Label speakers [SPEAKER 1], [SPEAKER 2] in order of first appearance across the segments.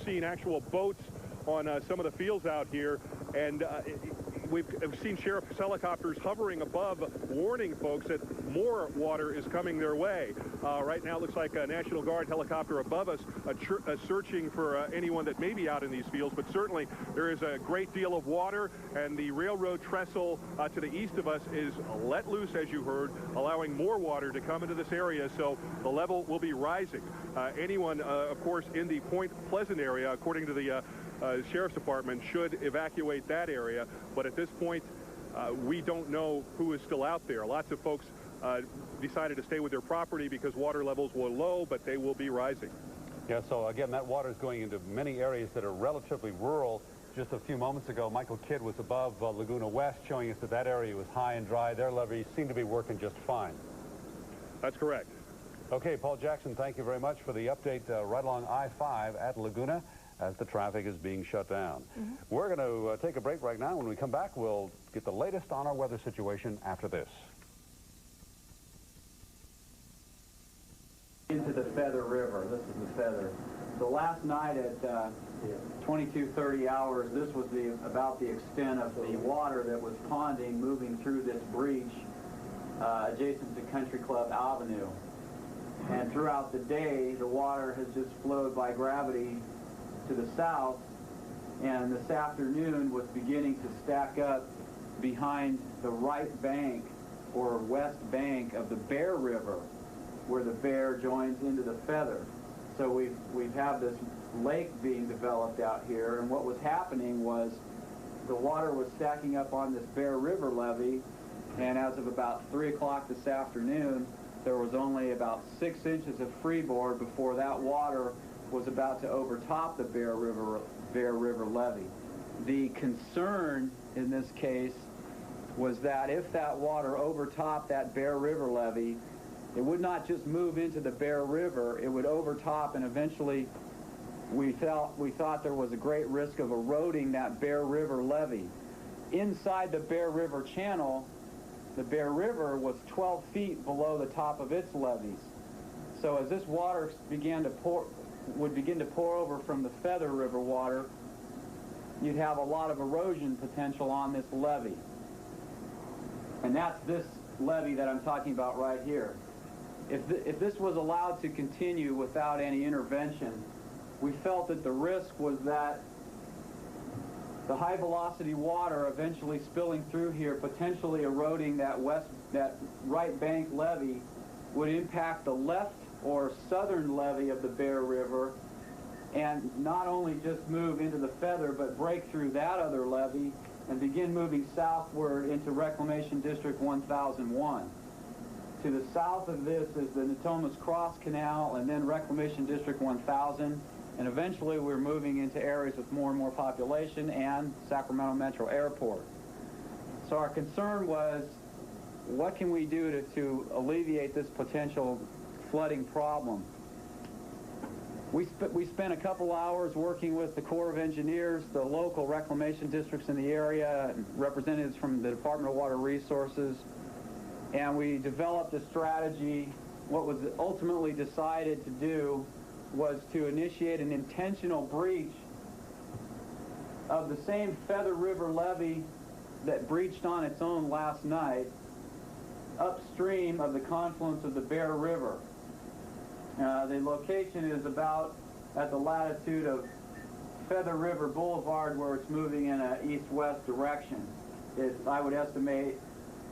[SPEAKER 1] seen actual boats on some of the fields out here, and we've seen sheriff's helicopters hovering above, warning folks that more water is coming their way. Right now it looks like a National Guard helicopter above us searching for anyone that may be out in these fields, but certainly there is a great deal of water, and the railroad trestle to the east of us is let loose, as you heard, allowing more water to come into this area, so the level will be rising. Anyone, of course, in the Point Pleasant area, according to the Sheriff's Department, should evacuate that area, but at this point we don't know who is still out there. Lots of folks decided to stay with their property because water levels were low, but they will be rising.
[SPEAKER 2] Yeah, so again, that water is going into many areas that are relatively rural. Just a few moments ago, Michael Kidd was above Laguna West, showing us that that area was high and dry. Their levees seem to be working just fine.
[SPEAKER 1] That's correct.
[SPEAKER 2] Okay, Paul Jackson, thank you very much for the update right along I-5 at Laguna as the traffic is being shut down. We're going to take a break right now. When we come back, we'll get the latest on our weather situation after this.
[SPEAKER 3] Into the Feather River. This is the Feather. So last night at 22:30 hours, this was about the extent of the water that was ponding moving through this breach adjacent to Country Club Avenue. And throughout the day, the water has just flowed by gravity to the south, and this afternoon was beginning to stack up behind the right bank or west bank of the Bear River, where the Bear joins into the Feather. So we've had this lake being developed out here, and what was happening was the water was stacking up on this Bear River levee, and as of about 3 o'clock this afternoon, there was only about 6 inches of freeboard before that water was about to overtop the Bear River levee. The concern in this case was that if that water overtopped that Bear River levee, it would not just move into the Bear River, it would overtop, and eventually we thought there was a great risk of eroding that Bear River levee. Inside the Bear River channel, the Bear River was 12 feet below the top of its levees. So as this water would begin to pour over from the Feather River water, you'd have a lot of erosion potential on this levee. And that's this levee that I'm talking about right here. If this was allowed to continue without any intervention, we felt that the risk was that the high velocity water eventually spilling through here, potentially eroding that right bank levee, would impact the left or southern levee of the Bear River, and not only just move into the Feather, but break through that other levee and begin moving southward into Reclamation District 1001. To the south of this is the Natomas Cross Canal, and then Reclamation District 1000, and eventually we're moving into areas with more and more population and Sacramento Metro Airport. So our concern was, what can we do to alleviate this potential flooding problem? We spent a couple hours working with the Corps of Engineers, the local reclamation districts in the area, representatives from the Department of Water Resources, and we developed a strategy. What was ultimately decided to do was to initiate an intentional breach of the same Feather River levee that breached on its own last night, upstream of the confluence of the Bear River. The location is about at the latitude of Feather River Boulevard, where it's moving in an east-west direction. I would estimate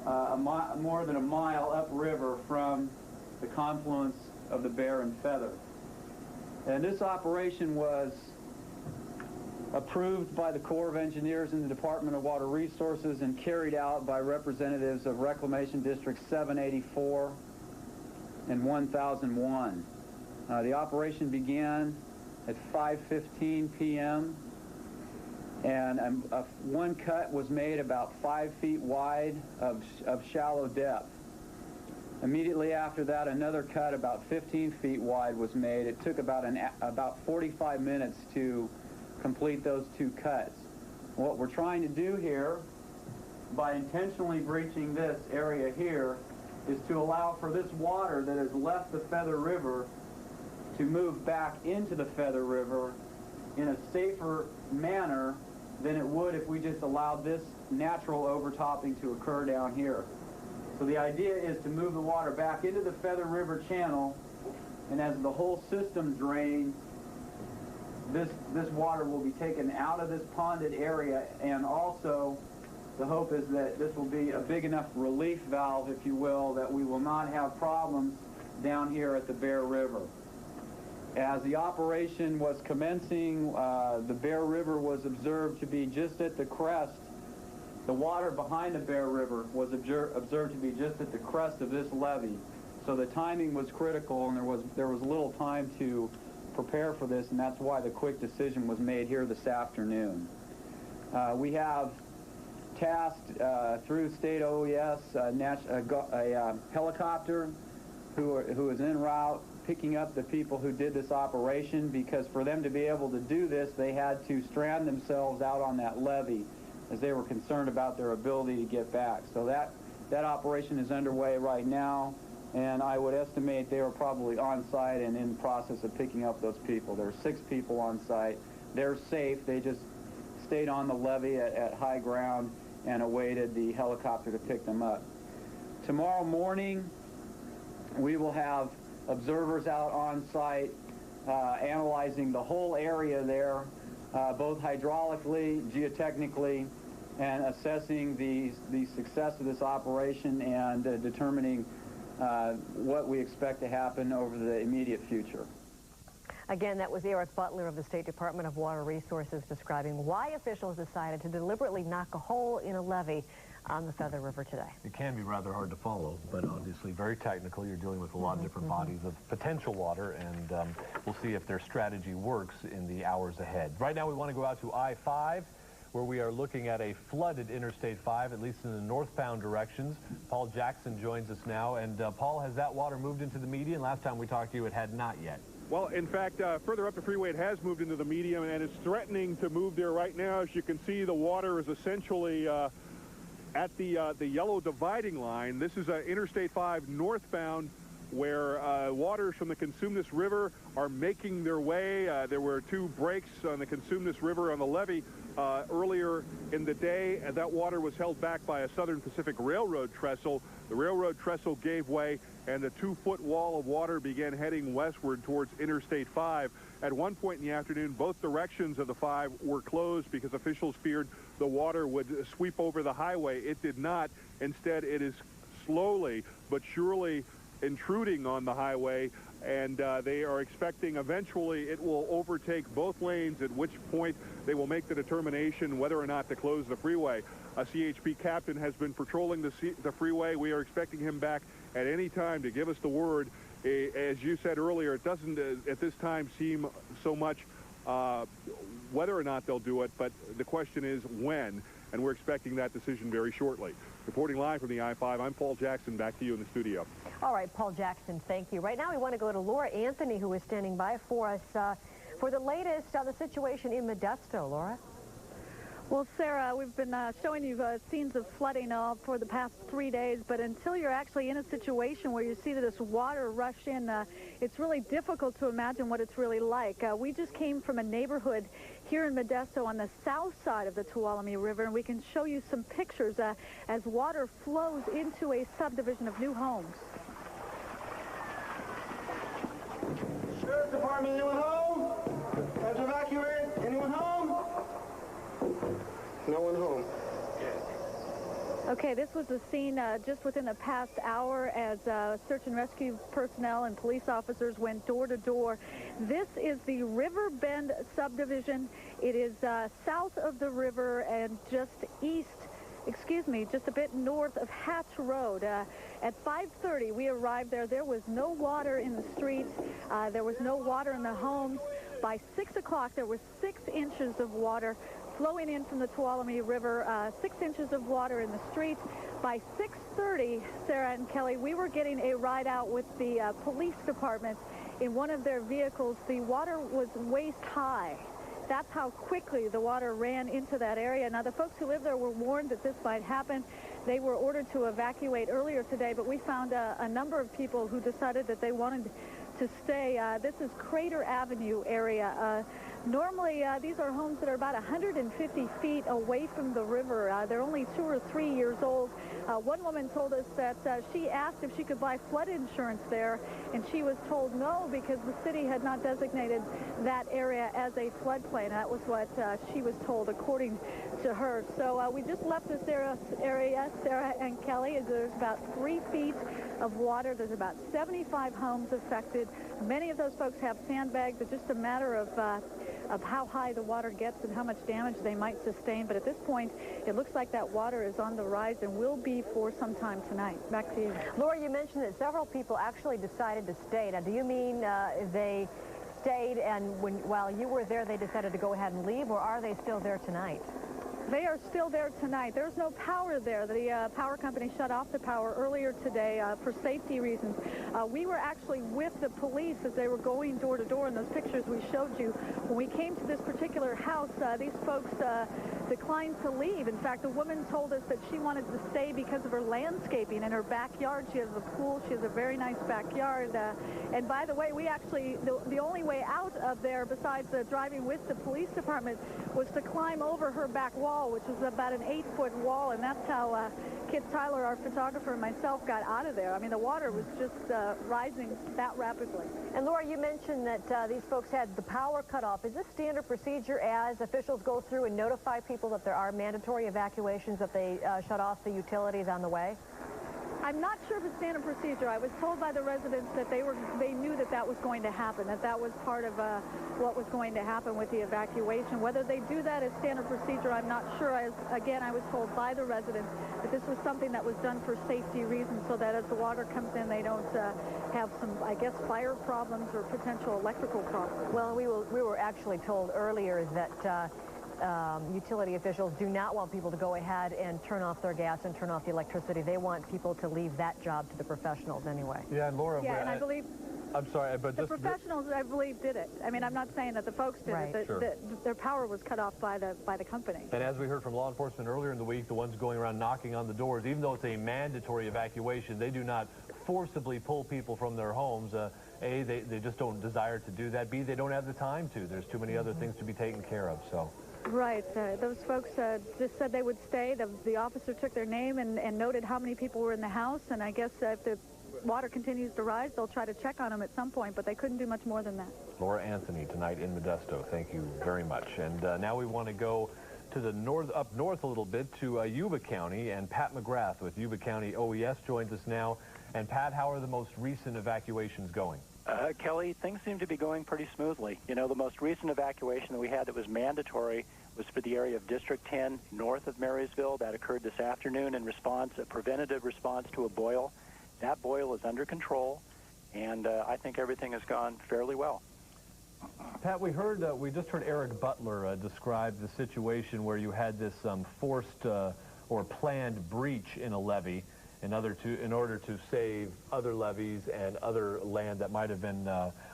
[SPEAKER 3] more than a mile upriver from the confluence of the Bear and Feather. And this operation was approved by the Corps of Engineers and the Department of Water Resources and carried out by representatives of Reclamation District 784 and 1001. The operation began at 5:15 p.m. and one cut was made about 5 feet wide of shallow depth. Immediately after that, another cut about 15 feet wide was made. It took about 45 minutes to complete those two cuts. What we're trying to do here, by intentionally breaching this area here, is to allow for this water that has left the Feather River to move back into the Feather River in a safer manner than it would if we just allowed this natural overtopping to occur down here. So the idea is to move the water back into the Feather River channel, and as the whole system drains, this water will be taken out of this ponded area, and also the hope is that this will be a big enough relief valve, if you will, that we will not have problems down here at the Bear River. As the operation was commencing, the Bear River was observed to be just at the crest. The water behind the Bear River was observed to be just at the crest of this levee. So the timing was critical, and there was little time to prepare for this, and that's why the quick decision was made here this afternoon. We have tasked through State OES a helicopter who is en route picking up the people who did this operation, because for them to be able to do this, they had to strand themselves out on that levee as they were concerned about their ability to get back. So that operation is underway right now, and I would estimate they are probably on site and in the process of picking up those people. There are 6 people on site. They're safe. They just stayed on the levee at high ground and awaited the helicopter to pick them up. Tomorrow morning, we will have observers out on site analyzing the whole area there, both hydraulically, geotechnically, and assessing the success of this operation and determining what we expect to happen over the immediate future.
[SPEAKER 4] Again, that was Eric Butler of the State Department of Water Resources describing why officials decided to deliberately knock a hole in a levee on the Feather River today.
[SPEAKER 5] It can be rather hard to follow, but obviously very technical. You're dealing with a lot of different bodies of potential water, and we'll see if their strategy works in the hours ahead. Right now we want to go out to I-5, where we are looking at a flooded Interstate 5, at least in the northbound directions. Paul Jackson joins us now, and Paul, has that water moved into the median? Last time we talked to you, it had not yet.
[SPEAKER 1] Well, in fact, further up the freeway, it has moved into the median, and it's threatening to move there right now. As you can see, the water is essentially at the yellow dividing line. This is Interstate 5 northbound, where waters from the Consumnes River are making their way. There were 2 breaks on the Consumnes River on the levee earlier in the day, and that water was held back by a Southern Pacific Railroad trestle. The railroad trestle gave way, and the 2-foot wall of water began heading westward towards Interstate 5. At one point in the afternoon, both directions of the 5 were closed because officials feared the water would sweep over the highway. It did not. Instead, it is slowly but surely intruding on the highway, and they are expecting eventually it will overtake both lanes, at which point they will make the determination whether or not to close the freeway. A CHP captain has been patrolling the freeway. We are expecting him back at any time to give us the word. As you said earlier, it doesn't at this time seem so much whether or not they'll do it, but the question is when, and we're expecting that decision very shortly. Reporting live from the I-5, I'm Paul Jackson. Back to you in the studio.
[SPEAKER 4] All right, Paul Jackson, thank you. Right now we want to go to Laura Anthony, who is standing by for us for the latest on the situation in Modesto. Laura?
[SPEAKER 6] Well, Sarah, we've been showing you scenes of flooding for the past 3 days, but until you're actually in a situation where you see this water rush in, it's really difficult to imagine what it's really like. We just came from a neighborhood here in Modesto on the south side of the Tuolumne River, and we can show you some pictures as water flows into a subdivision of new homes.
[SPEAKER 7] Sheriff's Department, anyone home? Time to evacuate. Anyone home? No one home.
[SPEAKER 6] Okay, this was the scene just within the past hour as search and rescue personnel and police officers went door to door. This is the Riverbend subdivision. It is south of the river and just a bit north of Hatch Road. At 5:30, we arrived there. There was no water in the streets. There was no water in the homes. By 6 o'clock, there was 6 inches of water flowing in from the Tuolumne River, 6 inches of water in the streets. By 6:30, Sarah and Kelly, we were getting a ride out with the police department in one of their vehicles. The water was waist high. That's how quickly the water ran into that area. Now, the folks who live there were warned that this might happen. They were ordered to evacuate earlier today, but we found a number of people who decided that they wanted to stay. This is Crater Avenue area. Normally, these are homes that are about 150 feet away from the river. They're only 2 or 3 years old. One woman told us that she asked if she could buy flood insurance there, and she was told no because the city had not designated that area as a floodplain. That was what she was told, according to her. So we just left this area, Sarah and Kelly. There's about 3 feet of water. There's about 75 homes affected. Many of those folks have sandbags. It's just a matter of how high the water gets and how much damage they might sustain. But at this point, it looks like that water is on the rise and will be for some time tonight. Back to you.
[SPEAKER 4] Laura, you mentioned that several people actually decided to stay. Now, do you mean they stayed and while you were there, they decided to go ahead and leave, or are they still there tonight?
[SPEAKER 6] They are still there tonight. There's no power there. The power company shut off the power earlier today for safety reasons. We were actually with the police as they were going door to door in those pictures we showed you. When we came to this particular house, these folks declined to leave. In fact, the woman told us that she wanted to stay because of her landscaping in her backyard. She has a pool. She has a very nice backyard. And by the way, we actually, the only way out of there besides driving with the police department was to climb over her back wall, which is about an 8-foot wall, and that's how Kit Tyler, our photographer, and myself got out of there. I mean, the water was just rising that rapidly.
[SPEAKER 4] And Laura, you mentioned that these folks had the power cut off. Is this standard procedure as officials go through and notify people that there are mandatory evacuations, that they shut off the utilities on the way?
[SPEAKER 6] I'm not sure if it's standard procedure. I was told by the residents that they knew that was going to happen, that was part of what was going to happen with the evacuation. Whether they do that as standard procedure, I'm not sure. Again, I was told by the residents that this was something that was done for safety reasons, so that as the water comes in, they don't have some, I guess, fire problems or potential electrical problems.
[SPEAKER 4] Well, we were actually told earlier that utility officials do not want people to go ahead and turn off their gas and turn off the electricity. They want people to leave that job to the professionals anyway.
[SPEAKER 5] Yeah, and Laura,
[SPEAKER 6] yeah, and I believe
[SPEAKER 5] I'm sorry, but
[SPEAKER 6] the professionals, I believe, did it. I mean, I'm not saying that the folks did it.
[SPEAKER 5] Sure.
[SPEAKER 6] Their power was cut off by the company.
[SPEAKER 5] And as we heard from law enforcement earlier in the week, the ones going around knocking on the doors, even though it's a mandatory evacuation, they do not forcibly pull people from their homes. A, they just don't desire to do that. B, they don't have the time to. There's too many other things to be taken care of. So.
[SPEAKER 6] Right. Those folks just said they would stay. The officer took their name and noted how many people were in the house. And I guess if the water continues to rise, they'll try to check on them at some point. But they couldn't do much more than that.
[SPEAKER 5] Laura Anthony tonight in Modesto. Thank you very much. And now we want to go to the up north a little bit to Yuba County. And Pat McGrath with Yuba County OES joins us now. And Pat, how are the most recent evacuations going?
[SPEAKER 8] Kelly, things seem to be going pretty smoothly. You know, the most recent evacuation that we had that was mandatory was for the area of District 10 north of Marysville. That occurred this afternoon in response, a preventative response to a boil. That boil is under control, and I think everything has gone fairly well.
[SPEAKER 5] Pat, we just heard Eric Butler describe the situation where you had this forced or planned breach in a levee in order to save other levees and other land that might have been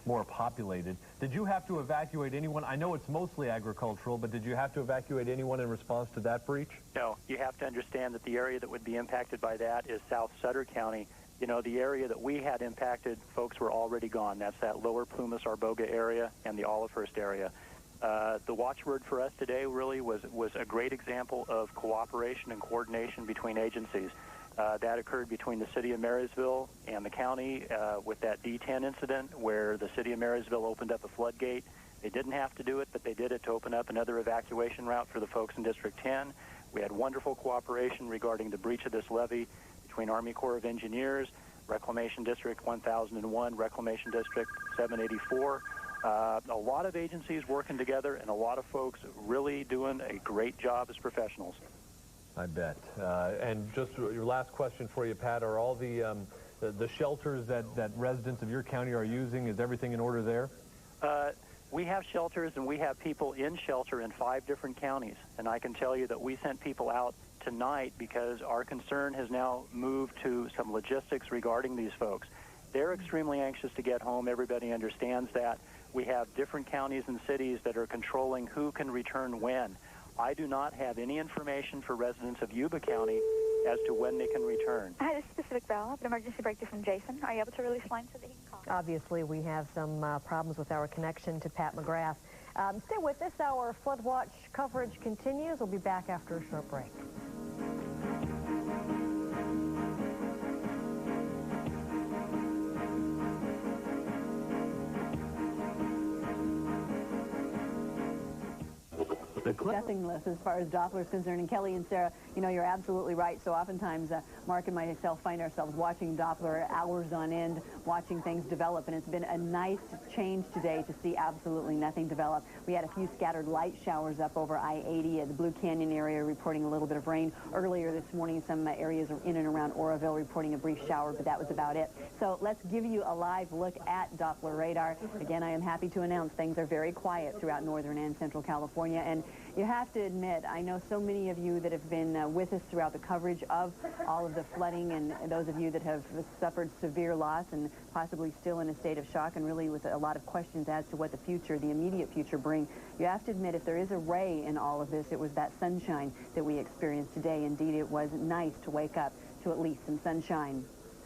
[SPEAKER 5] more populated. Did you have to evacuate anyone? I know it's mostly agricultural, but did you have to evacuate anyone in response to that breach?
[SPEAKER 8] No. You have to understand that the area that would be impacted by that is South Sutter County. You know, the area that we had impacted, folks were already gone. That's that lower Plumas-Arboga area and the Olivehurst area. The watchword for us today really was a great example of cooperation and coordination between agencies. That occurred between the city of Marysville and the county with that D10 incident where the city of Marysville opened up a floodgate. They didn't have to do it, but they did it to open up another evacuation route for the folks in District 10. We had wonderful cooperation regarding the breach of this levee between Army Corps of Engineers, Reclamation District 1001, Reclamation District 784. A lot of agencies working together and a lot of folks really doing a great job as professionals.
[SPEAKER 5] I bet. And just your last question for you, Pat, are all the shelters that residents of your county are using, is everything in order there?
[SPEAKER 8] We have shelters and we have people in shelter in 5 different counties. And I can tell you that we sent people out tonight because our concern has now moved to some logistics regarding these folks. They're extremely anxious to get home. Everybody understands that. We have different counties and cities that are controlling who can return when. I do not have any information for residents of Yuba County as to when they can return.
[SPEAKER 9] Hi, this is Pacific Bell. I have an emergency breakthrough from Jason. Are you able to release line so that he can call?
[SPEAKER 4] Obviously, we have some problems with our connection to Pat McGrath. Stay with us. Our flood watch coverage continues. We'll be back after a short break.
[SPEAKER 10] Nothingness as far as Doppler is concerned. And Kelly and Sarah, you know, you're absolutely right. So oftentimes Mark and myself find ourselves watching Doppler hours on end, watching things develop, and it's been a nice change today to see absolutely nothing develop. We had a few scattered light showers up over I-80 at the Blue Canyon area, reporting a little bit of rain. Earlier this morning, some areas in and around Oroville reporting a brief shower, but that was about it. So let's give you a live look at Doppler radar. Again, I am happy to announce things are very quiet throughout northern and central California, and you have to admit, I know so many of you that have been with us throughout the coverage of all of the flooding, and those of you that have suffered severe loss and possibly still in a state of shock and really with a lot of questions as to what the future, the immediate future brings. You have to admit, if there is a ray in all of this, it was that sunshine that we experienced today. Indeed, it was nice to wake up to at least some sunshine.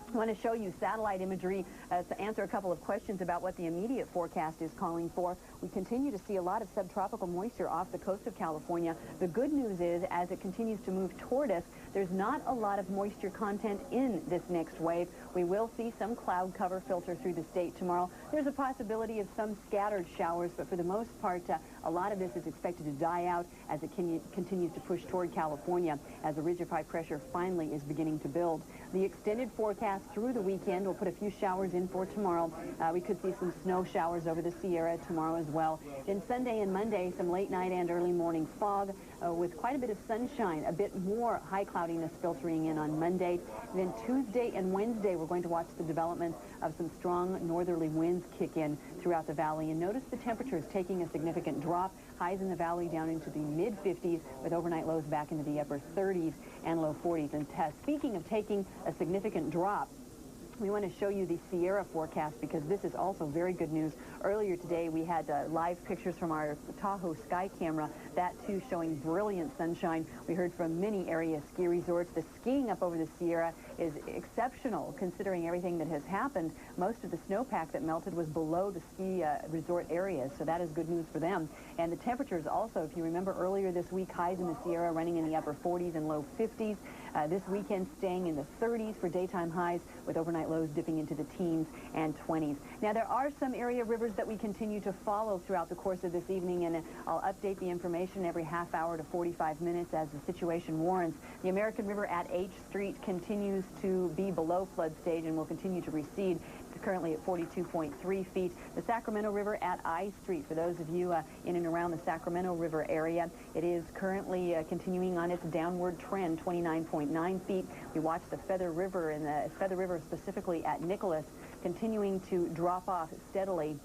[SPEAKER 10] I want to show you satellite imagery to answer a couple of questions about what the immediate forecast is calling for. We continue to see a lot of subtropical moisture off the coast of California. The good news is, as it continues to move toward us, there's not a lot of moisture content in this next wave. We will see some cloud cover filter through the state tomorrow. There's a possibility of some scattered showers, but for the most part, a lot of this is expected to die out as it continues to push toward California, as a ridge of high pressure finally is beginning to build. The extended forecast through the weekend will put a few showers in for tomorrow. We could see some snow showers over the Sierra tomorrow as well. Then Sunday and Monday, some late night and early morning fog with quite a bit of sunshine, a bit more high cloudiness filtering in on Monday. Then Tuesday and Wednesday, we're going to watch the development of some strong northerly winds kick in throughout the valley. And notice the temperatures taking a significant drop. Highs in the valley down into the mid-50s with overnight lows back into the upper 30s and low 40s. And speaking of taking a significant drop, we want to show you the Sierra forecast because this is also very good news. Earlier today, we had live pictures from our Tahoe sky camera, that too showing brilliant sunshine. We heard from many area ski resorts. The skiing up over the Sierra is exceptional considering everything that has happened. Most of the snowpack that melted was below the ski resort areas, so that is good news for them. And the temperatures also, if you remember earlier this week, highs in the Sierra running in the upper 40s and low 50s. This weekend staying in the 30s for daytime highs with overnight lows dipping into the teens and 20s. Now, there are some area rivers that we continue to follow throughout the course of this evening, and I'll update the information every half hour to 45 minutes as the situation warrants. The American River at H Street continues to be below flood stage and will continue to recede. It's currently at 42.3 feet. The Sacramento River at I Street, for those of you in and around the Sacramento River area, it is currently continuing on its downward trend, 29.9 feet. We watch the Feather River, and the Feather River specifically at Nicholas, continuing to drop off steadily,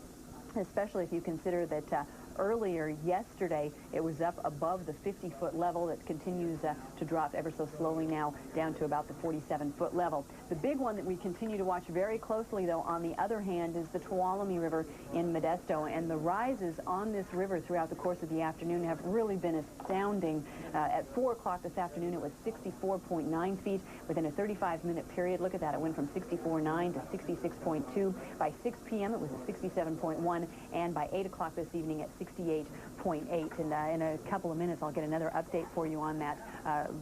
[SPEAKER 10] especially if you consider that earlier yesterday it was up above the 50-foot level. That continues to drop ever so slowly now down to about the 47-foot level. The big one that we continue to watch very closely, though, on the other hand, is the Tuolumne River in Modesto, and the rises on this river throughout the course of the afternoon have really been astounding. At 4 o'clock this afternoon, it was 64.9 feet within a 35-minute period. Look at that. It went from 64.9 to 66.2. By 6 p.m., it was at 67.1, and by 8 o'clock this evening at 68.8. And in a couple of minutes, I'll get another update for you on that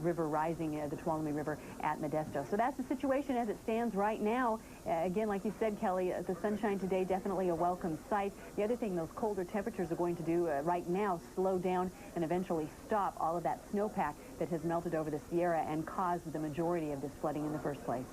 [SPEAKER 10] river rising, the Tuolumne River at Modesto. So that's the situation as it stands right now. Again, like you said, Kelly, the sunshine today, definitely a welcome sight. The other thing those colder temperatures are going to do right now, slow down and eventually stop all of that snowpack that has melted over the Sierra and caused the majority of this flooding in the first place.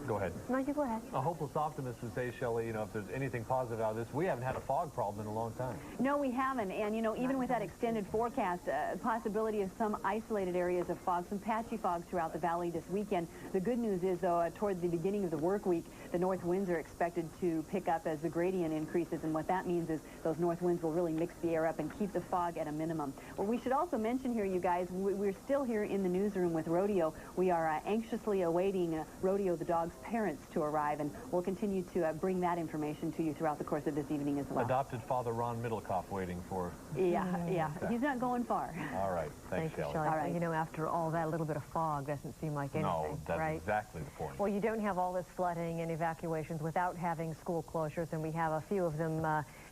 [SPEAKER 5] Go ahead.
[SPEAKER 4] No, you go ahead.
[SPEAKER 5] A hopeless optimist would say, Shelly, you know, if there's anything positive out of this, we haven't had a fog problem in a long time.
[SPEAKER 10] No, we haven't. And, you know, even with that extended forecast, possibility of some isolated areas of fog, some patchy fog throughout the valley this weekend. The good news is, though, toward the beginning of the work week, the north winds are expected to pick up as the gradient increases. And what that means is those north winds will really mix the air up and keep the fog at a minimum. Well, we should also mention here, you guys, we're still here in the newsroom with Rodeo. We are anxiously awaiting Rodeo the dog's parents to arrive, and we'll continue to bring that information to you throughout the course of this evening as well.
[SPEAKER 5] Adopted father Ron Middlecoff waiting for...
[SPEAKER 10] Yeah. He's not going far.
[SPEAKER 5] All right. Thanks, Shelly.
[SPEAKER 4] All right. You know, after all that, a little bit of fog doesn't seem like anything,
[SPEAKER 5] no, that's
[SPEAKER 4] right?
[SPEAKER 5] exactly the point.
[SPEAKER 4] Well, you don't have all this flooding and evacuations without having school closures, and we have a few of them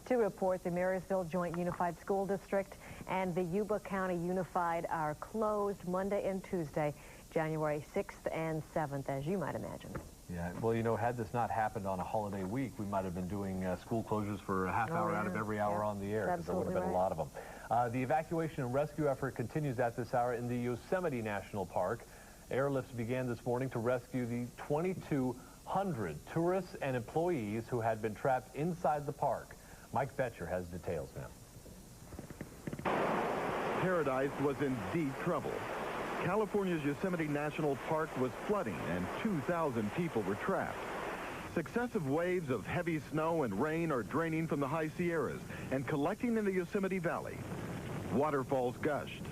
[SPEAKER 4] to report the Marysville Joint Unified School District and the Yuba County Unified are closed Monday and Tuesday, January 6th and 7th, as you might imagine.
[SPEAKER 5] Yeah, well, you know, had this not happened on a holiday week, we might have been doing school closures for a half hour out of every hour on the air, because there would have been a lot of them. The evacuation and rescue effort continues at this hour in the Yosemite National Park. Airlifts began this morning to rescue the 2,200 tourists and employees who had been trapped inside the park. Mike Betcher has details now.
[SPEAKER 11] Paradise was in deep trouble. California's Yosemite National Park was flooding and 2,000 people were trapped. Successive waves of heavy snow and rain are draining from the high Sierras and collecting in the Yosemite Valley. Waterfalls gushed.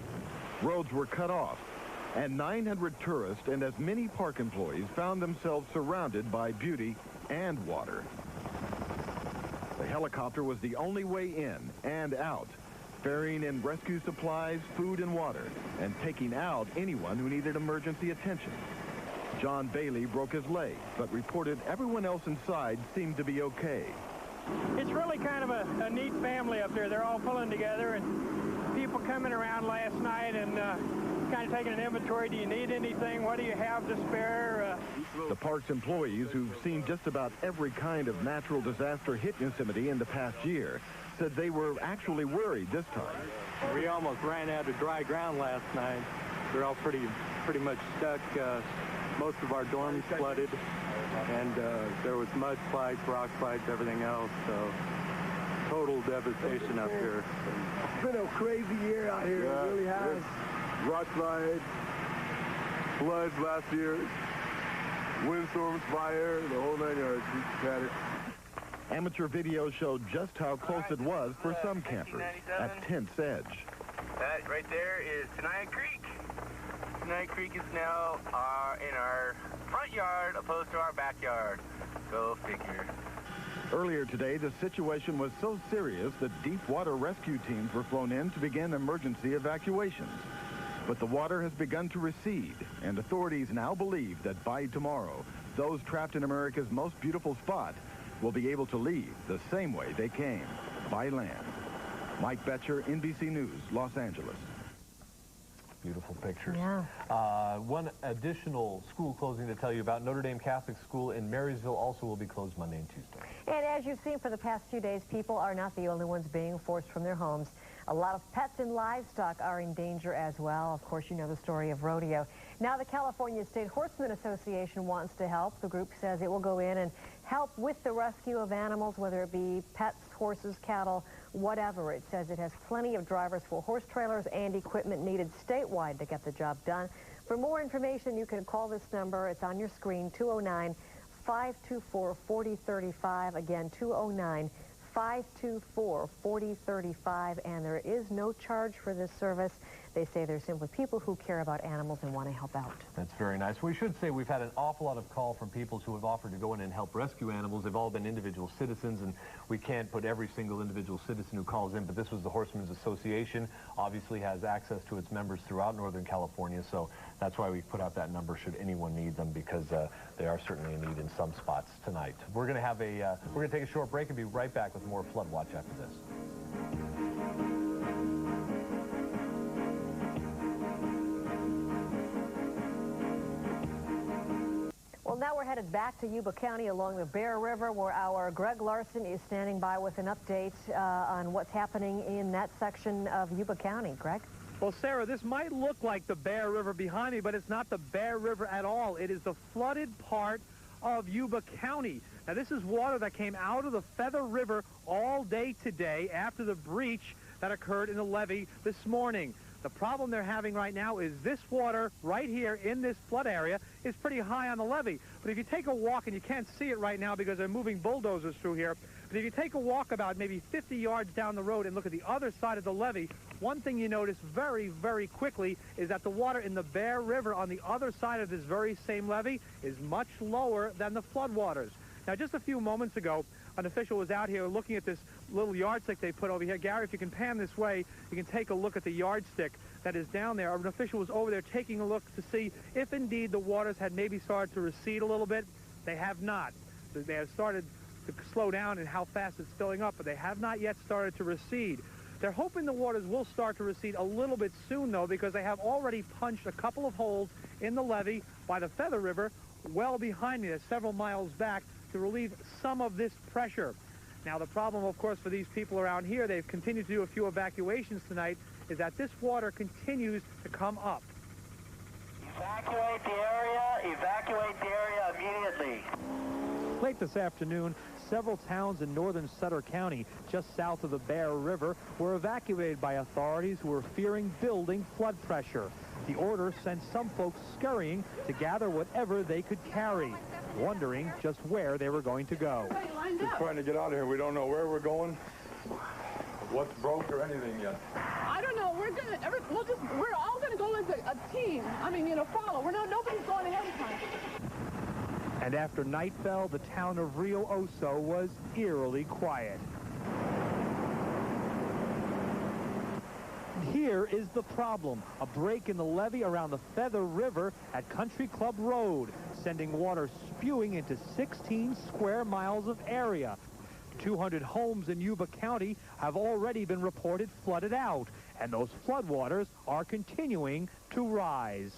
[SPEAKER 11] Roads were cut off. And 900 tourists and as many park employees found themselves surrounded by beauty and water. The helicopter was the only way in and out, ferrying in rescue supplies, food, and water, and taking out anyone who needed emergency attention. John Bailey broke his leg, but reported everyone else inside seemed to be okay.
[SPEAKER 12] It's really kind of a neat family up there. They're all pulling together, and people coming around last night and kind of taking an inventory. Do you need anything? What do you have to spare?
[SPEAKER 11] The park's employees, who've seen just about every kind of natural disaster hit Yosemite in the past year, said they were actually worried this time.
[SPEAKER 13] We almost ran out of dry ground last night. They're all pretty much stuck. Most of our dorms flooded, and there was mudslides, rock slides, everything else. So total devastation up here.
[SPEAKER 7] It's been a crazy year out here.
[SPEAKER 14] Yeah,
[SPEAKER 7] it really has.
[SPEAKER 14] Rock slides, floods last year, windstorms, fire, the whole 9 yards. We had it.
[SPEAKER 11] Amateur video showed just how close it was for some campers at Tent's Edge.
[SPEAKER 15] That right there is Tenaya Creek. Tenaya Creek is now in our front yard opposed to our backyard. Go figure.
[SPEAKER 11] Earlier today, the situation was so serious that deep water rescue teams were flown in to begin emergency evacuations. But the water has begun to recede, and authorities now believe that by tomorrow, those trapped in America's most beautiful spot will be able to leave the same way they came, by land. Mike Betcher, NBC News, Los Angeles.
[SPEAKER 5] Beautiful pictures.
[SPEAKER 4] Yeah.
[SPEAKER 5] One additional school closing to tell you about. Notre Dame Catholic School in Marysville also will be closed Monday and Tuesday.
[SPEAKER 4] And as you've seen for the past few days, people are not the only ones being forced from their homes. A lot of pets and livestock are in danger as well. Of course, you know the story of Rodeo. Now the California State Horsemen Association wants to help. The group says it will go in and help with the rescue of animals, whether it be pets, horses, cattle, whatever. It says it has plenty of drivers for horse trailers and equipment needed statewide to get the job done. For more information, you can call this number. It's on your screen, 209-524-4035. Again, 209-524-4035, and there is no charge for this service. They say they're simply people who care about animals and want to help out.
[SPEAKER 5] That's very nice. We should say we've had an awful lot of call from people who have offered to go in and help rescue animals. They've all been individual citizens, and we can't put every single individual citizen who calls in, but this was the Horsemen's Association, obviously has access to its members throughout Northern California, so that's why we put out that number should anyone need them, because they are certainly in need in some spots tonight. We're going to have we're going to take a short break and be right back with more Flood Watch after this.
[SPEAKER 4] Well, now we're headed back to Yuba County along the Bear River, where our Greg Larson is standing by with an update on what's happening in that section of Yuba County. Greg?
[SPEAKER 12] Well, Sarah, this might look like the Bear River behind me, but it's not the Bear River at all. It is the flooded part of Yuba County. Now, this is water that came out of the Feather River all day today after the breach that occurred in the levee this morning. The problem they're having right now is this water right here in this flood area is pretty high on the levee. But if you take a walk, and you can't see it right now because they're moving bulldozers through here, but if you take a walk about maybe 50 yards down the road and look at the other side of the levee, one thing you notice very, very quickly is that the water in the Bear River on the other side of this very same levee is much lower than the floodwaters. Now, just a few moments ago, an official was out here looking at this little yardstick they put over here. Gary, if you can pan this way, you can take a look at the yardstick that is down there. An official was over there taking a look to see if indeed the waters had maybe started to recede a little bit. They have not. They have started to slow down and how fast it's filling up, but they have not yet started to recede. They're hoping the waters will start to recede a little bit soon, though, because they have already punched a couple of holes in the levee by the Feather River well behind me, several miles back, to relieve some of this pressure. Now, the problem, of course, for these people around here, they've continued to do a few evacuations tonight, is that this water continues to come up.
[SPEAKER 16] Evacuate the area immediately.
[SPEAKER 12] Late this afternoon, several towns in northern Sutter County, just south of the Bear River, were evacuated by authorities who were fearing building flood pressure. The order sent some folks scurrying to gather whatever they could carry, wondering just where they were going to go.
[SPEAKER 14] Just trying to get out of here. We don't know where we're going, what's broke or anything yet.
[SPEAKER 17] I don't know. We're all gonna go as a team. I mean, follow. Nobody's going ahead of time.
[SPEAKER 12] And after night fell, the town of Rio Oso was eerily quiet. Here is the problem. A break in the levee around the Feather River at Country Club Road, sending water spewing into 16 square miles of area. 200 homes in Yuba County have already been reported flooded out, and those floodwaters are continuing to rise.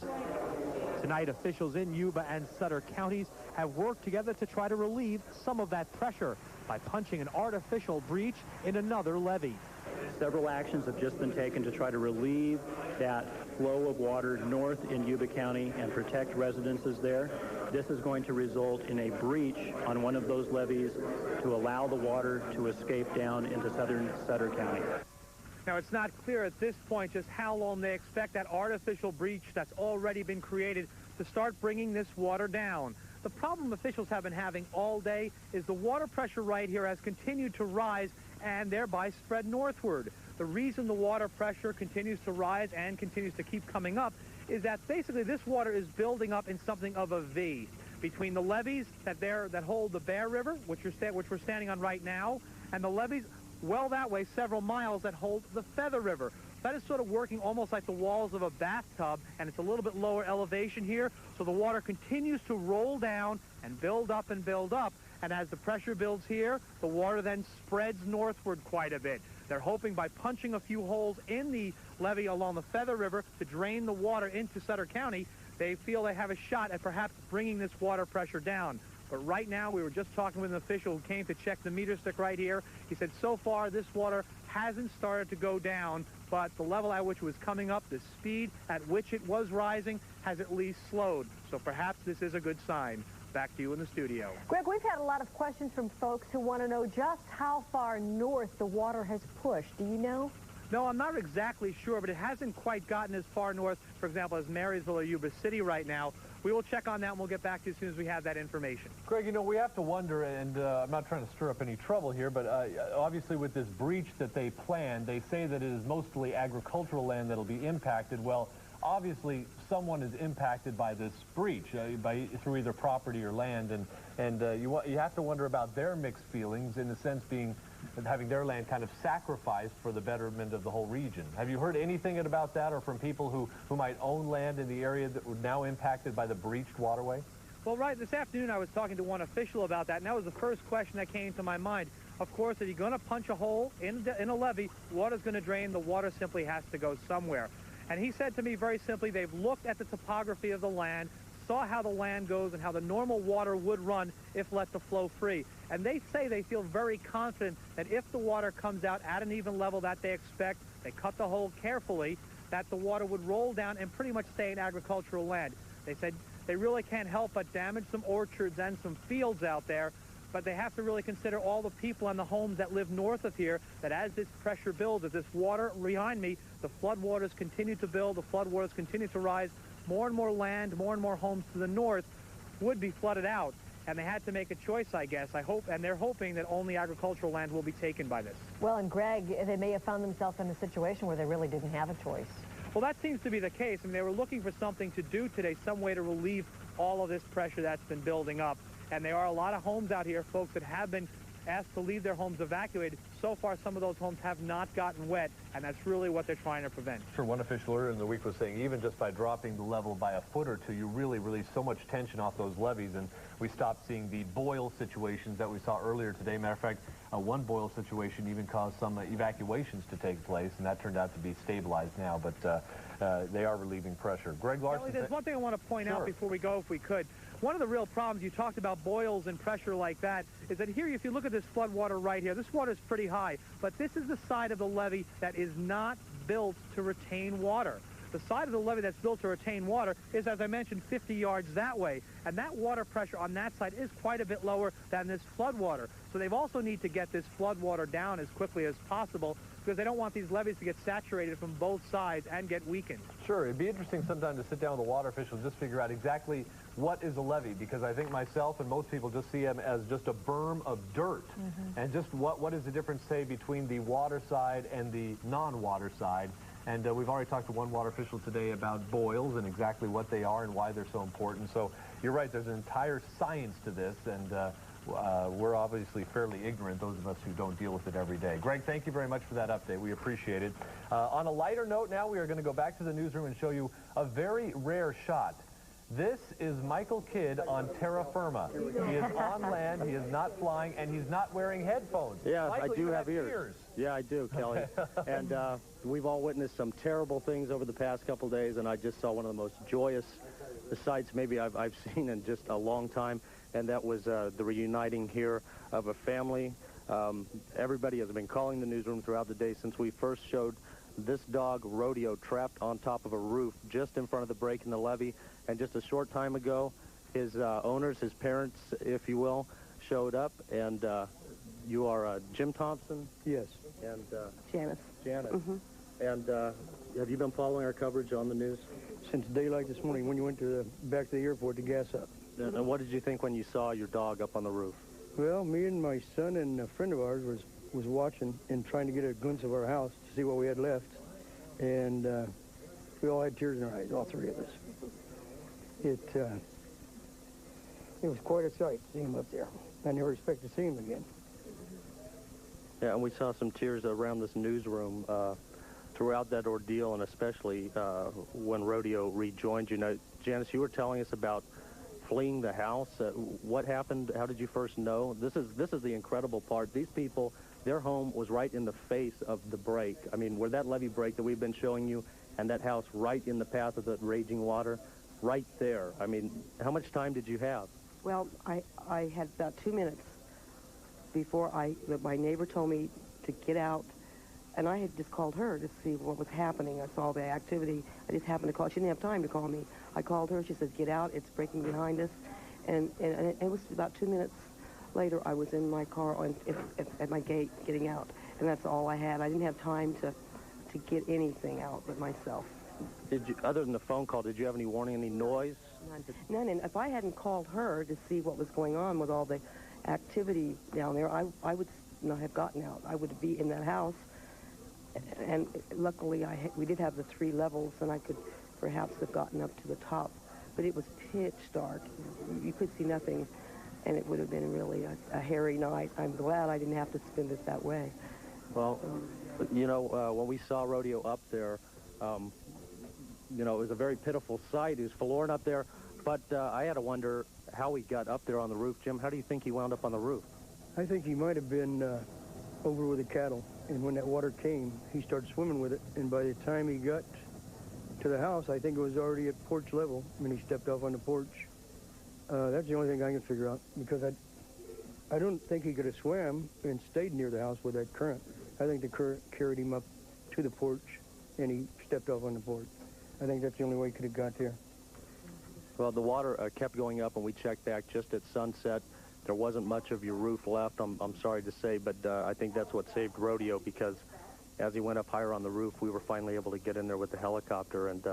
[SPEAKER 12] Tonight, officials in Yuba and Sutter counties have worked together to try to relieve some of that pressure by punching an artificial breach in another levee.
[SPEAKER 3] Several actions have just been taken to try to relieve that flow of water north in Yuba County and protect residences there. This is going to result in a breach on one of those levees to allow the water to escape down into southern Sutter County.
[SPEAKER 12] Now, it's not clear at this point just how long they expect that artificial breach that's already been created to start bringing this water down. The problem officials have been having all day is the water pressure right here has continued to rise and thereby spread northward. The reason the water pressure continues to rise and continues to keep coming up is that basically this water is building up in something of a V between the levees that hold the Bear River, which we're standing on right now, and the levees well that way several miles that hold the Feather River. That is sort of working almost like the walls of a bathtub, and it's a little bit lower elevation here, so the water continues to roll down and build up and build up. And as the pressure builds here, the water then spreads northward quite a bit. They're hoping by punching a few holes in the levee along the Feather River to drain the water into Sutter County, they feel they have a shot at perhaps bringing this water pressure down. But right now, we were just talking with an official who came to check the meter stick right here. He said so far this water hasn't started to go down, but the level at which it was coming up, the speed at which it was rising, has at least slowed. So perhaps this is a good sign. Back to you in the studio.
[SPEAKER 4] Greg, we've had a lot of questions from folks who want to know just how far north the water has pushed. Do you know?
[SPEAKER 12] No, I'm not exactly sure, but it hasn't quite gotten as far north, for example, as Marysville or Yuba City right now. We will check on that, and we'll get back to you as soon as we have that information.
[SPEAKER 5] Greg, we have to wonder, and I'm not trying to stir up any trouble here, but obviously with this breach that they planned, they say that it is mostly agricultural land that will be impacted. Well, obviously, someone is impacted by this breach through either property or land, and you have to wonder about their mixed feelings in the sense having their land kind of sacrificed for the betterment of the whole region. Have you heard anything about that, or from people who might own land in the area that were now impacted by the breached waterway?
[SPEAKER 12] Well, right, this afternoon I was talking to one official about that, and that was the first question that came to my mind. Of course, if you're going to punch a hole in a levee, water's going to drain. The water simply has to go somewhere. And he said to me very simply, they've looked at the topography of the land, saw how the land goes and how the normal water would run if let to flow free. And they say they feel very confident that if the water comes out at an even level that they expect, they cut the hole carefully, that the water would roll down and pretty much stay in agricultural land. They said they really can't help but damage some orchards and some fields out there, but they have to really consider all the people and the homes that live north of here, that as this pressure builds, as this water behind me, the floodwaters continue to build, the floodwaters continue to rise, more and more land, more and more homes to the north would be flooded out. And they had to make a choice, I guess. And they're hoping that only agricultural land will be taken by this.
[SPEAKER 4] Well, and Greg, they may have found themselves in a situation where they really didn't have a choice.
[SPEAKER 12] Well, that seems to be the case. I mean, they were looking for something to do today, some way to relieve all of this pressure that's been building up. And there are a lot of homes out here, folks, that have been asked to leave their homes evacuated so far some of those homes have not gotten wet, and that's really what they're trying to prevent.
[SPEAKER 5] Sure, one official earlier in the week was saying even just by dropping the level by a foot or two, you really release so much tension off those levees, and we stopped seeing the boil situations that we saw earlier today. Matter of fact, one boil situation even caused some evacuations to take place, and that turned out to be stabilized now, but they are relieving pressure. Greg Larson.
[SPEAKER 12] There's one thing I want to point out before we go, if we could. One of the real problems, you talked about boils and pressure like that, is that here, if you look at this flood water right here, this water is pretty high, but this is the side of the levee that is not built to retain water. The side of the levee that's built to retain water is, as I mentioned, 50 yards that way. And that water pressure on that side is quite a bit lower than this flood water. So they also need to get this flood water down as quickly as possible because they don't want these levees to get saturated from both sides and get weakened.
[SPEAKER 5] Sure, it'd be interesting sometime to sit down with a water official and just figure out exactly what is a levee, because I think myself and most people just see them as just a berm of dirt. And just what is the difference, say, between the water side and the non-water side? And we've already talked to one water official today about boils and exactly what they are and why they're so important. So you're right, there's an entire science to this, and we're obviously fairly ignorant, those of us who don't deal with it every day. Greg, thank you very much for that update. We appreciate it. On a lighter note now, we are going to go back to the newsroom and show you a very rare shot. This is Michael Kidd on terra firma. He is on land, he is not flying, and he's not wearing headphones.
[SPEAKER 18] Yeah,
[SPEAKER 5] Michael,
[SPEAKER 18] I do have ears. Yeah, I do, Kelly. And we've all witnessed some terrible things over the past couple days, and I just saw one of the most joyous sights maybe I've seen in just a long time, and that was the reuniting here of a family. Everybody has been calling the newsroom throughout the day since we first showed this dog, Rodeo, trapped on top of a roof just in front of the break in the levee. And just a short time ago, his owners, his parents, if you will, showed up. And you are Jim Thompson?
[SPEAKER 19] Yes.
[SPEAKER 18] And
[SPEAKER 19] Janice.
[SPEAKER 18] Janice. And have you been following our coverage on the news?
[SPEAKER 19] Since daylight this morning when you went back to the airport to gas up.
[SPEAKER 18] And what did you think when you saw your dog up on the roof?
[SPEAKER 19] Well, me and my son and a friend of ours was watching and trying to get a glimpse of our house to see what we had left. And we all had tears in our eyes, all three of us. It was quite a sight seeing him up there. I never expected to see him again.
[SPEAKER 18] Yeah, and we saw some tears around this newsroom throughout that ordeal, and especially when Rodeo rejoined you. Now, Janice, you were telling us about fleeing the house. What happened? How did you first know? This is the incredible part. These people, their home was right in the face of the break. I mean, where that levee break that we've been showing you, and that house right in the path of the raging water, right there. I mean, how much time did you have?
[SPEAKER 20] Well, I had about 2 minutes before my neighbor told me to get out, and I had just called her to see what was happening. I saw the activity. I just happened to call. She didn't have time to call me. I called her. She said, get out. It's breaking behind us. And it was about 2 minutes later, I was in my car at my gate getting out, and that's all I had. I didn't have time to get anything out but myself.
[SPEAKER 18] Did you, other than the phone call, did you have any warning, any noise?
[SPEAKER 20] None. And if I hadn't called her to see what was going on with all the activity down there, I would not have gotten out. I would be in that house. And luckily, we did have the 3 levels, and I could perhaps have gotten up to the top. But it was pitch dark. You could see nothing, and it would have been really a hairy night. I'm glad I didn't have to spend it that way.
[SPEAKER 18] Well, you know, when we saw Rodeo up there, you know, it was a very pitiful sight. He was forlorn up there. But I had to wonder how he got up there on the roof. Jim, how do you think he wound up on the roof?
[SPEAKER 19] I think he might have been over with the cattle. And when that water came, he started swimming with it. And by the time he got to the house, I think it was already at porch level when he stepped off on the porch. That's the only thing I can figure out, because I don't think he could have swam and stayed near the house with that current. I think the current carried him up to the porch, and he stepped off on the porch. I think that's the only way he could have got there.
[SPEAKER 18] Well, the water kept going up, and we checked back just at sunset. There wasn't much of your roof left, I'm sorry to say, but I think that's what saved Rodeo, because as he went up higher on the roof, we were finally able to get in there with the helicopter, and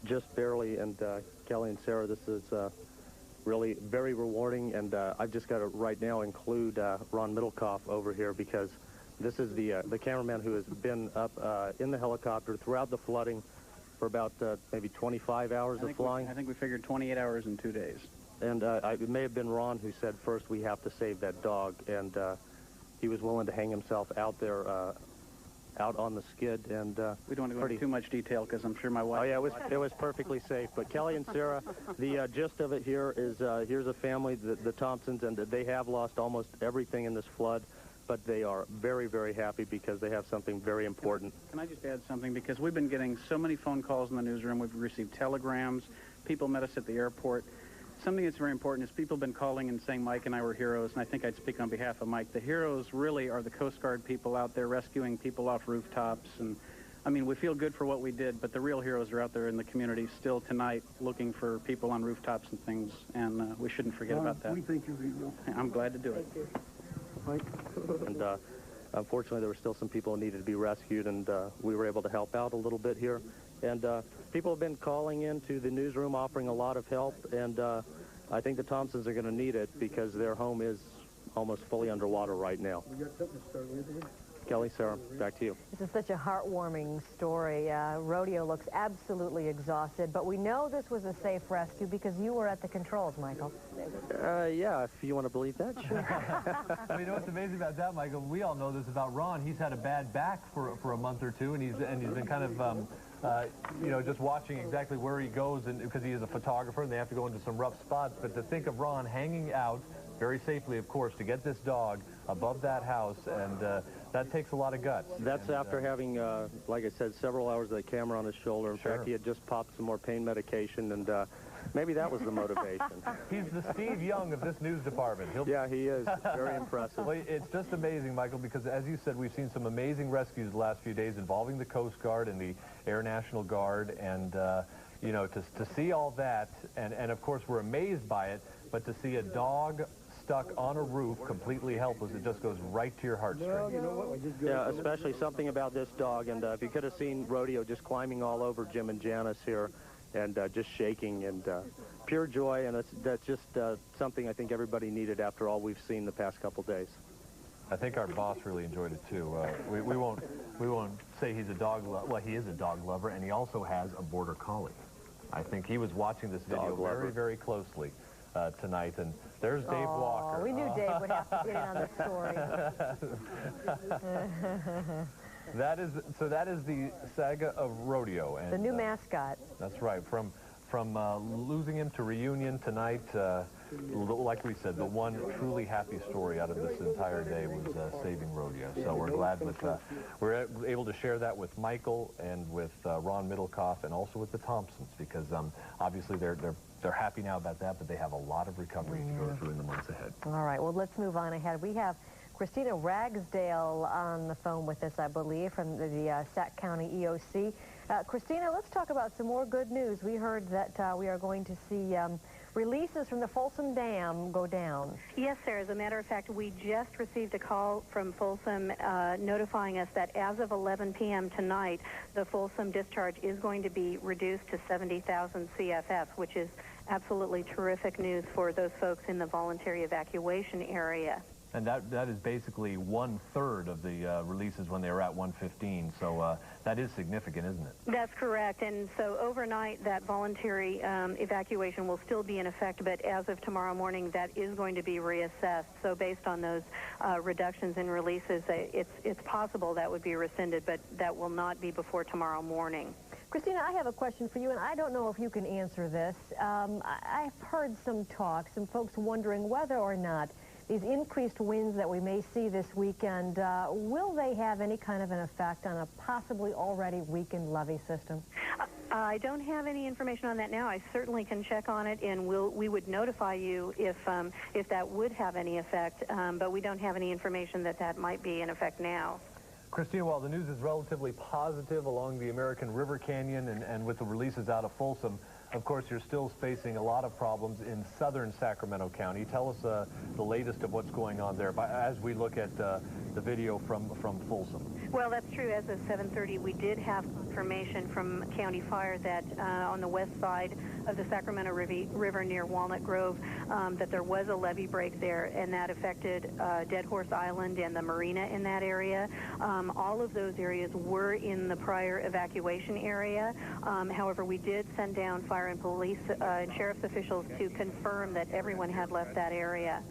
[SPEAKER 18] just barely. And Kelly and Sarah, this is really very rewarding, and I've just got to right now include Ron Middlecoff over here, because this is the cameraman who has been up in the helicopter throughout the flooding for about maybe 25 hours of flying.
[SPEAKER 3] I think we figured 28 hours in 2 days.
[SPEAKER 18] And it may have been Ron who said first we have to save that dog. And he was willing to hang himself out there, out on the skid. And
[SPEAKER 21] we don't want to go into too much detail because I'm sure my wife...
[SPEAKER 18] Oh, yeah, it was perfectly safe. But Kelly and Sarah, the gist of it here is here's a family, the Thompsons, and they have lost almost everything in this flood, but they are very, very happy because they have something very important.
[SPEAKER 21] Can I just add something? Because we've been getting so many phone calls in the newsroom. We've received telegrams. People met us at the airport. Something that's very important is people have been calling and saying Mike and I were heroes, and I think I'd speak on behalf of Mike. The heroes really are the Coast Guard people out there rescuing people off rooftops. And I mean, we feel good for what we did, but the real heroes are out there in the community still tonight looking for people on rooftops and things, and we shouldn't forget about that.
[SPEAKER 19] We think you're a hero.
[SPEAKER 21] I'm glad to do it.
[SPEAKER 19] Mike?
[SPEAKER 18] And unfortunately, there were still some people who needed to be rescued, and we were able to help out a little bit here. And people have been calling into the newsroom offering a lot of help, and I think the Thompsons are going to need it because their home is almost fully underwater right now.
[SPEAKER 19] We got something to start with here.
[SPEAKER 18] Kelly, Sarah, back to you.
[SPEAKER 4] This is such a heartwarming story. Rodeo looks absolutely exhausted, but we know this was a safe rescue because you were at the controls, Michael.
[SPEAKER 18] Yeah, if you want to believe that, sure.
[SPEAKER 5] Well, you know what's amazing about that, Michael? We all know this about Ron. He's had a bad back for a month or two, and he's been kind of you know, just watching exactly where he goes, and because he is a photographer, and they have to go into some rough spots. But to think of Ron hanging out very safely, of course, to get this dog above that house, and that takes a lot of guts.
[SPEAKER 18] That's after having, like I said, several hours of the camera on his shoulder. In fact, he had just popped some more pain medication, and maybe that was the motivation.
[SPEAKER 5] He's the Steve Young of this news department.
[SPEAKER 18] Yeah, he is. Very impressive.
[SPEAKER 5] Well, it's just amazing, Michael, because as you said, we've seen some amazing rescues the last few days involving the Coast Guard and the Air National Guard, and you know, to see all that, and of course we're amazed by it, but to see a dog stuck on a roof completely helpless, it just goes right to your heartstrings.
[SPEAKER 19] Well, you know what?
[SPEAKER 18] Yeah, especially something about this dog, and if you could have seen Rodeo just climbing all over Jim and Janice here, and just shaking, and pure joy, and that's just something I think everybody needed after all we've seen the past couple days.
[SPEAKER 5] I think our boss really enjoyed it too. We won't say he's a dog lover. Well, he is a dog lover, and he also has a border collie. I think he was watching this video very, very closely tonight, and there's Dave Walker.
[SPEAKER 4] We knew Dave would have to get in on the story.
[SPEAKER 5] That is the saga of Rodeo, and
[SPEAKER 4] the new mascot.
[SPEAKER 5] That's right. From losing him to reunion tonight, like we said, the one truly happy story out of this entire day was saving Rodeo. So we're glad we're able to share that with Michael and with Ron Middlecoff, and also with the Thompsons, because obviously they're happy now about that, but they have a lot of recovery to go through in the months ahead.
[SPEAKER 4] All right, well, let's move on ahead. We have Christina Ragsdale on the phone with us, I believe, from the Sac County EOC. Christina, let's talk about some more good news. We heard that we are going to see releases from the Folsom Dam go down.
[SPEAKER 22] Yes, sir. As a matter of fact, we just received a call from Folsom notifying us that as of 11 p.m. tonight, the Folsom discharge is going to be reduced to 70,000 CFF, which is absolutely terrific news for those folks in the voluntary evacuation area.
[SPEAKER 5] And that is basically 1/3 of the releases when they were at 115. So that is significant, isn't it?
[SPEAKER 22] That's correct. And so overnight, that voluntary evacuation will still be in effect, but as of tomorrow morning, that is going to be reassessed. So based on those reductions in releases, it's possible that would be rescinded, but that will not be before tomorrow morning.
[SPEAKER 4] Christina, I have a question for you, and I don't know if you can answer this. I've heard some talk, some folks wondering whether or not these increased winds that we may see this weekend, will they have any kind of an effect on a possibly already weakened levee system?
[SPEAKER 22] I don't have any information on that now. I certainly can check on it, and we would notify you if that would have any effect, but we don't have any information that might be in effect now.
[SPEAKER 5] Christina, while the news is relatively positive along the American River Canyon and with the releases out of Folsom, of course, you're still facing a lot of problems in southern Sacramento County. Tell us the latest of what's going on there as we look at the video from Folsom.
[SPEAKER 22] Well, that's true. As of 7:30, we did have confirmation from County Fire that on the west side of the Sacramento River near Walnut Grove, that there was a levee break there, and that affected Dead Horse Island and the marina in that area. All of those areas were in the prior evacuation area. However, we did send down fire and police and sheriff's officials to confirm that everyone had left that area.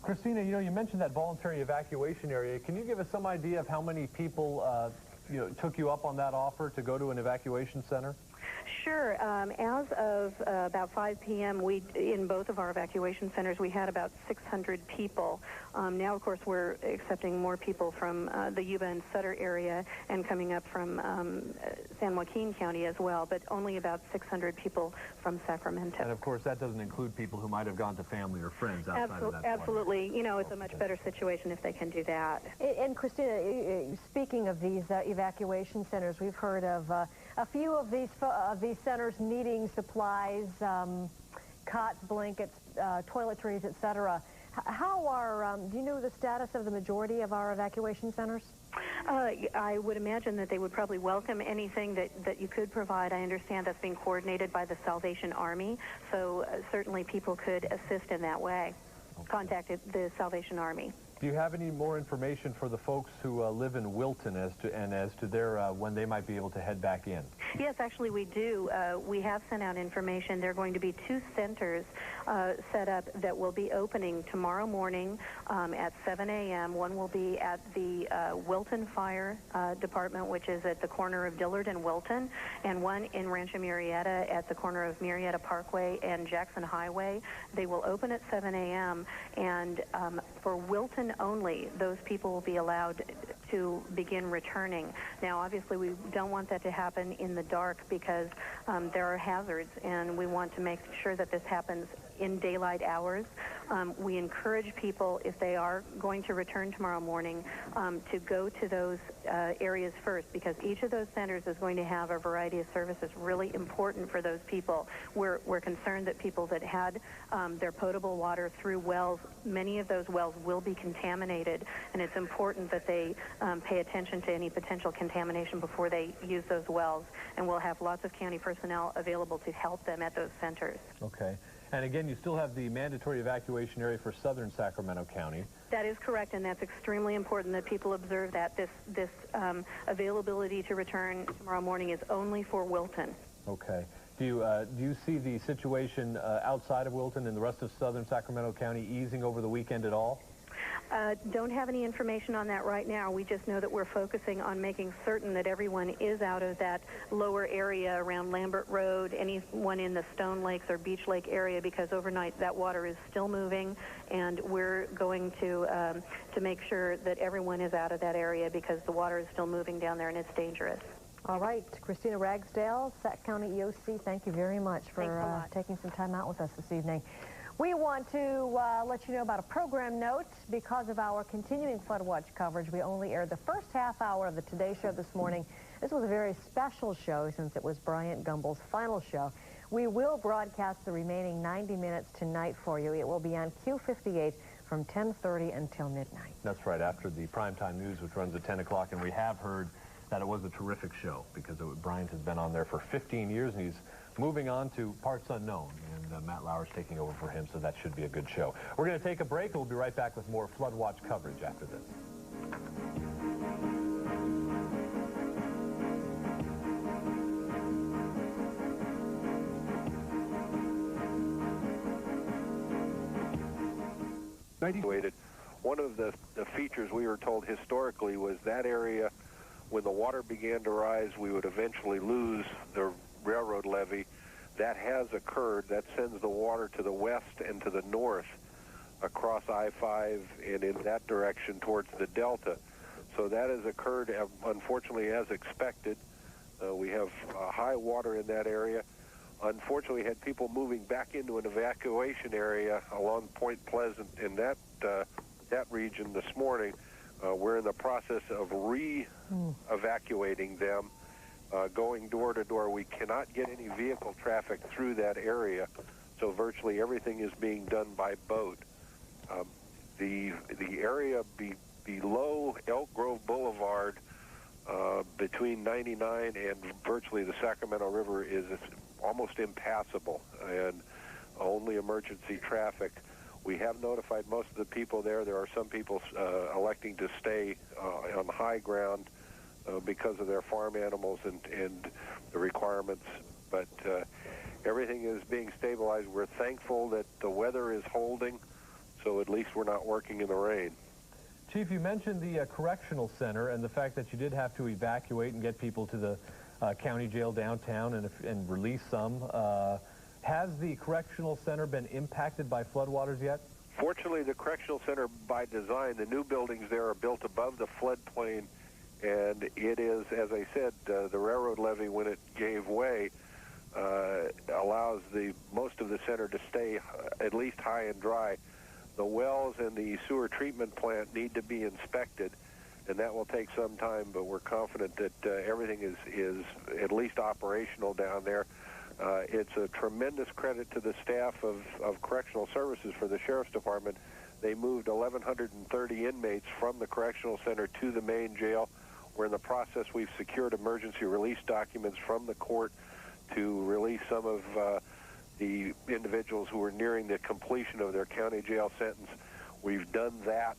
[SPEAKER 5] Christina, you know, you mentioned that voluntary evacuation area. Can you give us some idea of how many people, took you up on that offer to go to an evacuation center?
[SPEAKER 22] Sure. As of about 5 p.m., in both of our evacuation centers, we had about 600 people. Now, of course, we're accepting more people from the Yuba and Sutter area and coming up from San Joaquin County as well, but only about 600 people from Sacramento.
[SPEAKER 5] And, of course, that doesn't include people who might have gone to family or friends outside of that.
[SPEAKER 22] Absolutely. You know, it's a much better situation if they can do that.
[SPEAKER 4] And, Christina, speaking of these evacuation centers, we've heard of a few of these centers needing supplies, cots, blankets, toiletries, etc. How are, do you know the status of the majority of our evacuation centers?
[SPEAKER 22] I would imagine that they would probably welcome anything that you could provide. I understand that's being coordinated by the Salvation Army, so certainly people could assist in that way. Okay. Contact the Salvation Army.
[SPEAKER 5] Do you have any more information for the folks who live in Wilton as to their when they might be able to head back in?
[SPEAKER 22] Yes, actually we do. We have sent out information. There are going to be 2 centers set up that will be opening tomorrow morning at 7 a.m. One will be at the Wilton Fire Department, which is at the corner of Dillard and Wilton, and one in Rancho Murrieta at the corner of Murrieta Parkway and Jackson Highway. They will open at 7 a.m. and for Wilton only, those people will be allowed to begin returning. Now, obviously, we don't want that to happen in the dark because there are hazards, and we want to make sure that this happens in daylight hours. We encourage people, if they are going to return tomorrow morning, to go to those areas first, because each of those centers is going to have a variety of services really important for those people. We're concerned that people that had their potable water through wells, many of those wells will be contaminated, and it's important that they pay attention to any potential contamination before they use those wells, and we'll have lots of county personnel available to help them at those centers.
[SPEAKER 5] Okay. And again, you still have the mandatory evacuation area for southern Sacramento County.
[SPEAKER 22] That is correct, and that's extremely important that people observe that. This availability to return tomorrow morning is only for Wilton.
[SPEAKER 5] Okay. Do you see the situation outside of Wilton and the rest of southern Sacramento County easing over the weekend at all?
[SPEAKER 22] Don't have any information on that right now. We just know that we're focusing on making certain that everyone is out of that lower area around Lambert Road, anyone in the Stone Lakes or Beach Lake area, because overnight that water is still moving, and we're going to make sure that everyone is out of that area because the water is still moving down there and it's dangerous.
[SPEAKER 4] All right, Christina Ragsdale, Sac County EOC, thank you very much for taking some time out with us this evening. We want to let you know about a program note. Because of our continuing flood watch coverage, we only aired the first half hour of the Today Show this morning. This was a very special show since it was Bryant Gumbel's final show. We will broadcast the remaining 90 minutes tonight for you. It will be on Q58 from 10:30 until midnight.
[SPEAKER 5] That's right, after the primetime news, which runs at 10 o'clock, and we have heard that it was a terrific show because Bryant has been on there for 15 years, and he's moving on to parts unknown, and Matt Lauer's taking over for him, so that should be a good show. We're going to take a break, and we'll be right back with more Flood Watch coverage after this.
[SPEAKER 1] One of the features we were told historically was that area, when the water began to rise, we would eventually lose the railroad levee. That has occurred. That sends the water to the west and to the north across I-5 and in that direction towards the delta. So that has occurred, unfortunately, as expected. We have high water in that area. Unfortunately, we had people moving back into an evacuation area along Point Pleasant in that region this morning. We're in the process of re-evacuating them, going door to door. We cannot get any vehicle traffic through that area, so virtually everything is being done by boat. The area below Elk Grove Boulevard, between 99 and virtually the Sacramento River, is almost impassable and only emergency traffic. We have notified most of the people there. There are some people electing to stay on high ground because of their farm animals and the requirements. But everything is being stabilized. We're thankful that the weather is holding, so at least we're not working in the rain.
[SPEAKER 5] Chief, you mentioned the correctional center and the fact that you did have to evacuate and get people to the county jail downtown and release some. Has the correctional center been impacted by floodwaters yet?
[SPEAKER 1] Fortunately, the correctional center, by design, the new buildings there are built above the floodplain, and it is, as I said, the railroad levee, when it gave way, allows most of the center to stay at least high and dry. The wells and the sewer treatment plant need to be inspected, and that will take some time, but we're confident that everything is at least operational down there. It's a tremendous credit to the staff of Correctional Services for the Sheriff's Department. They moved 1,130 inmates from the Correctional Center to the main jail. We're in the process. We've secured emergency release documents from the court to release some of the individuals who are nearing the completion of their county jail sentence. We've done that.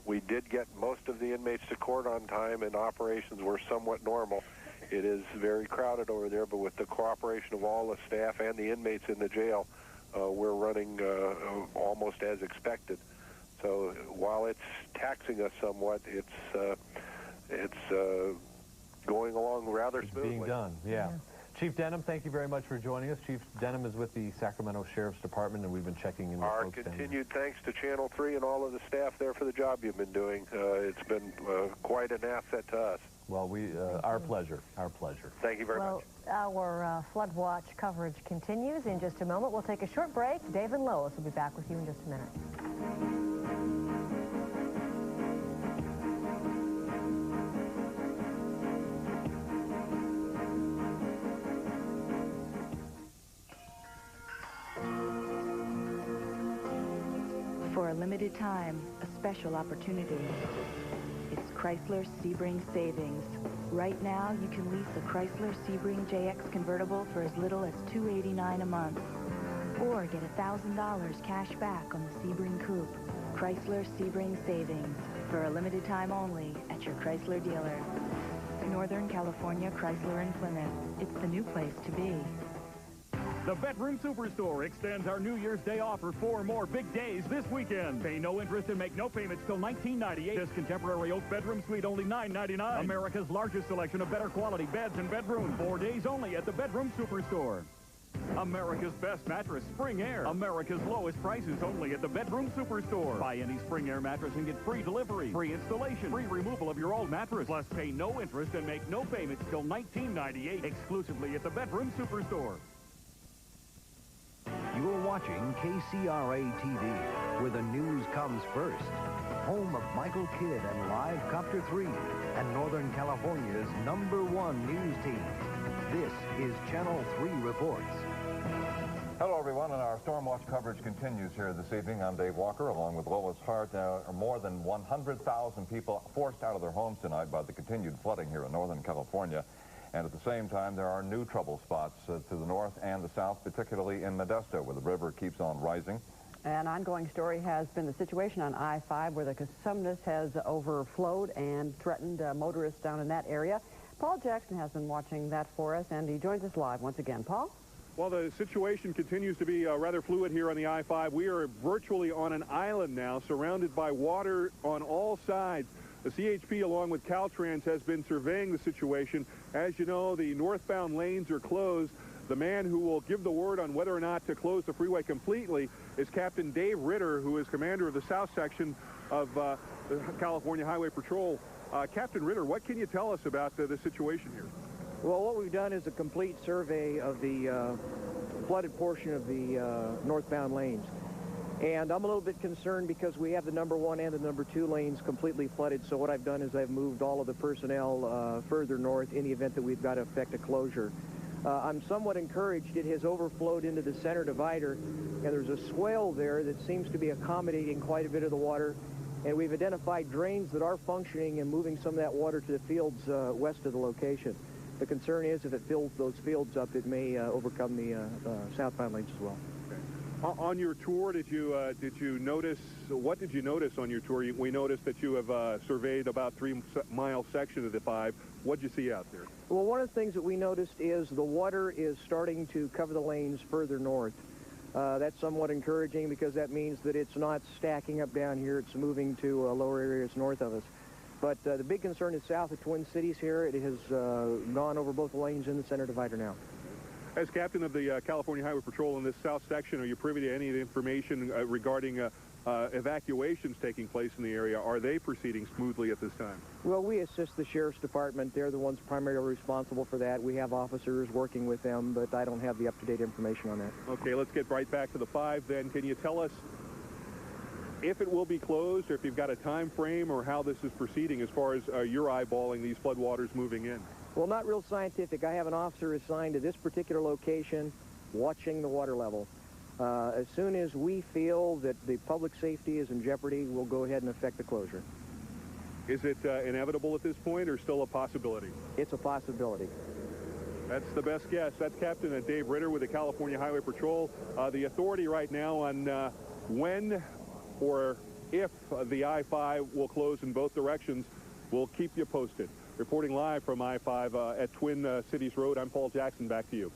[SPEAKER 1] We did get most of the inmates to court on time, and operations were somewhat normal. It is very crowded over there, but with the cooperation of all the staff and the inmates in the jail, we're running almost as expected. So while it's taxing us somewhat, it's going along rather smoothly.
[SPEAKER 5] Being done, yeah. Chief Denham, thank you very much for joining us. Chief Denham is with the Sacramento Sheriff's Department, and we've been checking in with
[SPEAKER 1] Our
[SPEAKER 5] folks
[SPEAKER 1] continued thanks to Channel 3 and all of the staff there for the job you've been doing. It's been quite an asset to us.
[SPEAKER 5] Well, our pleasure, our pleasure.
[SPEAKER 1] Thank you very much.
[SPEAKER 4] Our flood watch coverage continues. In just a moment, we'll take a short break. Dave and Lois will be back with you in just a minute.
[SPEAKER 2] For a limited time, a special opportunity. It's Chrysler Sebring Savings. Right now, you can lease a Chrysler Sebring JX convertible for as little as $289 a month. Or get $1,000 cash back on the Sebring Coupe. Chrysler Sebring Savings. For a limited time only at your Chrysler dealer. Northern California Chrysler and Plymouth. It's the new place to be.
[SPEAKER 6] The Bedroom Superstore extends our New Year's Day offer 4 more big days this weekend. Pay no interest and make no payments till $19.98. This contemporary oak bedroom suite only $9.99. America's largest selection of better quality beds and bedrooms. 4 days only at the Bedroom Superstore. America's best mattress, Spring Air. America's lowest prices only at the Bedroom Superstore. Buy any Spring Air mattress and get free delivery, free installation, free removal of your old mattress. Plus pay no interest and make no payments till $19.98 exclusively at the Bedroom Superstore.
[SPEAKER 23] You're watching KCRA TV, where the news comes first. Home of Michael Kidd and LiveCopter 3, and Northern California's #1 news team. This is Channel 3 Reports.
[SPEAKER 24] Hello, everyone, and our storm watch coverage continues here this evening. I'm Dave Walker, along with Lois Hart. There are more than 100,000 people forced out of their homes tonight by the continued flooding here in Northern California. And at the same time, there are new trouble spots to the north and the south, particularly in Modesto, where the river keeps on rising.
[SPEAKER 25] An ongoing story has been the situation on I-5, where the Cosumnes has overflowed and threatened motorists down in that area. Paul Jackson has been watching that for us, and he joins us live once again. Paul?
[SPEAKER 26] Well, the situation continues to be rather fluid here on the I-5. We are virtually on an island now, surrounded by water on all sides. The CHP, along with Caltrans, has been surveying the situation. As you know, the northbound lanes are closed. The man who will give the word on whether or not to close the freeway completely is Captain Dave Ritter, who is commander of the south section of the California Highway Patrol. Captain Ritter, what can you tell us about the situation here?
[SPEAKER 27] Well, what we've done is a complete survey of the flooded portion of the northbound lanes. And I'm a little bit concerned because we have the #1 and the #2 lanes completely flooded. So what I've done is I've moved all of the personnel further north in the event that we've got to effect a closure. I'm somewhat encouraged. It has overflowed into the center divider, and there's a swale there that seems to be accommodating quite a bit of the water. And we've identified drains that are functioning and moving some of that water to the fields west of the location. The concern is if it fills those fields up, it may overcome the southbound lanes as well.
[SPEAKER 26] On your tour, did you notice, what did you notice on your tour? We noticed that you have surveyed about 3-mile section of the 5. What did you see out there?
[SPEAKER 27] Well, one of the things that we noticed is the water is starting to cover the lanes further north. That's somewhat encouraging because that means that it's not stacking up down here. It's moving to lower areas north of us. But the big concern is south of Twin Cities here. It has gone over both lanes in the center divider now.
[SPEAKER 26] As captain of the California Highway Patrol in this south section, are you privy to any of the information regarding evacuations taking place in the area? Are they proceeding smoothly at this time?
[SPEAKER 27] Well, we assist the Sheriff's Department. They're the ones primarily responsible for that. We have officers working with them, but I don't have the up-to-date information on that.
[SPEAKER 26] Okay, let's get right back to the 5 then. Can you tell us if it will be closed, or if you've got a time frame, or how this is proceeding as far as you're eyeballing these floodwaters moving in?
[SPEAKER 27] Well, not real scientific. I have an officer assigned to this particular location watching the water level. As soon as we feel that the public safety is in jeopardy, we'll go ahead and effect the closure.
[SPEAKER 26] Is it inevitable at this point, or still a possibility?
[SPEAKER 27] It's a possibility.
[SPEAKER 26] That's the best guess. That's Captain Dave Ritter with the California Highway Patrol. The authority right now on when or if the I-5 will close in both directions, we'll keep you posted. Reporting live from I-5 at Twin Cities Road, I'm Paul Jackson. Back to you.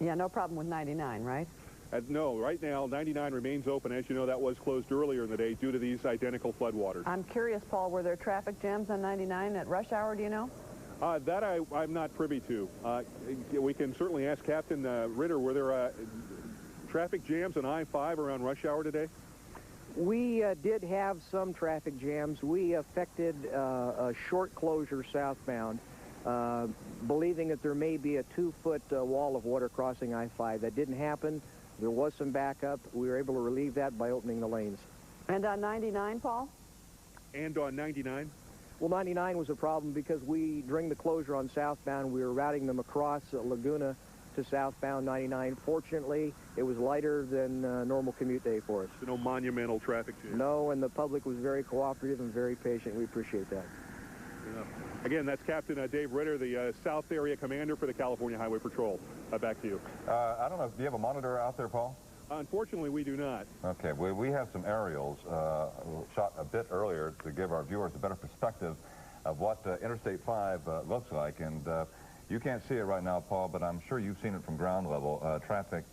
[SPEAKER 25] Yeah, no problem with 99, right?
[SPEAKER 26] No, right now, 99 remains open. As you know, that was closed earlier in the day due to these identical floodwaters.
[SPEAKER 25] I'm curious, Paul, were there traffic jams on 99 at rush hour, do you know?
[SPEAKER 26] That I'm not privy to. We can certainly ask Captain Ritter, were there traffic jams on I-5 around rush hour today?
[SPEAKER 27] We did have some traffic jams. We effected a short closure southbound, believing that there may be a 2-foot wall of water crossing I-5. That didn't happen. There was some backup. We were able to relieve that by opening the lanes.
[SPEAKER 25] And on 99, Paul?
[SPEAKER 26] And on 99?
[SPEAKER 27] Well, 99 was a problem because during the closure on southbound, we were routing them across Laguna to southbound 99. Fortunately, it was lighter than normal commute day for us.
[SPEAKER 26] So no monumental traffic jam?
[SPEAKER 27] No, and the public was very cooperative and very patient. We appreciate that.
[SPEAKER 26] Yeah. Again, that's Captain Dave Ritter, the South Area Commander for the California Highway Patrol. Back to you.
[SPEAKER 24] I don't know, do you have a monitor out there, Paul?
[SPEAKER 26] Unfortunately, we do not.
[SPEAKER 24] Okay, we have some aerials shot a bit earlier to give our viewers a better perspective of what Interstate 5 looks like. And you can't see it right now, Paul, but I'm sure you've seen it from ground level. Traffic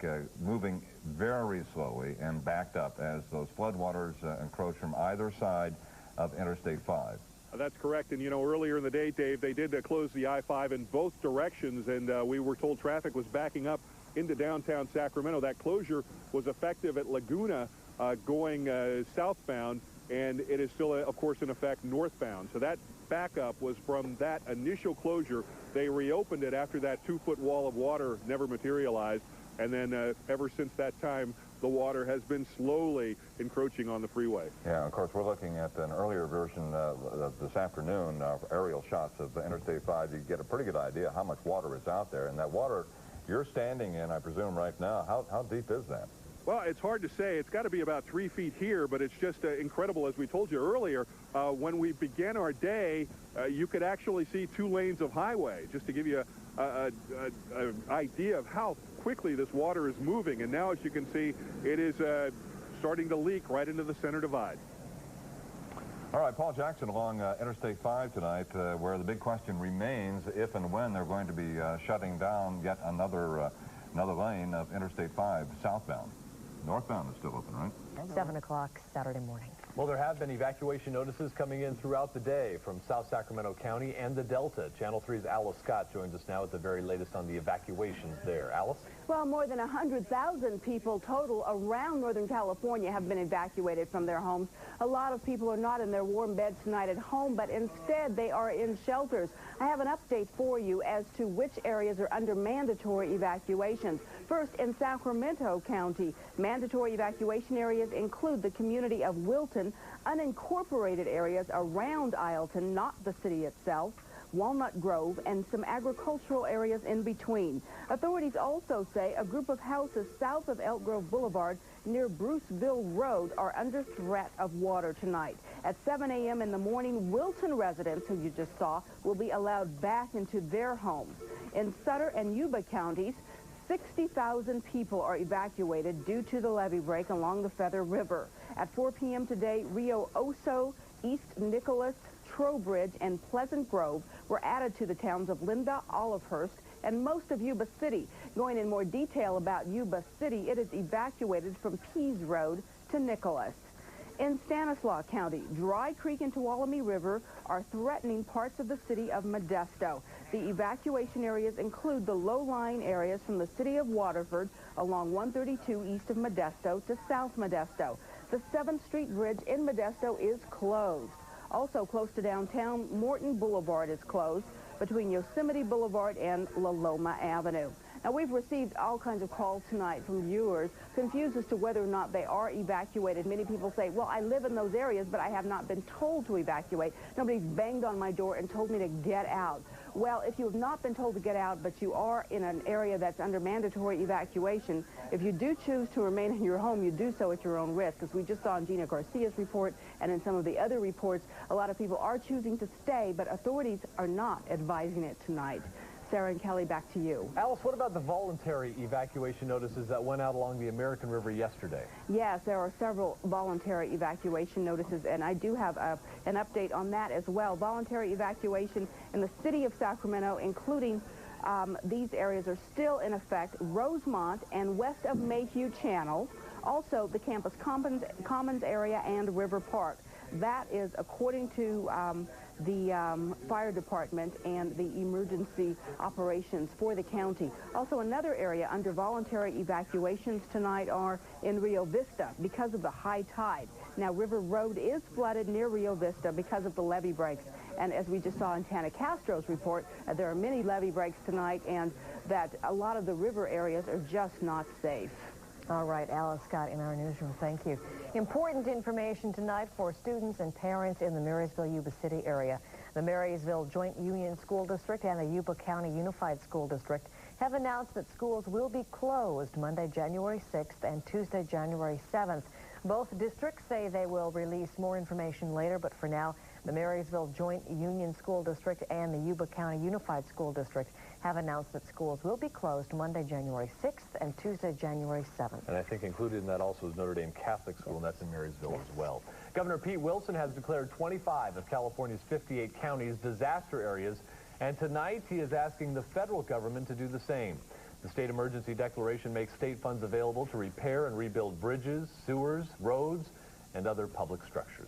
[SPEAKER 24] moving very slowly and backed up as those floodwaters encroach from either side of Interstate 5.
[SPEAKER 26] That's correct. And, you know, earlier in the day, Dave, they did close the I-5 in both directions, and we were told traffic was backing up into downtown Sacramento. That closure was effective at Laguna going southbound, and it is still, of course, in effect northbound. So that backup was from that initial closure. They reopened it after that 2-foot wall of water never materialized, and then ever since that time, the water has been slowly encroaching on the freeway.
[SPEAKER 24] Yeah, of course, we're looking at an earlier version this afternoon, aerial shots of Interstate 5. You get a pretty good idea how much water is out there. And that water you're standing in, I presume, right now, how deep is that?
[SPEAKER 26] Well, it's hard to say. It's got to be about 3 feet here, but it's just incredible. As we told you earlier, when we began our day, you could actually see 2 lanes of highway, just to give you an idea of how quickly this water is moving. And now, as you can see, it is starting to leak right into the center divide.
[SPEAKER 24] All right, Paul Jackson along Interstate 5 tonight, where the big question remains if and when they're going to be shutting down yet another lane of Interstate 5 southbound. Northbound is still open, right?
[SPEAKER 4] 7 o'clock Saturday morning.
[SPEAKER 5] Well, there have been evacuation notices coming in throughout the day from South Sacramento County and the Delta. Channel 3's Alice Scott joins us now with the very latest on the evacuations there. Alice?
[SPEAKER 7] Well, more than 100,000 people total around Northern California have been evacuated from their homes. A lot of people are not in their warm beds tonight at home, but instead they are in shelters. I have an update for you as to which areas are under mandatory evacuations. First, in Sacramento County, mandatory evacuation areas include the community of Wilton, unincorporated areas around Isleton, not the city itself, Walnut Grove, and some agricultural areas in between. Authorities also say a group of houses south of Elk Grove Boulevard near Bruceville Road are under threat of water tonight. At 7 a.m. in the morning, Wilton residents, who you just saw, will be allowed back into their homes. In Sutter and Yuba counties, 60,000 people are evacuated due to the levee break along the Feather River. At 4 p.m. today, Rio Oso, East Nicholas, Trowbridge, and Pleasant Grove were added to the towns of Linda, Olivehurst, and most of Yuba City. Going in more detail about Yuba City, it is evacuated from Pease Road to Nicholas. In Stanislaus County, Dry Creek and Tuolumne River are threatening parts of the city of Modesto. The evacuation areas include the low-lying areas from the city of Waterford along 132 east of Modesto to South Modesto. The 7th Street Bridge in Modesto is closed. Also close to downtown, Morton Boulevard is closed between Yosemite Boulevard and La Loma Avenue. Now, we've received all kinds of calls tonight from viewers confused as to whether or not they are evacuated. Many people say, well, I live in those areas, but I have not been told to evacuate. Nobody's banged on my door and told me to get out. Well, if you have not been told to get out, but you are in an area that's under mandatory evacuation, if you do choose to remain in your home, you do so at your own risk. As we just saw in Gina Garcia's report and in some of the other reports, a lot of people are choosing to stay, but authorities are not advising it tonight. Sarah and Kelly, back to you.
[SPEAKER 5] Alice, what about the voluntary evacuation notices that went out along the American River yesterday?
[SPEAKER 7] Yes, there are several voluntary evacuation notices, and I do have an update on that as well. Voluntary evacuation in the city of Sacramento, including these areas, are still in effect: Rosemont and west of Mayhew Channel, also the Campus Commons area and River Park. That is according to the fire department and the emergency operations for the county. Also, another area under voluntary evacuations tonight are in Rio Vista because of the high tide. Now, River Road is flooded near Rio Vista because of the levee breaks. And as we just saw in Tana Castro's report, there are many levee breaks tonight, and that a lot of the river areas are just not safe.
[SPEAKER 4] All right, Alice Scott in our newsroom, thank you. Important information tonight for students and parents in the Marysville-Yuba City area. The Marysville Joint Union School District and the Yuba County Unified School District have announced that schools will be closed Monday, January 6th and Tuesday, January 7th. Both districts say they will release more information later, but for now, the Marysville Joint Union School District and the Yuba County Unified School District have announced that schools will be closed Monday, January 6th and Tuesday, January 7th.
[SPEAKER 5] And I think included in that also is Notre Dame Catholic School, and that's in Marysville as well. Governor Pete Wilson has declared 25 of California's 58 counties disaster areas, and tonight he is asking the federal government to do the same. The state emergency declaration makes state funds available to repair and rebuild bridges, sewers, roads, and other public structures.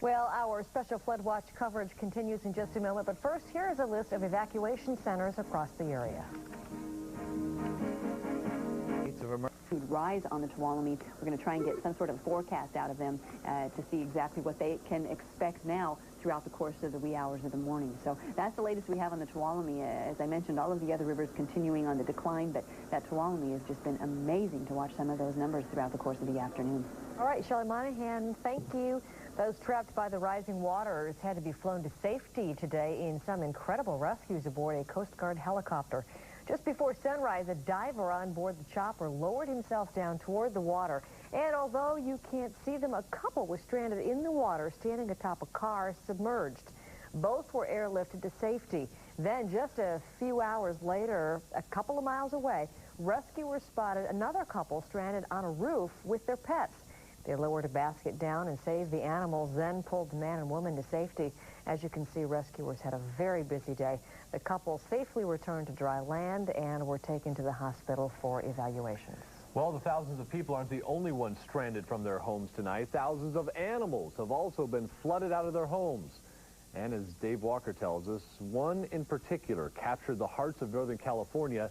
[SPEAKER 4] Well, our special flood watch coverage continues in just a moment, but first, here is a list of evacuation centers across the area.
[SPEAKER 8] Food rise on the Tuolumne. We're going to try and get some sort of forecast out of them to see exactly what they can expect now throughout the course of the wee hours of the morning. So that's the latest we have on the Tuolumne. As I mentioned, all of the other rivers continuing on the decline, but that Tuolumne has just been amazing to watch some of those numbers throughout the course of the afternoon.
[SPEAKER 4] All right, Shelly Monahan, thank you. Those trapped by the rising waters had to be flown to safety today in some incredible rescues aboard a Coast Guard helicopter. Just before sunrise, a diver on board the chopper lowered himself down toward the water. And although you can't see them, a couple was stranded in the water, standing atop a car submerged. Both were airlifted to safety. Then, just a few hours later, a couple of miles away, rescuers spotted another couple stranded on a roof with their pets. They lowered a basket down and saved the animals, then pulled the man and woman to safety. As you can see, rescuers had a very busy day. The couple safely returned to dry land and were taken to the hospital for evaluations.
[SPEAKER 5] Well, the thousands of people aren't the only ones stranded from their homes tonight. Thousands of animals have also been flooded out of their homes. And as Dave Walker tells us, one in particular captured the hearts of Northern California,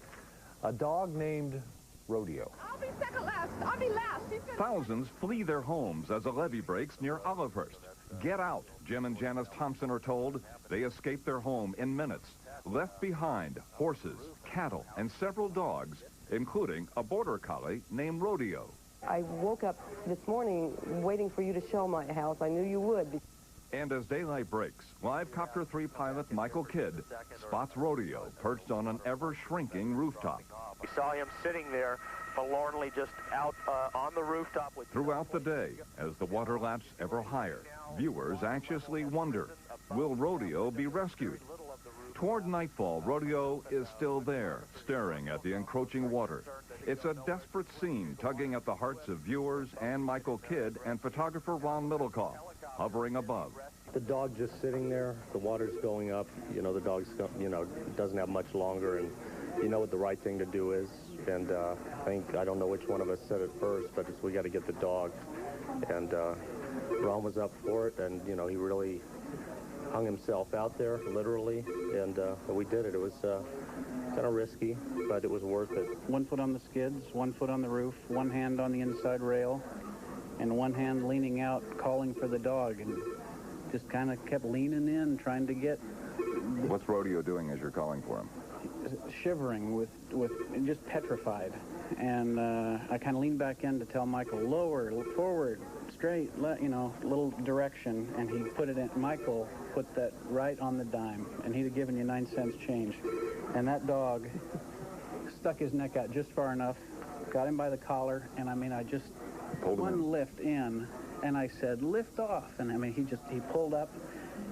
[SPEAKER 5] a dog named Rodeo.
[SPEAKER 17] I'll be second last. I'll be last.
[SPEAKER 9] Thousands flee their homes as a levee breaks near Olivehurst. Get out, Jim and Janice Thompson are told. They escaped their home in minutes. Left behind horses, cattle, and several dogs, including a border collie named Rodeo.
[SPEAKER 20] I woke up this morning waiting for you to show my house. I knew you would.
[SPEAKER 9] And as daylight breaks, LiveCopter 3 pilot Michael Kidd spots Rodeo perched on an ever-shrinking rooftop.
[SPEAKER 10] We saw him sitting there forlornly just out on the rooftop.
[SPEAKER 9] Throughout the day, as the water laps ever higher, viewers anxiously wonder, will Rodeo be rescued? Toward nightfall, Rodeo is still there, staring at the encroaching water. It's a desperate scene tugging at the hearts of viewers and Michael Kidd and photographer Ron Middlecoff, hovering above,
[SPEAKER 18] The dog just sitting there, the water's going up, you know, the dog's, you know, doesn't have much longer, and you know what the right thing to do is. And I don't know which one of us said it first, but we got to get the dog. And Ron was up for it, and, you know, he really hung himself out there, literally, and we did it. It was kind of risky, but it was worth it.
[SPEAKER 21] 1 foot on the skids, 1 foot on the roof, one hand on the inside rail, and one hand leaning out, calling for the dog, and just kind of kept leaning in, trying to get...
[SPEAKER 24] What's Rodeo doing as you're calling for him?
[SPEAKER 21] Shivering with just petrified. And I kind of leaned back in to tell Michael, lower, forward, straight, you know, little direction, and he put it in. Michael put that right on the dime, and he'd have given you 9 cents change. And that dog stuck his neck out just far enough, got him by the collar, and I mean, I just one lift in, and I said, lift off. And I mean, he pulled up,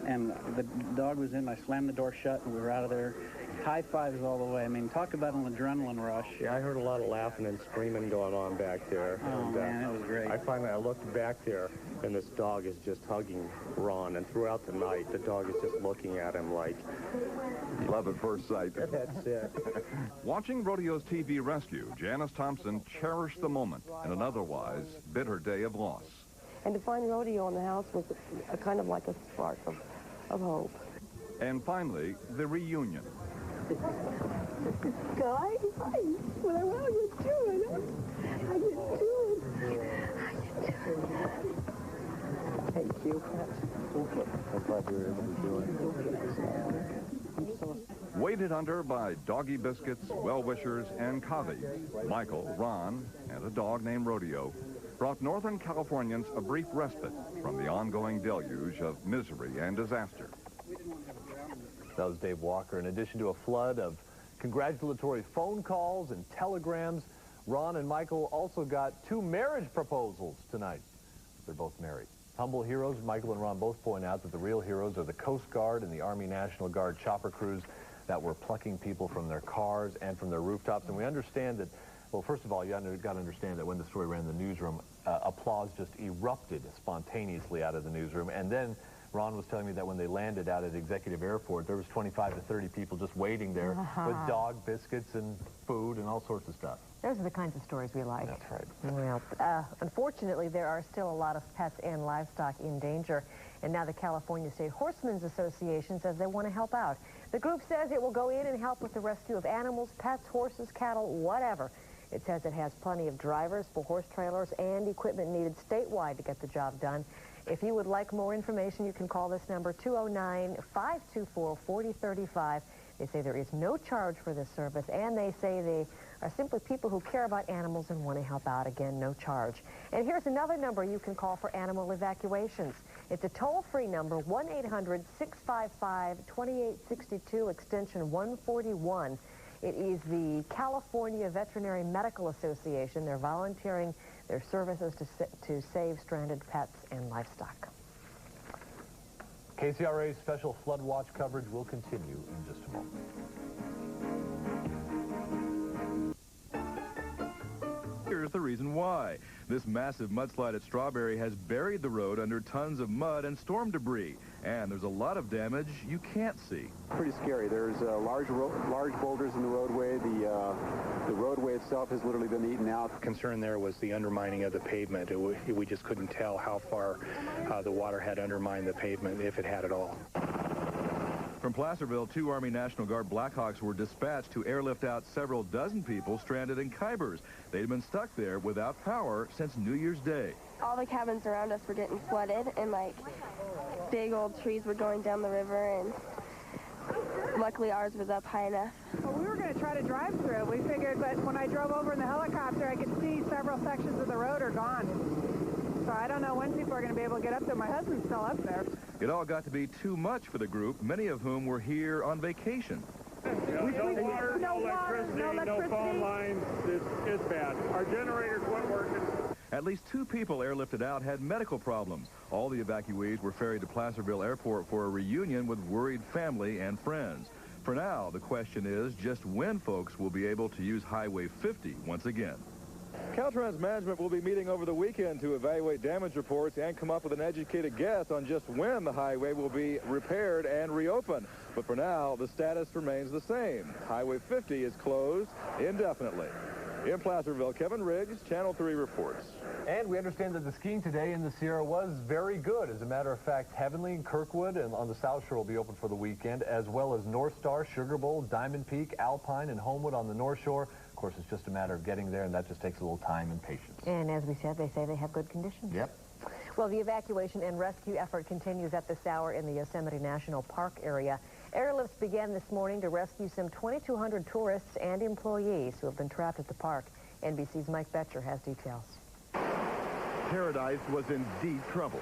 [SPEAKER 21] and the dog was in. I slammed the door shut, and we were out of there. High fives all the way. I mean, talk about an adrenaline rush.
[SPEAKER 18] Yeah, I heard a lot of laughing and screaming going on back there.
[SPEAKER 21] Oh, and, man, it was great.
[SPEAKER 18] I looked back there, and this dog is just hugging Ron, and throughout the night, the dog is just looking at him like...
[SPEAKER 24] Love at first sight.
[SPEAKER 18] That's it.
[SPEAKER 9] Watching Rodeo's TV rescue, Janice Thompson cherished the moment in an otherwise bitter day of loss.
[SPEAKER 20] And to find Rodeo in the house was a kind of like a spark of hope.
[SPEAKER 9] And finally, the reunion.
[SPEAKER 17] Guys, what I want to do it. I can do it.
[SPEAKER 20] Thank you.
[SPEAKER 18] Okay. I'm glad we were able to do it.
[SPEAKER 9] Waited under by doggy biscuits, well-wishers, and colleagues, Michael, Ron, and a dog named Rodeo brought Northern Californians a brief respite from the ongoing deluge of misery and disaster.
[SPEAKER 5] That was Dave Walker. In addition to a flood of congratulatory phone calls and telegrams, Ron and Michael also got 2 marriage proposals tonight. They're both married. Humble heroes, Michael and Ron both point out that the real heroes are the Coast Guard and the Army National Guard chopper crews that were plucking people from their cars and from their rooftops. And we understand that, well, first of all, you got to understand that when the story ran in the newsroom, applause just erupted spontaneously out of the newsroom. And then Ron was telling me that when they landed out at Executive Airport, there was 25 to 30 people just waiting there with dog biscuits and food and all sorts of stuff.
[SPEAKER 4] Those are the kinds of stories we like.
[SPEAKER 5] That's right.
[SPEAKER 4] Well, unfortunately, there are still a lot of pets and livestock in danger. And now the California State Horsemen's Association says they want to help out. The group says it will go in and help with the rescue of animals, pets, horses, cattle, whatever. It says it has plenty of drivers for horse trailers and equipment needed statewide to get the job done. If you would like more information, you can call this number, 209-524-4035. They say there is no charge for this service, and they say they are simply people who care about animals and want to help out. Again, no charge. And here's another number you can call for animal evacuations. It's a toll-free number, 1-800-655-2862, extension 141. It is the California Veterinary Medical Association. They're volunteering their services to save stranded pets and livestock.
[SPEAKER 5] KCRA's special flood watch coverage will continue in just a moment.
[SPEAKER 3] Here's the reason why. This massive mudslide at Strawberry has buried the road under tons of mud and storm debris, and there's a lot of damage you can't see.
[SPEAKER 11] Pretty scary. There's large boulders in the roadway. The roadway itself has literally been eaten out.
[SPEAKER 12] Concern there was the undermining of the pavement. We just couldn't tell how far the water had undermined the pavement, if it had at all.
[SPEAKER 3] From Placerville, 2 Army National Guard Blackhawks were dispatched to airlift out several dozen people stranded in Kybers. They'd been stuck there without power since New Year's Day.
[SPEAKER 13] All the cabins around us were getting flooded, and like big old trees were going down the river, and luckily ours was up high enough.
[SPEAKER 14] Well, we were going to try to drive through. We figured, but when I drove over in the helicopter, I could see several sections of the road are gone. So I don't know when people are going to be able to get up there. My husband's still up there.
[SPEAKER 3] It all got to be too much for the group, many of whom were here on vacation.
[SPEAKER 26] No water, no electricity, no phone lines. It's bad. Our generators weren't working.
[SPEAKER 3] At least 2 people airlifted out had medical problems. All the evacuees were ferried to Placerville Airport for a reunion with worried family and friends. For now, the question is just when folks will be able to use Highway 50 once again. Caltrans management will be meeting over the weekend to evaluate damage reports and come up with an educated guess on just when the highway will be repaired and reopened. But for now, the status remains the same. Highway 50 is closed indefinitely. In Placerville, Kevin Riggs, Channel 3 reports.
[SPEAKER 5] And we understand that the skiing today in the Sierra was very good. As a matter of fact, Heavenly and Kirkwood and on the South Shore will be open for the weekend, as well as North Star, Sugar Bowl, Diamond Peak, Alpine, and Homewood on the North Shore. Of course, it's just a matter of getting there, and that just takes a little time and patience.
[SPEAKER 4] And as we said, they say they have good conditions.
[SPEAKER 5] Yep.
[SPEAKER 4] Well, the evacuation and rescue effort continues at this hour in the Yosemite National Park area. Airlifts began this morning to rescue some 2,200 tourists and employees who have been trapped at the park. NBC's Mike Betcher has details.
[SPEAKER 1] Paradise was in deep trouble.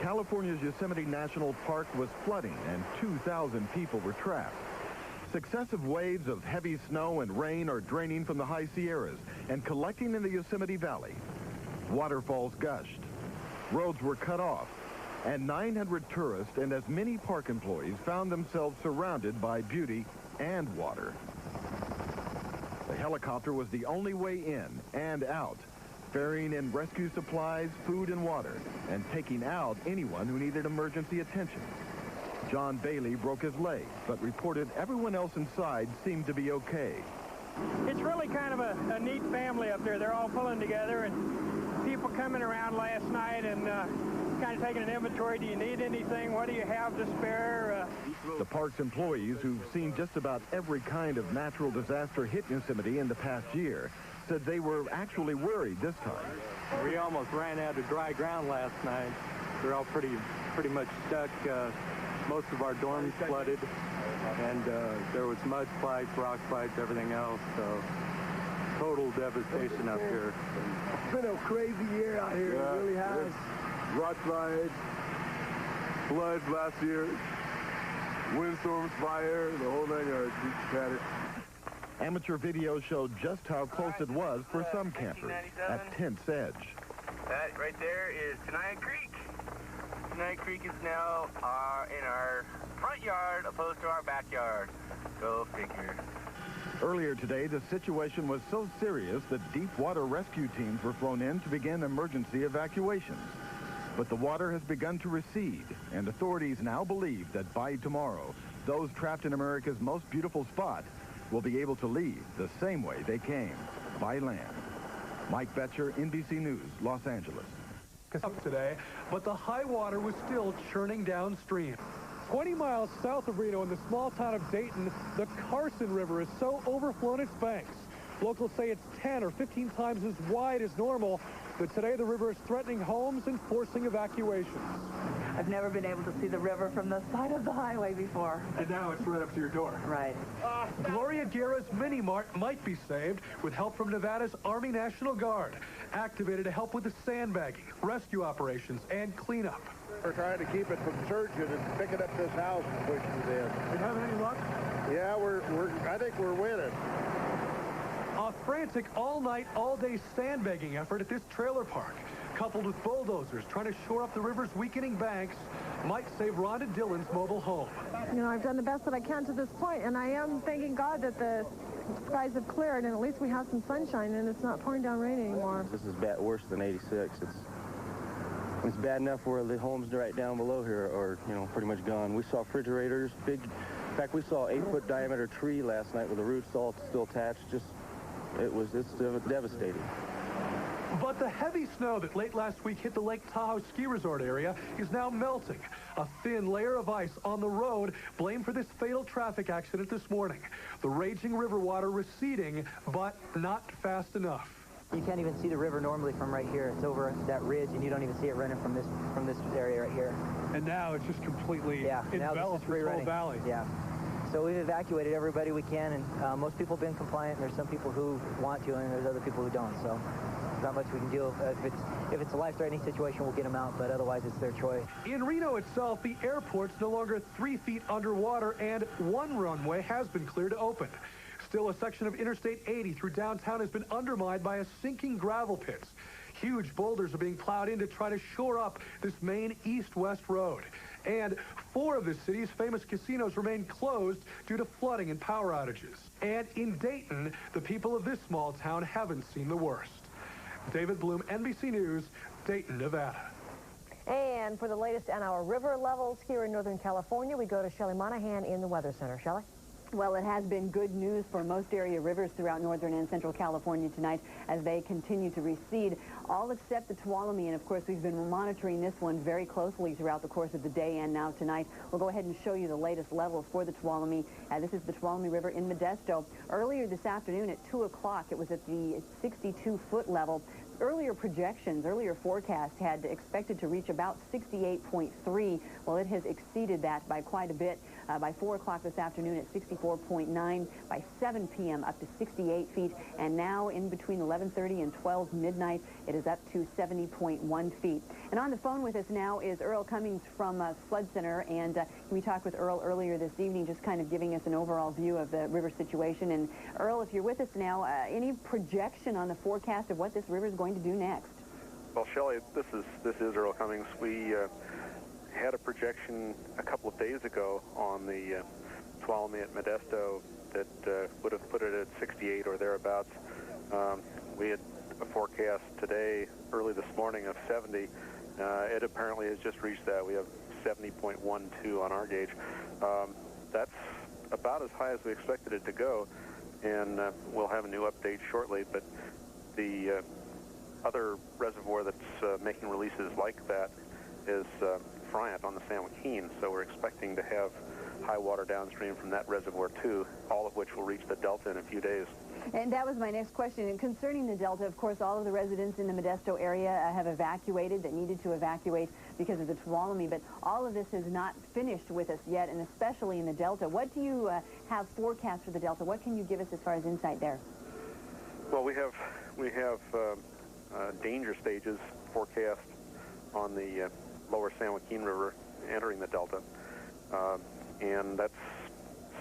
[SPEAKER 1] California's Yosemite National Park was flooding and 2,000 people were trapped. Successive waves of heavy snow and rain are draining from the high Sierras and collecting in the Yosemite Valley. Waterfalls gushed. Roads were cut off. And 900 tourists and as many park employees found themselves surrounded by beauty and water. The helicopter was the only way in and out, ferrying in rescue supplies, food, and water, and taking out anyone who needed emergency attention. John Bailey broke his leg, but reported everyone else inside seemed to be okay.
[SPEAKER 2] It's really kind of a neat family up there. They're all pulling together, and people coming around last night and kind of taking an inventory. Do you need anything? What do you have to spare?
[SPEAKER 1] The park's employees, who've seen just about every kind of natural disaster hit Yosemite in the past year, said they were actually worried this time.
[SPEAKER 6] We almost ran out of dry ground last night. They're all pretty much stuck. Most of our dorms flooded, and there was mud slides, rock slides, everything else. So total devastation up here.
[SPEAKER 15] It's been a crazy year out here.
[SPEAKER 6] Yeah,
[SPEAKER 15] it really has. Rock slides, floods last year, windstorms, fire, the whole thing. Just had it.
[SPEAKER 1] Amateur video showed just how close it was for some campers at Tent's Edge.
[SPEAKER 16] That right there is Tenaya Creek. Tenaya Creek is now in our front yard opposed to our backyard. Go figure.
[SPEAKER 1] Earlier today, the situation was so serious that deep water rescue teams were flown in to begin emergency evacuations. But the water has begun to recede, and authorities now believe that by tomorrow, those trapped in America's most beautiful spot will be able to leave the same way they came, by land. Mike Betcher, NBC News, Los Angeles.
[SPEAKER 19] Today, but the high water was still churning downstream. 20 miles south of Reno in the small town of Dayton, the Carson River is so overflown its banks. Locals say it's 10 or 15 times as wide as normal, but today the river is threatening homes and forcing evacuations.
[SPEAKER 22] I've never been able to see the river from the side of the highway before.
[SPEAKER 19] And now it's right up to your door.
[SPEAKER 22] Right.
[SPEAKER 19] Gloria Guerra's Mini Mart might be saved with help from Nevada's Army National Guard, activated to help with the sandbagging, rescue operations, and cleanup.
[SPEAKER 15] We're trying to keep it from surging and picking up this house and pushing it in.
[SPEAKER 19] You having any luck?
[SPEAKER 15] Yeah, I think we're winning.
[SPEAKER 19] A frantic all-night, all-day sandbagging effort at this trailer park, coupled with bulldozers trying to shore up the river's weakening banks, might save Rhonda Dillon's mobile home.
[SPEAKER 28] You know, I've done the best that I can to this point, and I am thanking God that the skies have cleared, and at least we have some sunshine, and it's not pouring down rain anymore.
[SPEAKER 29] This is worse than 86. It's bad enough where the homes right down below here are, you know, pretty much gone. We saw refrigerators, in fact, we saw an 8-foot diameter tree last night with the roots all still attached. It's devastating.
[SPEAKER 19] But the heavy snow that late last week hit the Lake Tahoe ski resort area is now melting. A thin layer of ice on the road blamed for this fatal traffic accident this morning. The raging river water receding, but not fast enough.
[SPEAKER 30] You can't even see the river normally from right here. It's over that ridge, and you don't even see it running from this area right here.
[SPEAKER 19] And now it's just completely enveloped this whole valley.
[SPEAKER 30] Yeah. So we've evacuated everybody we can, and most people have been compliant. There's some people who want to, and there's other people who don't. So there's not much we can do. If it's a life-threatening situation, we'll get them out, but otherwise it's their choice.
[SPEAKER 19] In Reno itself, the airport's no longer 3 feet underwater, and one runway has been cleared to open. Still, a section of Interstate 80 through downtown has been undermined by a sinking gravel pit. Huge boulders are being plowed in to try to shore up this main east-west road. And 4 of the city's famous casinos remain closed due to flooding and power outages. And in Dayton, the people of this small town haven't seen the worst. David Bloom, NBC News, Dayton, Nevada.
[SPEAKER 4] And for the latest on our river levels here in Northern California, we go to Shelly Monahan in the Weather Center. Shelly?
[SPEAKER 7] Well, it has been good news for most area rivers throughout northern and central California tonight as they continue to recede, all except the Tuolumne. And, of course, we've been monitoring this one very closely throughout the course of the day and now tonight. We'll go ahead and show you the latest levels for the Tuolumne. This is the Tuolumne River in Modesto. Earlier this afternoon at 2 o'clock, it was at the 62-foot level. Earlier projections, earlier forecasts had expected to reach about 68.3. Well, it has exceeded that by quite a bit. By 4 o'clock this afternoon at 64.9, by 7 p.m. up to 68 feet, and now in between 11:30 and 12 midnight, it is up to 70.1 feet. And on the phone with us now is Earl Cummings from Flood Center, and we talked with Earl earlier this evening, just kind of giving us an overall view of the river situation. And Earl, if you're with us now, any projection on the forecast of what this river is going to do next?
[SPEAKER 8] Well, Shelley, this is Earl Cummings. We had a projection a couple of days ago on the Tuolumne at Modesto that would have put it at 68 or thereabouts. We had a forecast today, early this morning, of 70. It apparently has just reached that. We have 70.12 on our gauge. That's about as high as we expected it to go, and we'll have a new update shortly. But the other reservoir that's making releases like that is Friant on the San Joaquin, so we're expecting to have high water downstream from that reservoir too, all of which will reach the Delta in a few days.
[SPEAKER 7] And that was my next question. And concerning the Delta, of course, all of the residents in the Modesto area have evacuated, that needed to evacuate because of the Tuolumne, but all of this is not finished with us yet, and especially in the Delta. What do you have forecast for the Delta? What can you give us as far as insight there?
[SPEAKER 8] Well, we have danger stages forecast on the lower San Joaquin River entering the Delta, and that's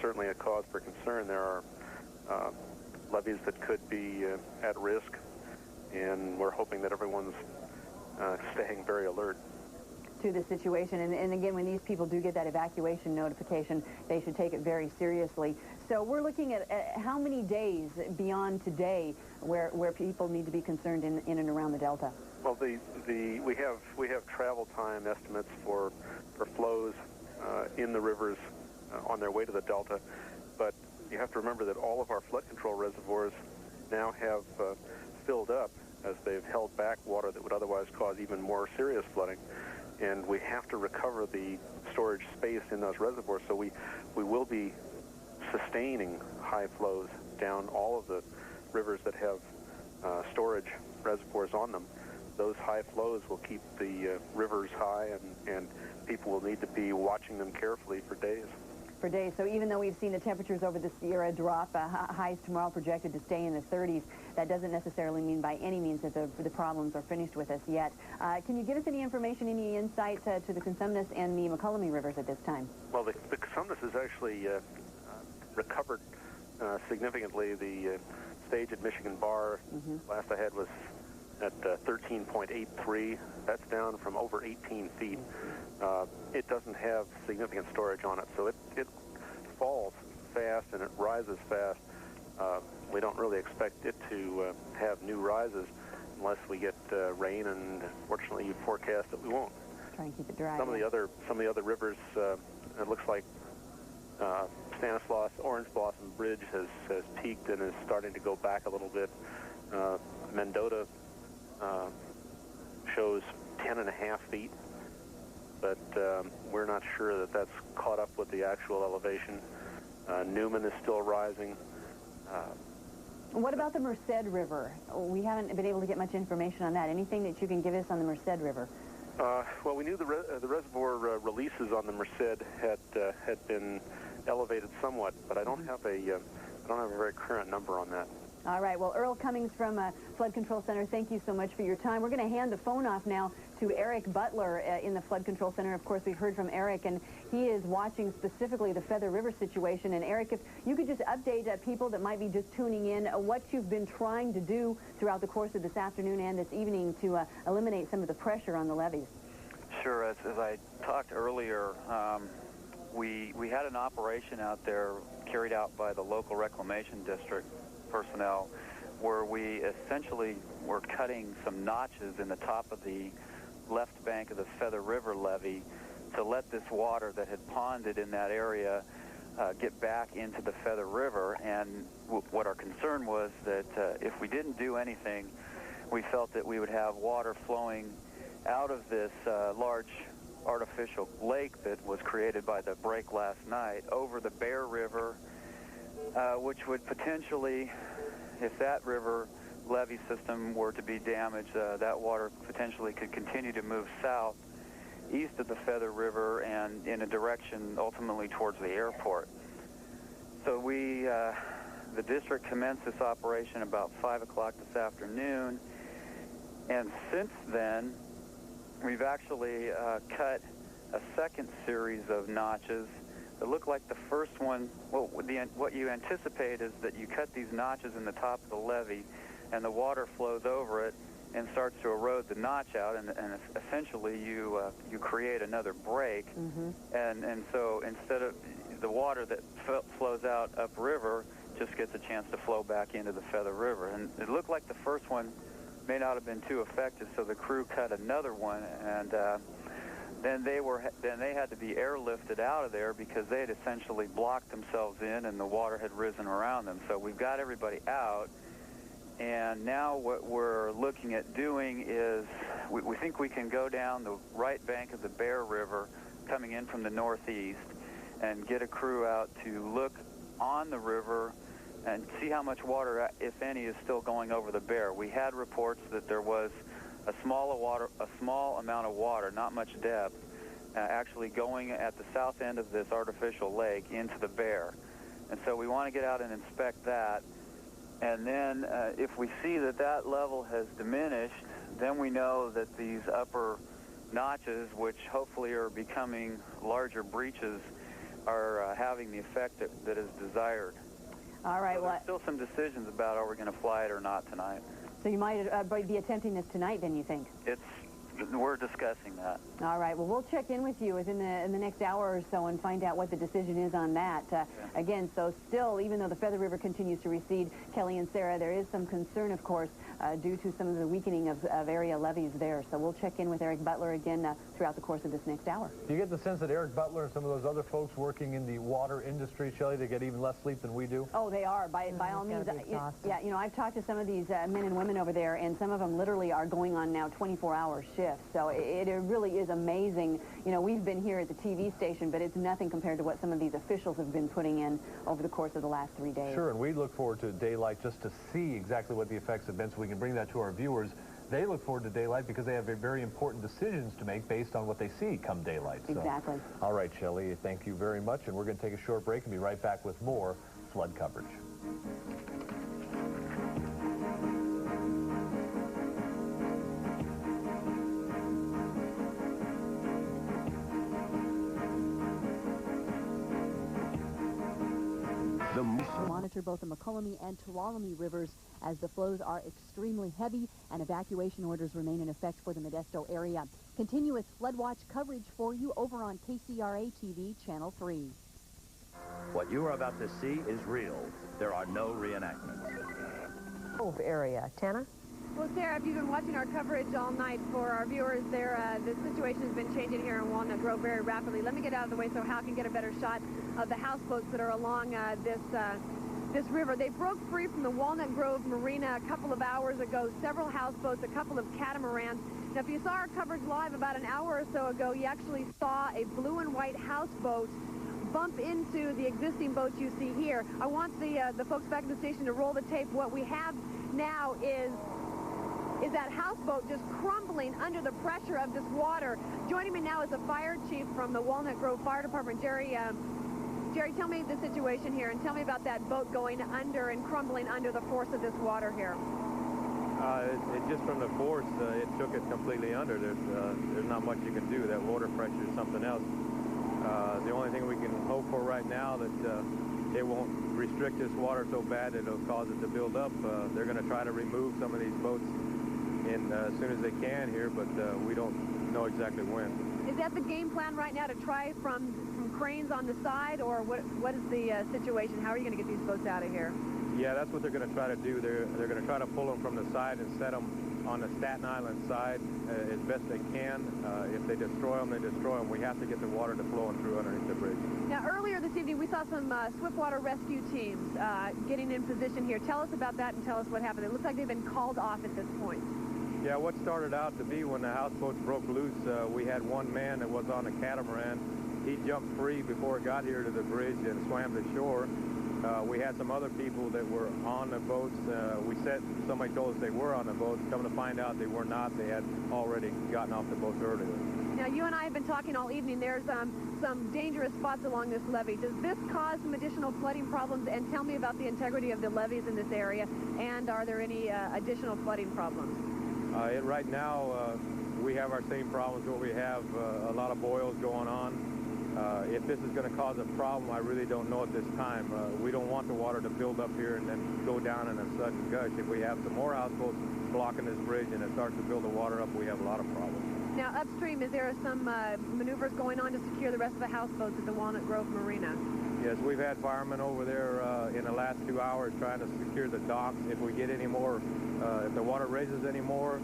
[SPEAKER 8] certainly a cause for concern. There are levees that could be at risk, and we're hoping that everyone's staying very alert
[SPEAKER 7] to the situation. And again, when these people do get that evacuation notification, they should take it very seriously. So we're looking at how many days beyond today where people need to be concerned in and around the Delta?
[SPEAKER 8] Well, we have travel time estimates for flows in the rivers on their way to the Delta, but you have to remember that all of our flood control reservoirs now have filled up as they've held back water that would otherwise cause even more serious flooding, and we have to recover the storage space in those reservoirs. So we will be sustaining high flows down all of the rivers that have storage reservoirs on them. Those high flows will keep the rivers high, and people will need to be watching them carefully for days.
[SPEAKER 7] For days. So even though we've seen the temperatures over the Sierra drop, highs tomorrow projected to stay in the 30s, that doesn't necessarily mean by any means that the problems are finished with us yet. Can you give us any information, any insight to the Cosumnes and the McCullum rivers at this time?
[SPEAKER 8] Well, the Cosumnes has actually recovered significantly. The stage at Michigan Bar, last I had, was at 13.83. That's down from over 18 feet. It doesn't have significant storage on it, so it falls fast and it rises fast. We don't really expect it to have new rises unless we get rain, and fortunately you forecast that we won't.
[SPEAKER 7] Try and keep it dry.
[SPEAKER 8] Some of the other rivers, it looks like Stanislaus Orange Blossom Bridge has peaked and is starting to go back a little bit. Mendota shows 10.5 feet, but we're not sure that that's caught up with the actual elevation. Newman is still rising.
[SPEAKER 7] What about the Merced River? We haven't been able to get much information on that. Anything that you can give us on the Merced River?
[SPEAKER 8] Well, we knew the reservoir releases on the Merced had been elevated somewhat, but I don't have a very current number on that.
[SPEAKER 7] All right. Well, Earl Cummings from Flood Control Center, thank you so much for your time. We're going to hand the phone off now to Eric Butler in the Flood Control Center. Of course, we've heard from Eric, and he is watching specifically the Feather River situation. And Eric, if you could just update people that might be just tuning in what you've been trying to do throughout the course of this afternoon and this evening to eliminate some of the pressure on the levees.
[SPEAKER 10] Sure. As I talked earlier, we had an operation out there carried out by the local reclamation district personnel where we essentially were cutting some notches in the top of the left bank of the Feather River levee to let this water that had ponded in that area get back into the Feather River. And what our concern was that if we didn't do anything, we felt that we would have water flowing out of this large artificial lake that was created by the break last night over the Bear River, which would potentially, if that river levee system were to be damaged, that water potentially could continue to move south east of the Feather River and in a direction ultimately towards the airport. So the district commenced this operation about 5 o'clock this afternoon, and since then we've actually cut a second series of notches. It looked like the first one, well, what you anticipate is that you cut these notches in the top of the levee and the water flows over it and starts to erode the notch out, and essentially you create another break. And so instead of the water that flows out upriver just gets a chance to flow back into the Feather River. And it looked like the first one may not have been too effective, so the crew cut another one, and then they had to be airlifted out of there because they had essentially blocked themselves in and the water had risen around them. So we've got everybody out. And now what we're looking at doing is we think we can go down the right bank of the Bear River coming in from the northeast and get a crew out to look on the river and see how much water, if any, is still going over the Bear. We had reports that there was a small amount of water, not much depth, actually going at the south end of this artificial lake into the Bear. And so we want to get out and inspect that. And then if we see that that level has diminished, then we know that these upper notches, which hopefully are becoming larger breaches, are having the effect that is desired.
[SPEAKER 7] All right.
[SPEAKER 10] So there's still some decisions about are we going to fly it or not tonight.
[SPEAKER 7] So you might be attempting this tonight, then, you think?
[SPEAKER 10] We're discussing that.
[SPEAKER 7] All right. Well, we'll check in with you in the next hour or so and find out what the decision is on that. Again, so still, even though the Feather River continues to recede, Kelly and Sarah, there is some concern, of course, due to some of the weakening of area levees there. So we'll check in with Eric Butler again throughout the course of this next hour.
[SPEAKER 5] Do you get the sense that Eric Butler and some of those other folks working in the water industry, Shelly, they get even less sleep than we do?
[SPEAKER 7] Oh, they are, by all means. Yeah, you know, I've talked to some of these men and women over there, and some of them literally are going on now 24-hour shifts. So it really is amazing. You know, we've been here at the TV station, but it's nothing compared to what some of these officials have been putting in over the course of the last 3 days.
[SPEAKER 5] Sure, and we look forward to daylight just to see exactly what the effects have been so we can bring that to our viewers. They look forward to daylight because they have very important decisions to make based on what they see come daylight. So.
[SPEAKER 7] Exactly.
[SPEAKER 5] All right, Shelly, thank you very much, and we're going to take a short break and be right back with more flood coverage.
[SPEAKER 9] Monitor both the McCollum and Tuolumne rivers as the flows are extremely heavy and evacuation orders remain in effect for the Modesto area. Continuous flood watch coverage for you over on KCRA TV Channel 3.
[SPEAKER 11] What you are about to see is real. There are no reenactments.
[SPEAKER 4] Area. Tana?
[SPEAKER 28] Well, Sarah, if you've been watching our coverage all night for our viewers there, the situation has been changing here in Walnut Grove very rapidly. Let me get out of the way so Hal can get a better shot of the houseboats that are along this river. They broke free from the Walnut Grove Marina a couple of hours ago. Several houseboats, a couple of catamarans. Now, if you saw our coverage live about an hour or so ago, you actually saw a blue and white houseboat bump into the existing boats you see here. I want the folks back at the station to roll the tape. What we have now is that houseboat just crumbling under the pressure of this water. Joining me now is the fire chief from the Walnut Grove Fire Department, Jerry. Jerry, tell me the situation here and tell me about that boat going under and crumbling under the force of this water here.
[SPEAKER 6] It just from the force, it took it completely under. There's not much you can do. That water pressure is something else. The only thing we can hope for right now that it won't restrict this water so bad that it'll cause it to build up. They're going to try to remove some of these boats as soon as they can here, but we don't know exactly when.
[SPEAKER 28] Is that the game plan right now, to try from cranes on the side, or what is the situation? How are you going to get these boats out of here?
[SPEAKER 6] Yeah, that's what they're going to try to do. They're going to try to pull them from the side and set them on the Staten Island side as best they can. If they destroy them, they destroy them. We have to get the water to flowing through underneath the bridge.
[SPEAKER 28] Now, earlier this evening, we saw some swiftwater rescue teams getting in position here. Tell us about that and tell us what happened. It looks like they've been called off at this point.
[SPEAKER 6] Yeah, what started out to be when the houseboats broke loose, we had one man that was on a catamaran. He jumped free before it got here to the bridge and swam to shore. We had some other people that were on the boats. Somebody told us they were on the boats. Come to find out they were not. They had already gotten off the boats earlier.
[SPEAKER 28] Now, you and I have been talking all evening. There's some dangerous spots along this levee. Does this cause some additional flooding problems? And tell me about the integrity of the levees in this area. And are there any additional flooding problems?
[SPEAKER 6] Right now, we have our same problems where we have a lot of boils going on. If this is going to cause a problem, I really don't know at this time. We don't want the water to build up here and then go down in a sudden gush. If we have some more houseboats blocking this bridge and it starts to build the water up, we have a lot of problems.
[SPEAKER 28] Now, upstream, is there some maneuvers going on to secure the rest of the houseboats at the Walnut Grove Marina?
[SPEAKER 6] Yes, we've had firemen over there in the last 2 hours trying to secure the docks. If we get any more, if the water raises any more,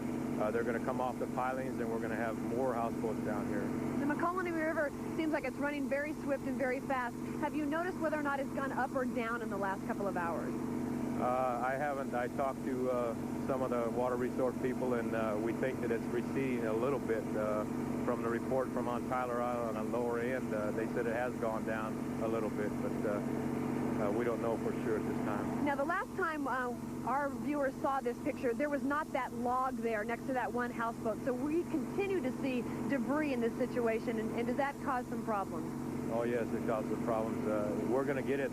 [SPEAKER 6] they're going to come off the pilings and we're going to have more houseboats down here.
[SPEAKER 28] The McCollum River seems like it's running very swift and very fast. Have you noticed whether or not it's gone up or down in the last couple of hours?
[SPEAKER 6] I haven't. I talked to some of the water resource people, and we think that it's receding a little bit. From the report from on Tyler Island on the lower end, they said it has gone down a little bit, but we don't know for sure at this time.
[SPEAKER 28] Now, the last time our viewers saw this picture, there was not that log there next to that one houseboat. So we continue to see debris in this situation, and does that cause some problems?
[SPEAKER 6] Oh, yes, it causes problems. We're going to get it,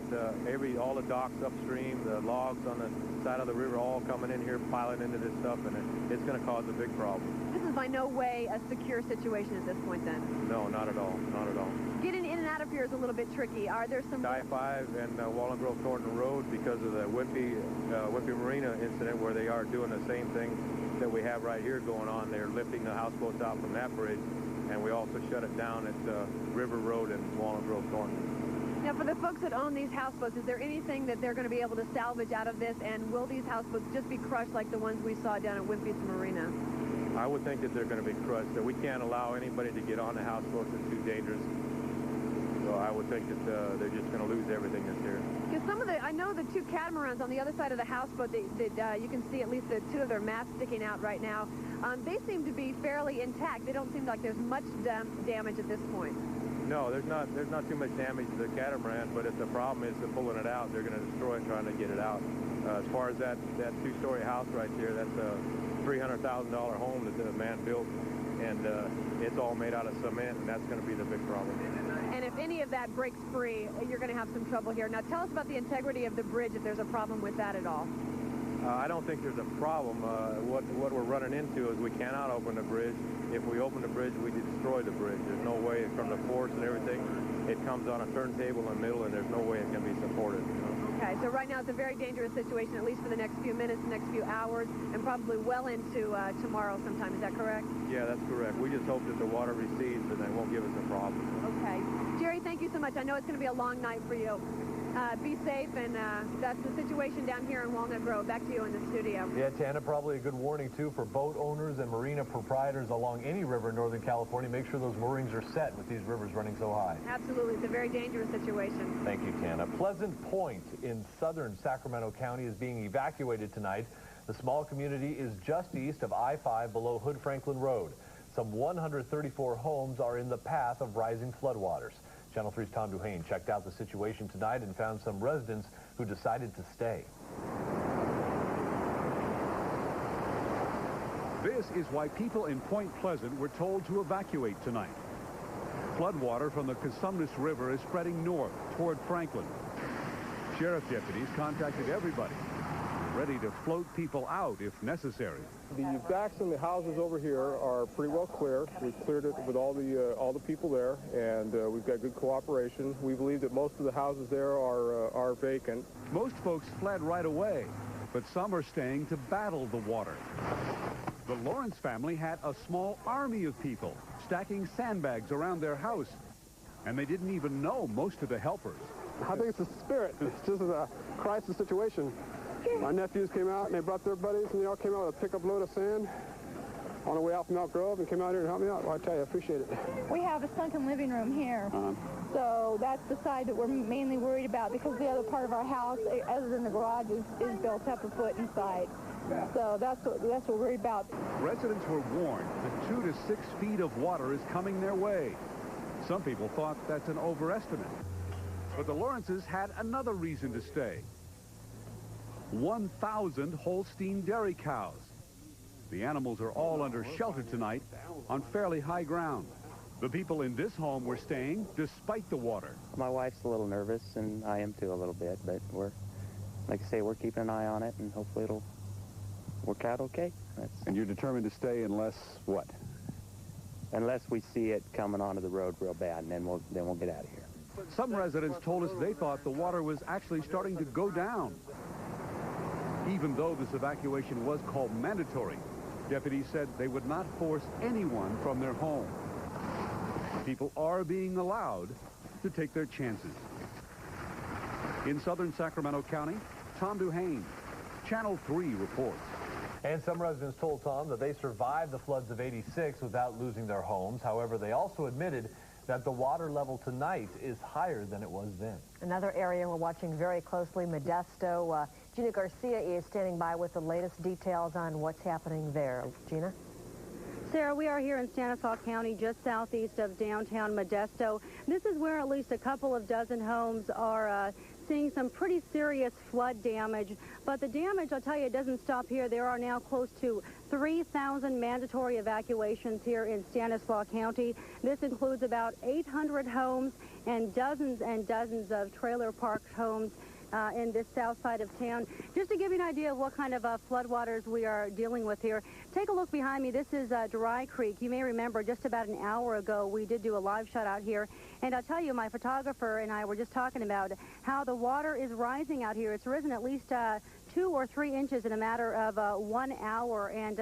[SPEAKER 6] all the docks upstream, the logs on the side of the river all coming in here, piling into this stuff, and it's going to cause a big problem.
[SPEAKER 28] This is by no way a secure situation at this point, then?
[SPEAKER 6] No, not at all, not at all.
[SPEAKER 28] Getting in and out of here is a little bit tricky. Are there some...
[SPEAKER 6] I-5 and Walnut Grove Thornton Road, because of the Wimpy Marina incident where they are doing the same thing that we have right here going on. They're lifting the houseboats out from that bridge, and we also shut it down at River Road and Walnut Grove Thornton.
[SPEAKER 28] Now, for the folks that own these houseboats, is there anything that they're going to be able to salvage out of this, and will these houseboats just be crushed like the ones we saw down at Wimpy's Marina?
[SPEAKER 6] I would think that they're going to be crushed. That we can't allow anybody to get on the houseboats. It's too dangerous. So I would think that they're just going to lose everything that's here.
[SPEAKER 28] Because I know the two catamarans on the other side of the houseboat that you can see at least the two of their masts sticking out right now. They seem to be fairly intact. They don't seem like there's much damage at this point.
[SPEAKER 6] No, there's not too much damage to the catamaran, but if the problem is to pulling it out, they're going to destroy it trying to get it out. As far as that two-story house right there, that's a $300,000 home that the man built, and it's all made out of cement, and that's going to be the big problem.
[SPEAKER 28] And if any of that breaks free, you're going to have some trouble here. Now, tell us about the integrity of the bridge, if there's a problem with that at all.
[SPEAKER 6] I don't think there's a problem. What we're running into is we cannot open the bridge. If we open the bridge, we destroy the bridge. There's no way from the force and everything. It comes on a turntable in the middle, and there's no way it can be supported. You know?
[SPEAKER 28] Okay, so right now it's a very dangerous situation, at least for the next few minutes, the next few hours, and probably well into tomorrow sometime. Is that correct?
[SPEAKER 6] Yeah, that's correct. We just hope that the water recedes and it won't give us a problem.
[SPEAKER 28] Okay. Jerry, thank you so much. I know it's going to be a long night for you. Be safe, and that's the situation down here in Walnut Grove. Back to you in the studio.
[SPEAKER 5] Yeah, Tana, probably a good warning, too, for boat owners and marina proprietors along any river in Northern California. Make sure those moorings are set with these rivers running so high.
[SPEAKER 28] Absolutely. It's a very dangerous situation.
[SPEAKER 5] Thank you, Tana. Pleasant Point in southern Sacramento County is being evacuated tonight. The small community is just east of I-5 below Hood Franklin Road. Some 134 homes are in the path of rising floodwaters. Channel 3's Tom Duhane checked out the situation tonight and found some residents who decided to stay.
[SPEAKER 12] This is why people in Point Pleasant were told to evacuate tonight. Floodwater from the Cosumnes River is spreading north toward Franklin. Sheriff deputies contacted everybody, ready to float people out if necessary.
[SPEAKER 13] The backs and the houses over here are pretty well clear. We've cleared it with all the people there, and we've got good cooperation. We believe that most of the houses there are vacant.
[SPEAKER 12] Most folks fled right away, but some are staying to battle the water. The Lawrence family had a small army of people stacking sandbags around their house, and they didn't even know most of the helpers.
[SPEAKER 14] I think it's the spirit. It's just a crisis situation. My nephews came out and they brought their buddies and they all came out with a pickup load of sand on the way out from Elk Grove and came out here and helped me out. Well, I tell you, I appreciate it.
[SPEAKER 17] We have a sunken living room here. So that's the side that we're mainly worried about because the other part of our house, other than the garage, is built up a foot inside. So that's what we're worried about.
[SPEAKER 12] Residents were warned that 2 to 6 feet of water is coming their way. Some people thought that's an overestimate. But the Lawrences had another reason to stay. 1,000 Holstein dairy cows. The animals are all under shelter tonight on fairly high ground. The people in this home were staying despite the water.
[SPEAKER 18] My wife's a little nervous, and I am too a little bit, but like I say, we're keeping an eye on it, and hopefully it'll work out okay.
[SPEAKER 12] And you're determined to stay unless what?
[SPEAKER 18] Unless we see it coming onto the road real bad, and then we'll get out of here.
[SPEAKER 12] Some residents told us they thought the water was actually starting to go down. Even though this evacuation was called mandatory, deputies said they would not force anyone from their home. People are being allowed to take their chances. In southern Sacramento County, Tom Duhane, Channel 3 reports.
[SPEAKER 5] And some residents told Tom that they survived the floods of '86 without losing their homes. However, they also admitted that the water level tonight is higher than it was then.
[SPEAKER 4] Another area we're watching very closely, Modesto. Gina Garcia is standing by with the latest details on what's happening there. Gina?
[SPEAKER 20] Sarah, we are here in Stanislaus County, just southeast of downtown Modesto. This is where at least a couple of dozen homes are seeing some pretty serious flood damage. But the damage, I'll tell you, it doesn't stop here. There are now close to 3,000 mandatory evacuations here in Stanislaus County. This includes about 800 homes and dozens of trailer park homes in this south side of town. Just to give you an idea of what kind of floodwaters we are dealing with here, take a look behind me. This is Dry Creek. You may remember just about an hour ago we did do a live shot out here, and I'll tell you, my photographer and I were just talking about how the water is rising out here. It's risen at least 2 or 3 inches in a matter of 1 hour, and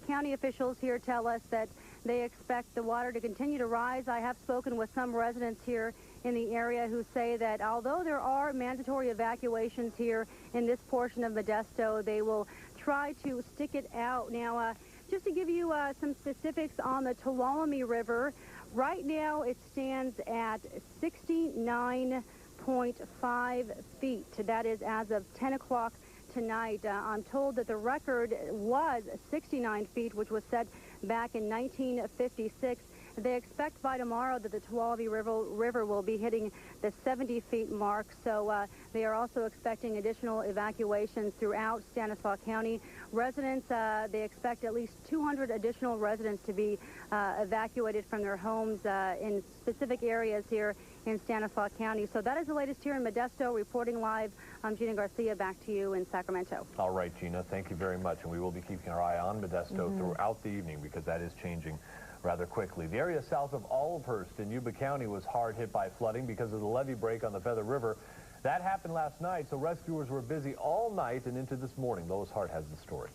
[SPEAKER 20] county officials here tell us that they expect the water to continue to rise. I have spoken with some residents here in the area who say that although there are mandatory evacuations here in this portion of Modesto, they will try to stick it out. Now, just to give you some specifics on the Tuolumne River, right now it stands at 69.5 feet. That is as of 10 o'clock tonight. I'm told that the record was 69 feet, which was set back in 1956. They expect by tomorrow that the Tuolumne River will be hitting the 70 feet mark, so they are also expecting additional evacuations throughout Stanislaus County. Residents, they expect at least 200 additional residents to be evacuated from their homes in specific areas here in Stanislaus County. So that is the latest here in Modesto. Reporting live, I'm Gina Garcia. Back to you in Sacramento.
[SPEAKER 5] All right, Gina, thank you very much. And we will be keeping our eye on Modesto throughout the evening because that is changing rather quickly. The area south of Olivehurst in Yuba County was hard hit by flooding because of the levee break on the Feather River. That happened last night, so rescuers were busy all night and into this morning. Lois Hart has the story.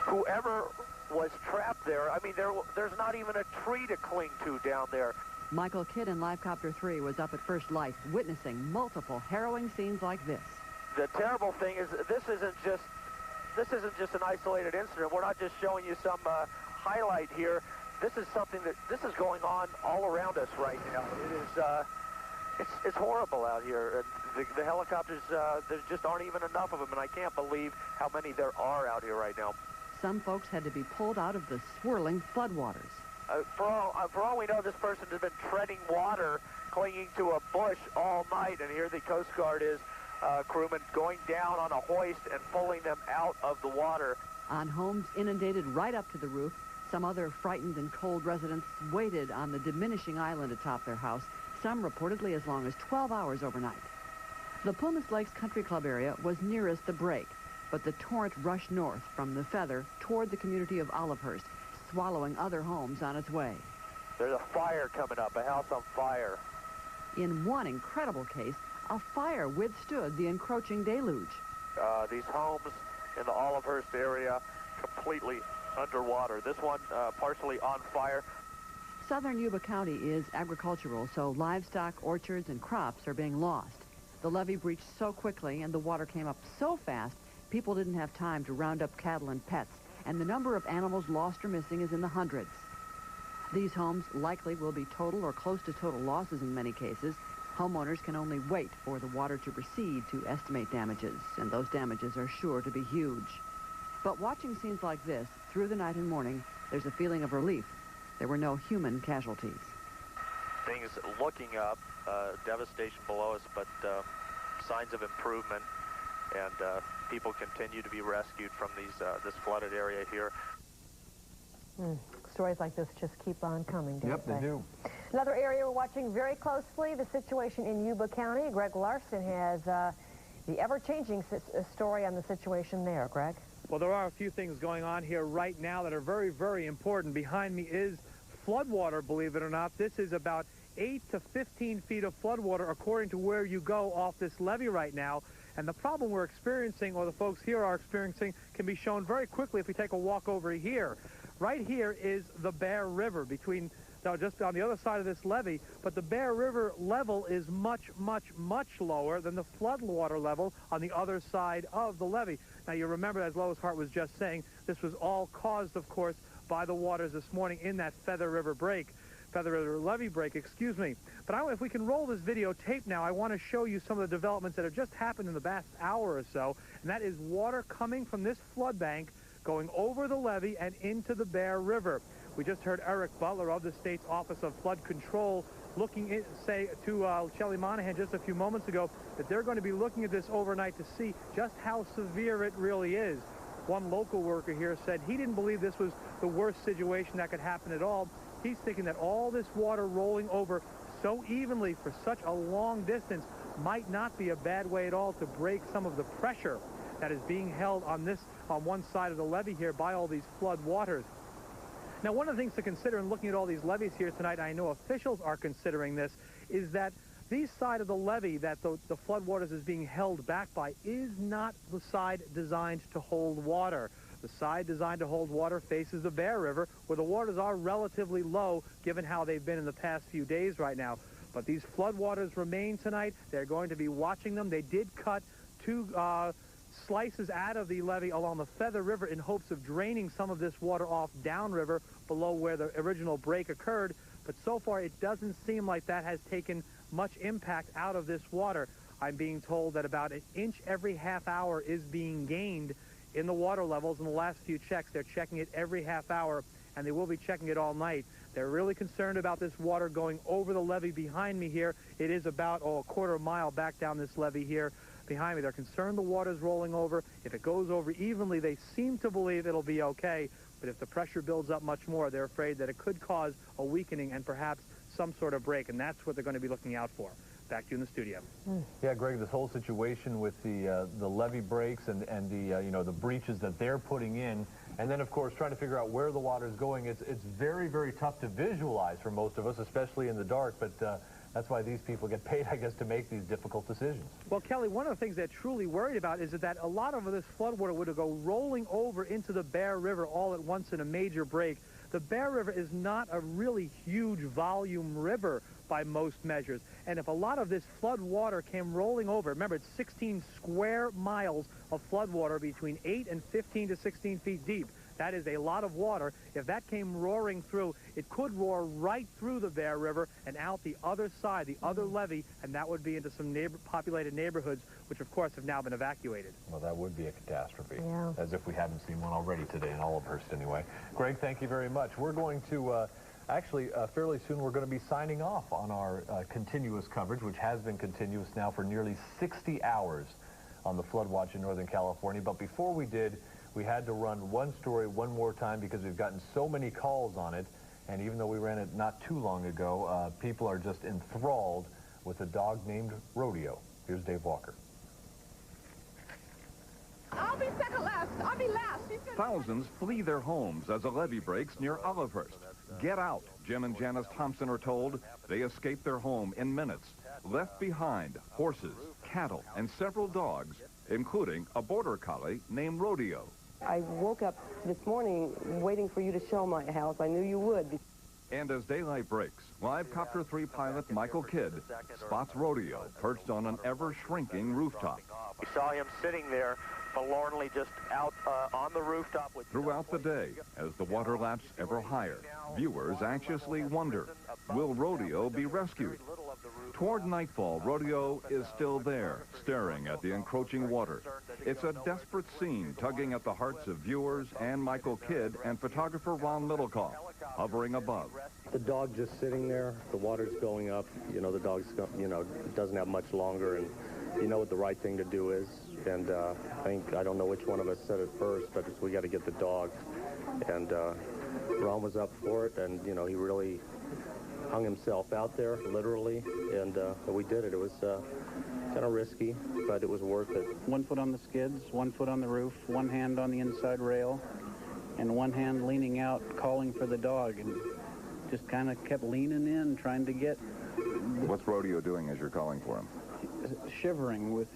[SPEAKER 21] Whoever was trapped there, I mean, there's not even a tree to cling to down there.
[SPEAKER 23] Michael Kidd in LiveCopter 3 was up at First Light witnessing multiple harrowing scenes like this.
[SPEAKER 21] The terrible thing is this isn't just an isolated incident. We're not just showing you some highlight here. This is something this is going on all around us right now. It is it's horrible out here. The helicopters, there just aren't even enough of them, and I can't believe how many there are out here right now.
[SPEAKER 23] Some folks had to be pulled out of the swirling floodwaters.
[SPEAKER 21] For all we know, this person has been treading water, clinging to a bush all night, and here the Coast Guard is. Crewmen going down on a hoist and pulling them out of the water.
[SPEAKER 23] On homes inundated right up to the roof, some other frightened and cold residents waited on the diminishing island atop their house, some reportedly as long as 12 hours overnight. The Pumice Lakes Country Club area was nearest the break, but the torrent rushed north from the Feather toward the community of Olivehurst, swallowing other homes on its way.
[SPEAKER 21] There's a fire coming up, a house on fire.
[SPEAKER 23] In one incredible case, a fire withstood the encroaching deluge.
[SPEAKER 21] These homes in the Olivehurst area completely underwater. This one partially on fire.
[SPEAKER 23] Southern Yuba County is agricultural, so livestock, orchards, and crops are being lost. The levee breached so quickly and the water came up so fast, people didn't have time to round up cattle and pets, and the number of animals lost or missing is in the hundreds. These homes likely will be total or close to total losses in many cases. Homeowners can only wait for the water to recede to estimate damages, and those damages are sure to be huge. But watching scenes like this through the night and morning, there's a feeling of relief. There were no human casualties.
[SPEAKER 1] Things looking up, devastation below us, but signs of improvement, and people continue to be rescued from this flooded area here.
[SPEAKER 4] Stories like this just keep on coming, don't
[SPEAKER 5] Yep, they do.
[SPEAKER 4] Another area we're watching very closely, the situation in Yuba County. Greg Larson has the ever-changing story on the situation there. Greg?
[SPEAKER 2] Well, there are a few things going on here right now that are very, very important. Behind me is floodwater, believe it or not. This is about 8 to 15 feet of floodwater according to where you go off this levee right now. And the problem we're experiencing, or the folks here are experiencing, can be shown very quickly if we take a walk over here. Right here is the Bear River between, just on the other side of this levee, but the Bear River level is much, much, much lower than the floodwater level on the other side of the levee. Now, you remember, as Lois Hart was just saying, this was all caused, of course, by the waters this morning in that Feather River levee break, excuse me. But if we can roll this videotape now, I want to show you some of the developments that have just happened in the past hour or so, and that is water coming from this flood bank going over the levee and into the Bear River. We just heard Eric Butler of the state's Office of Flood Control say to Shelly Monahan just a few moments ago that they're going to be looking at this overnight to see just how severe it really is. One local worker here said he didn't believe this was the worst situation that could happen at all. He's thinking that all this water rolling over so evenly for such a long distance might not be a bad way at all to break some of the pressure that is being held on one side of the levee here by all these flood waters. Now, one of the things to consider in looking at all these levees here tonight, and I know officials are considering this, is that this side of the levee that the floodwaters is being held back by is not the side designed to hold water. The side designed to hold water faces the Bear River, where the waters are relatively low, given how they've been in the past few days right now. But these floodwaters remain tonight. They're going to be watching them. They did cut two slices out of the levee along the Feather River in hopes of draining some of this water off downriver below where the original break occurred. But so far, it doesn't seem like that has taken much impact out of this water. I'm being told that about an inch every half hour is being gained in the water levels. In the last few checks, they're checking it every half hour, and they will be checking it all night. They're really concerned about this water going over the levee behind me here. It is about a quarter mile back down this levee here behind me. They're concerned the water's rolling over. If it goes over evenly, they seem to believe it'll be okay. But if the pressure builds up much more, they're afraid that it could cause a weakening and perhaps some sort of break, and that's what they're going to be looking out for. Back to you in the studio.
[SPEAKER 5] Yeah, Greg, this whole situation with the levee breaks and the breaches that they're putting in, and then of course trying to figure out where the water is going. It's very, very tough to visualize for most of us, especially in the dark. But that's why these people get paid, I guess, to make these difficult decisions.
[SPEAKER 2] Well, Kelly, one of the things they're truly worried about is that a lot of this floodwater would go rolling over into the Bear River all at once in a major break. The Bear River is not a really huge volume river by most measures. And if a lot of this flood water came rolling over, remember, it's 16 square miles of flood water between 8 and 15 to 16 feet deep. That is a lot of water. If that came roaring through, it could roar right through the Bear River and out the other side, the other levee, and that would be into some populated neighborhoods, which of course have now been evacuated.
[SPEAKER 5] Well, that would be a catastrophe,
[SPEAKER 4] yeah.
[SPEAKER 5] As if we haven't seen one already today in Olivehurst anyway. Greg, thank you very much. We're going to, fairly soon, we're going to be signing off on our continuous coverage, which has been continuous now for nearly 60 hours on the flood watch in Northern California. But before we did, we had to run one story one more time because we've gotten so many calls on it. And even though we ran it not too long ago, people are just enthralled with a dog named Rodeo. Here's Dave Walker.
[SPEAKER 3] I'll be second last. I'll be last.
[SPEAKER 12] Thousands flee their homes as a levee breaks near Olivehurst. Get out, Jim and Janice Thompson are told. They escaped their home in minutes. Left behind horses, cattle, and several dogs, including a border collie named Rodeo.
[SPEAKER 15] I woke up this morning waiting for you to show my house. I knew you would. And as daylight breaks, LiveCopter 3 pilot Michael Kidd spots Rodeo perched on an ever-shrinking rooftop.
[SPEAKER 1] We saw him sitting there forlornly just out on the rooftop.
[SPEAKER 15] Throughout the day, as the water laps ever higher, viewers anxiously wonder, will Rodeo be rescued? Toward nightfall, Rodeo is still there, staring at the encroaching water. It's a desperate scene tugging at the hearts of viewers and Michael Kidd and photographer Ron Middlecoff, hovering above.
[SPEAKER 16] The dog just sitting there, the water's going up, you know, the dog's, you know, doesn't have much longer, and you know what the right thing to do is. And I don't know which one of us said it first, but we got to get the dog. And Ron was up for it, and, you know, he really hung himself out there, literally, and we did it. It was kind of risky, but it was worth it.
[SPEAKER 19] 1 foot on the skids, 1 foot on the roof, one hand on the inside rail, and one hand leaning out, calling for the dog, and just kind of kept leaning in, trying to get...
[SPEAKER 15] What's Rodeo doing as you're calling for him?
[SPEAKER 19] Shivering, with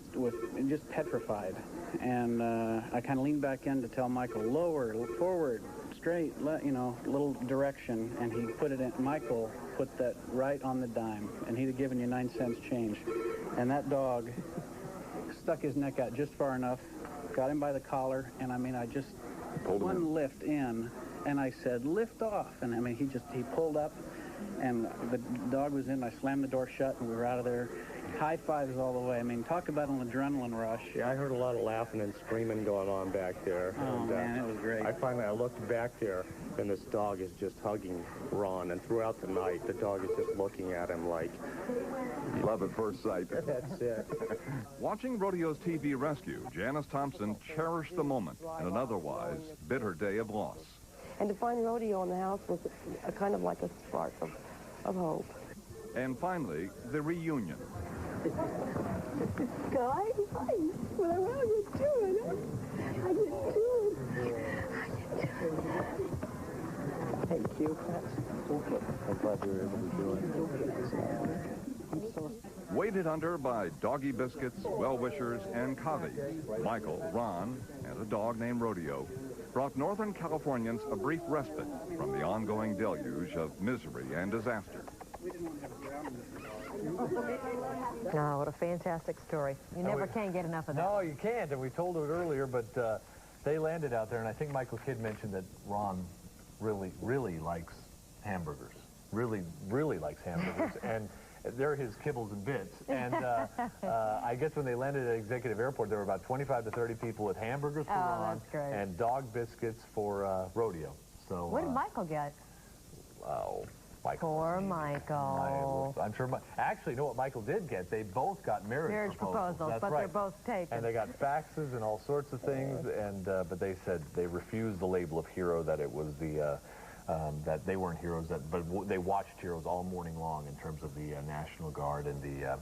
[SPEAKER 19] just petrified. And I kind of leaned back in to tell Michael, lower, forward, straight, you know, little direction, and he put it in. Michael put that right on the dime, and he'd have given you 9 cents change. And that dog stuck his neck out just far enough, got him by the collar, and I mean, I just one lift in, and I said, lift off. And I mean, he pulled up, and the dog was in. I slammed the door shut, and we were out of there. High fives all the way. I mean, talk about an adrenaline rush.
[SPEAKER 16] Yeah, I heard a lot of laughing and screaming going on back there.
[SPEAKER 19] Oh, and, man, it was great.
[SPEAKER 16] I looked back there, and this dog is just hugging Ron. And throughout the night, the dog is just looking at him like...
[SPEAKER 15] Love at first sight.
[SPEAKER 16] That's it.
[SPEAKER 15] Watching Rodeo's TV rescue, Janice Thompson cherished the moment in an otherwise bitter day of loss.
[SPEAKER 22] And to find Rodeo in the house was a kind of like a spark of hope.
[SPEAKER 15] And finally, the reunion.
[SPEAKER 22] Guys, what I want to do it. I didn't do it. Thank you.
[SPEAKER 16] I'm glad we were able to do it.
[SPEAKER 15] Waited under by doggy biscuits, well-wishers, and colleagues, Michael, Ron, and a dog named Rodeo brought Northern Californians a brief respite from the ongoing deluge of misery and disaster.
[SPEAKER 4] Oh, what a fantastic story. You never can get enough of that.
[SPEAKER 5] No, you can't, and we told it earlier, but they landed out there, and I think Michael Kidd mentioned that Ron really likes hamburgers. Really likes hamburgers, and they're his kibbles and bits. And I guess when they landed at Executive Airport, there were about 25 to 30 people with hamburgers for Ron and dog biscuits for Rodeo. So
[SPEAKER 4] what did Michael get?
[SPEAKER 5] Oh, Michael.
[SPEAKER 4] Poor Michael.
[SPEAKER 5] I'm sure. Actually, you know what Michael did get? They both got marriage proposals. That's
[SPEAKER 4] but
[SPEAKER 5] right.
[SPEAKER 4] They're both taken.
[SPEAKER 5] And they got faxes and all sorts of things. And but they said they refused the label of hero. That it was the that they weren't heroes. But they watched heroes all morning long in terms of the National Guard and the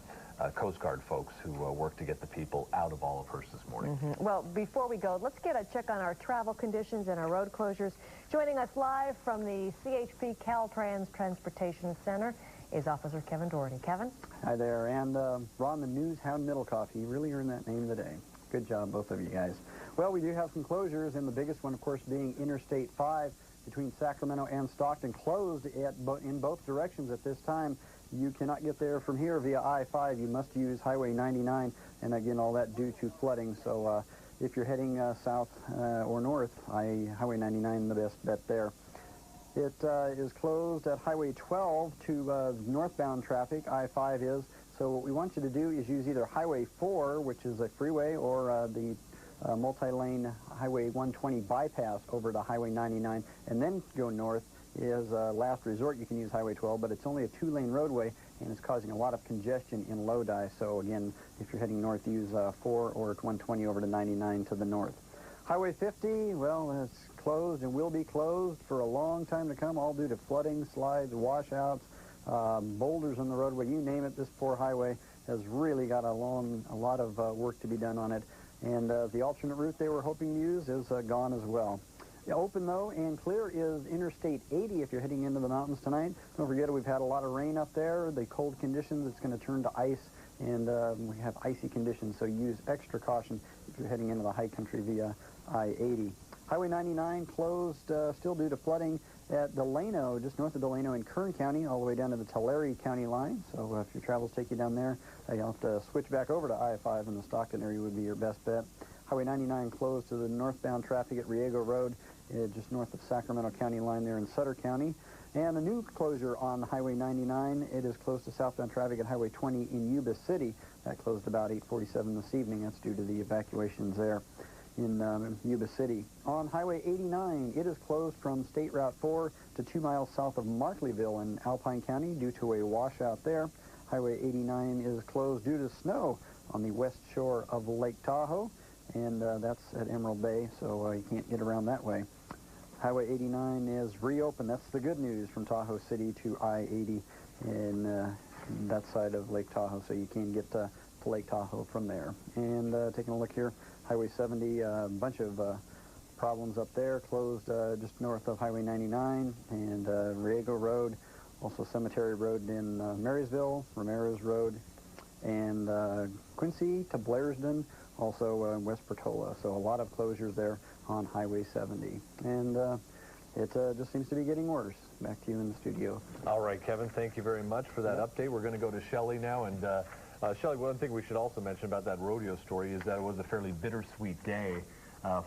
[SPEAKER 5] Coast Guard folks who worked to get the people out of all of Hearst this morning.
[SPEAKER 4] Well, before we go, let's get a check on our travel conditions and our road closures. Joining us live from the CHP Caltrans Transportation Center is Officer Kevin Doherty. Kevin?
[SPEAKER 24] Hi there, and Ron the News Hound Middlecoff. You really earned that name today. Good job, both of you guys. Well, we do have some closures, and the biggest one, of course, being Interstate 5 between Sacramento and Stockton, closed in both directions at this time. You cannot get there from here via I-5. You must use Highway 99, and again, all that due to flooding. So if you're heading south or north, Highway 99 the best bet there. It is closed at Highway 12 to northbound traffic. I-5 is. So what we want you to do is use either Highway 4, which is a freeway, or the multi-lane Highway 120 bypass over to Highway 99, and then go north. Is last resort. You can use Highway 12, but it's only a 2-lane roadway, and it's causing a lot of congestion in Lodi. So again, if you're heading north, use 4 or 120 over to 99 to the north. Highway 50, well, it's closed and will be closed for a long time to come, all due to flooding, slides, washouts, boulders on the roadway. You name it, this poor highway has really got a lot of work to be done on it. And the alternate route they were hoping to use is gone as well. Open, though, and clear is Interstate 80 if you're heading into the mountains tonight. Don't forget, we've had a lot of rain up there. The cold conditions, it's going to turn to ice, and we have icy conditions, so use extra caution if you're heading into the high country via I-80. Highway 99 closed still due to flooding at Delano, just north of Delano in Kern County, all the way down to the Tulare County line. So if your travels take you down there, you'll have to switch back over to I-5 in the Stockton area would be your best bet. Highway 99 closed to the northbound traffic at Riego Road, just north of Sacramento County line there in Sutter County. And a new closure on Highway 99. It is closed to southbound traffic at Highway 20 in Yuba City. That closed about 8:47 this evening. That's due to the evacuations there in Yuba City. On Highway 89, it is closed from State Route 4 to 2 miles south of Markleyville in Alpine County due to a washout there. Highway 89 is closed due to snow on the west shore of Lake Tahoe, and that's at Emerald Bay, so you can't get around that way. Highway 89 is reopened. That's the good news from Tahoe City to I-80 in that side of Lake Tahoe, so you can get to Lake Tahoe from there. And taking a look here, Highway 70, a bunch of problems up there, closed just north of Highway 99 and Riego Road, also Cemetery Road in Marysville, Ramirez Road, and Quincy to Blairsden, also West Portola. So a lot of closures there on Highway 70. And it just seems to be getting worse. Back to you in the studio.
[SPEAKER 5] All right, Kevin, thank you very much for that update. We're going to go to Shelly now. And Shelly, one thing we should also mention about that rodeo story is that it was a fairly bittersweet day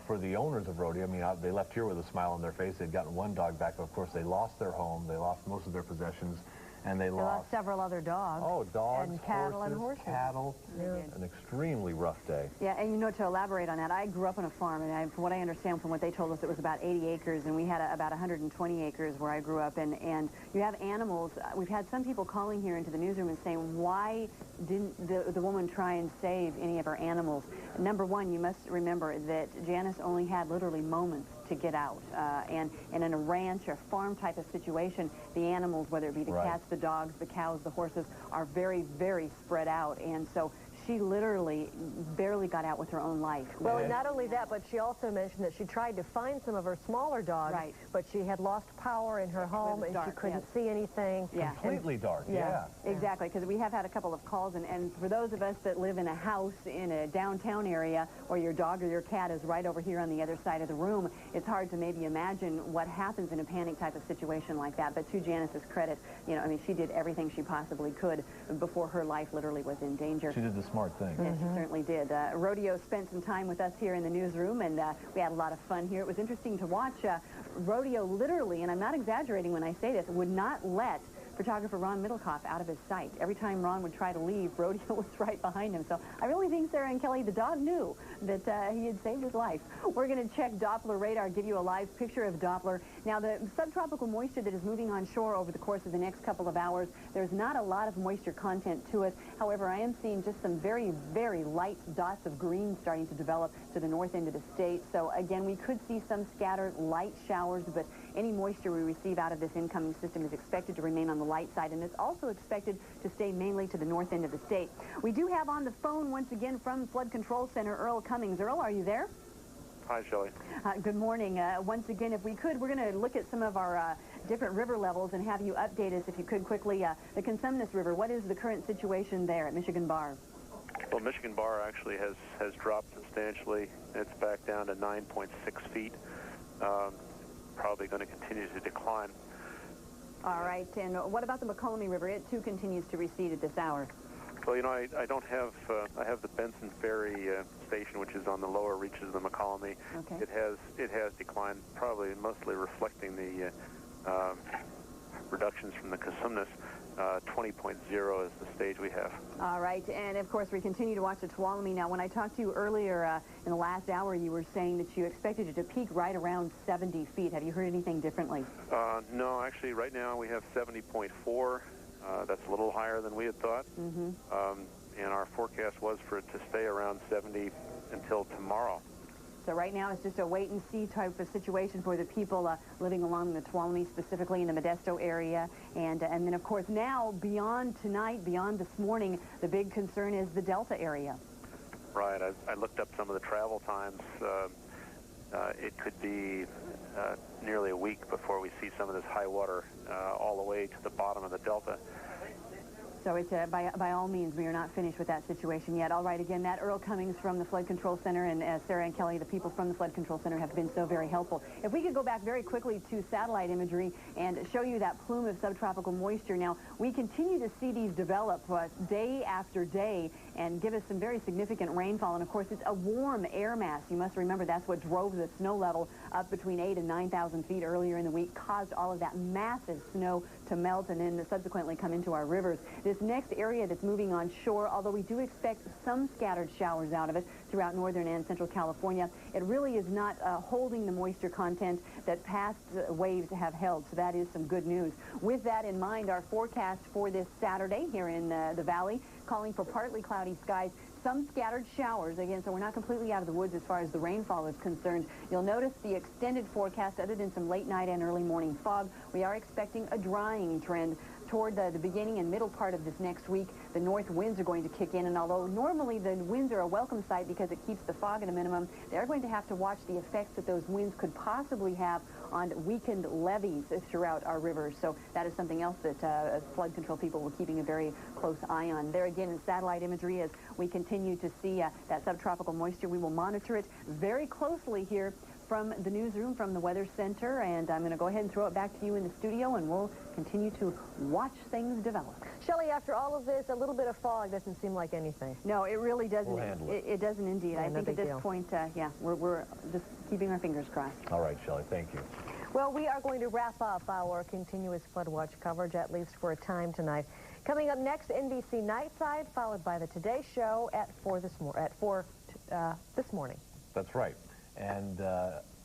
[SPEAKER 5] for the owners of Rodeo. I mean, they left here with a smile on their face. They'd gotten one dog back, but of course they lost their home. They lost most of their possessions. And they lost
[SPEAKER 4] several other dogs.
[SPEAKER 5] Oh, dogs,
[SPEAKER 4] and cattle and horses.
[SPEAKER 5] Cattle. An extremely rough day.
[SPEAKER 20] Yeah, and you know, to elaborate on that, I grew up on a farm, and from what I understand from what they told us, it was about 80 acres, and we had about 120 acres where I grew up. And you have animals. We've had some people calling here into the newsroom and saying, why didn't the woman try and save any of her animals? Number one, you must remember that Janice only had literally moments to get out. And in a ranch or farm type of situation, the animals, whether it be the cats, the dogs, the cows, the horses, are very, very spread out. And so she literally barely got out with her own life.
[SPEAKER 4] Well, and not only that, but she also mentioned that she tried to find some of her smaller dogs, but she had lost power in her home and she couldn't see anything.
[SPEAKER 5] Completely dark,
[SPEAKER 20] Exactly, because we have had a couple of calls, and for those of us that live in a house in a downtown area where your dog or your cat is right over here on the other side of the room, it's hard to maybe imagine what happens in a panic type of situation like that. But to Janice's credit, you know, I mean, she did everything she possibly could before her life literally was in danger.
[SPEAKER 5] She did the smart thing.
[SPEAKER 20] Yes, she certainly did. Rodeo spent some time with us here in the newsroom, and we had a lot of fun here. It was interesting to watch. Rodeo literally, and I'm not exaggerating when I say this, would not let photographer Ron Middlecoff out of his sight. Every time Ron would try to leave, Rodeo was right behind him. So I really think Sarah and Kelly, the dog, knew that he had saved his life. We're going to check Doppler radar, give you a live picture of Doppler. Now, the subtropical moisture that is moving on shore over the course of the next couple of hours, there's not a lot of moisture content to it. However, I am seeing just some very, very light dots of green starting to develop to the north end of the state. So again, we could see some scattered light showers, but any moisture we receive out of this incoming system is expected to remain on the light side, and it's also expected to stay mainly to the north end of the state. We do have on the phone once again from Flood Control Center, Earl Cummings. Earl, are you there?
[SPEAKER 7] Hi, Shelley.
[SPEAKER 20] Good morning. Once again, if we could, we're going to look at some of our different river levels and have you update us, if you could, quickly. The Cosumnes River, what is the current situation there at Michigan Bar?
[SPEAKER 7] Well, Michigan Bar actually has dropped substantially. It's back down to 9.6 feet. Probably going to continue to decline.
[SPEAKER 20] All right, and what about the McCollum River? It too continues to recede at this hour.
[SPEAKER 7] Well, you know, I don't have, I have the Benson Ferry station, which is on the lower reaches of the McCollum.
[SPEAKER 20] Okay.
[SPEAKER 7] It has declined, probably mostly reflecting the reductions from the Cosumnes. 20.0 is the stage we have.
[SPEAKER 20] All right, and of course we continue to watch the Tuolumne. Now, when I talked to you earlier in the last hour, you were saying that you expected it to peak right around 70 feet. Have you heard anything differently?
[SPEAKER 7] No, actually, right now we have 70.4. That's a little higher than we had thought.
[SPEAKER 20] Mm-hmm.
[SPEAKER 7] And our forecast was for it to stay around 70 until tomorrow.
[SPEAKER 20] So right now it's just a wait-and-see type of situation for the people living along the Tuolumne, specifically in the Modesto area. And then, of course, now, beyond tonight, beyond this morning, the big concern is the Delta area.
[SPEAKER 7] Right. I looked up some of the travel times. It could be nearly a week before we see some of this high water all the way to the bottom of the Delta.
[SPEAKER 6] So it's, by all means, we are not finished with that situation yet. All right, again, Matt Earl Cummings from the Flood Control Center, and Sarah and Kelly, the people from the Flood Control Center, have been so very helpful. If we could go back very quickly to satellite imagery and show you that plume of subtropical moisture. Now, we continue to see these develop day after day and give us some very significant rainfall. And, of course, it's a warm air mass. You must remember that's what drove the snow level up between 8,000 and 9,000 feet earlier in the week, caused all of that massive snow to melt and then subsequently come into our rivers. This next area that's moving on shore, although we do expect some scattered showers out of it throughout northern and central California, it really is not holding the moisture content that past waves have held. So that is some good news. With that in mind, our forecast for this Saturday here in the valley, calling for partly cloudy skies, some scattered showers. Again, so we're not completely out of the woods as far as the rainfall is concerned. You'll notice the extended forecast, other than some late night and early morning fog, we are expecting a drying trend toward the beginning and middle part of this next week. The north winds are going to kick in, and although normally the winds are a welcome sight because it keeps the fog at a minimum, they're going to have to watch the effects that those winds could possibly have on weakened levees throughout our rivers. So that is something else that flood control people were keeping a very close eye on. There again in satellite imagery, as we continue to see that subtropical moisture, we will monitor it very closely here from the newsroom, from the Weather Center, and I'm going to go ahead and throw it back to you in the studio, and we'll continue to watch things develop.
[SPEAKER 4] Shelley, after all of this, a little bit of fog doesn't seem like anything.
[SPEAKER 6] No, it really doesn't.
[SPEAKER 5] We'll handle it.
[SPEAKER 6] It doesn't indeed.
[SPEAKER 4] Yeah,
[SPEAKER 6] I
[SPEAKER 4] no
[SPEAKER 6] think at
[SPEAKER 4] big
[SPEAKER 6] this
[SPEAKER 4] deal.
[SPEAKER 6] point, yeah, we're just keeping our fingers crossed.
[SPEAKER 5] All right, Shelley, thank you.
[SPEAKER 4] Well, we are going to wrap up our continuous flood watch coverage, at least for a time tonight. Coming up next, NBC Nightside, followed by the Today Show at 4 this morning.
[SPEAKER 5] That's right. And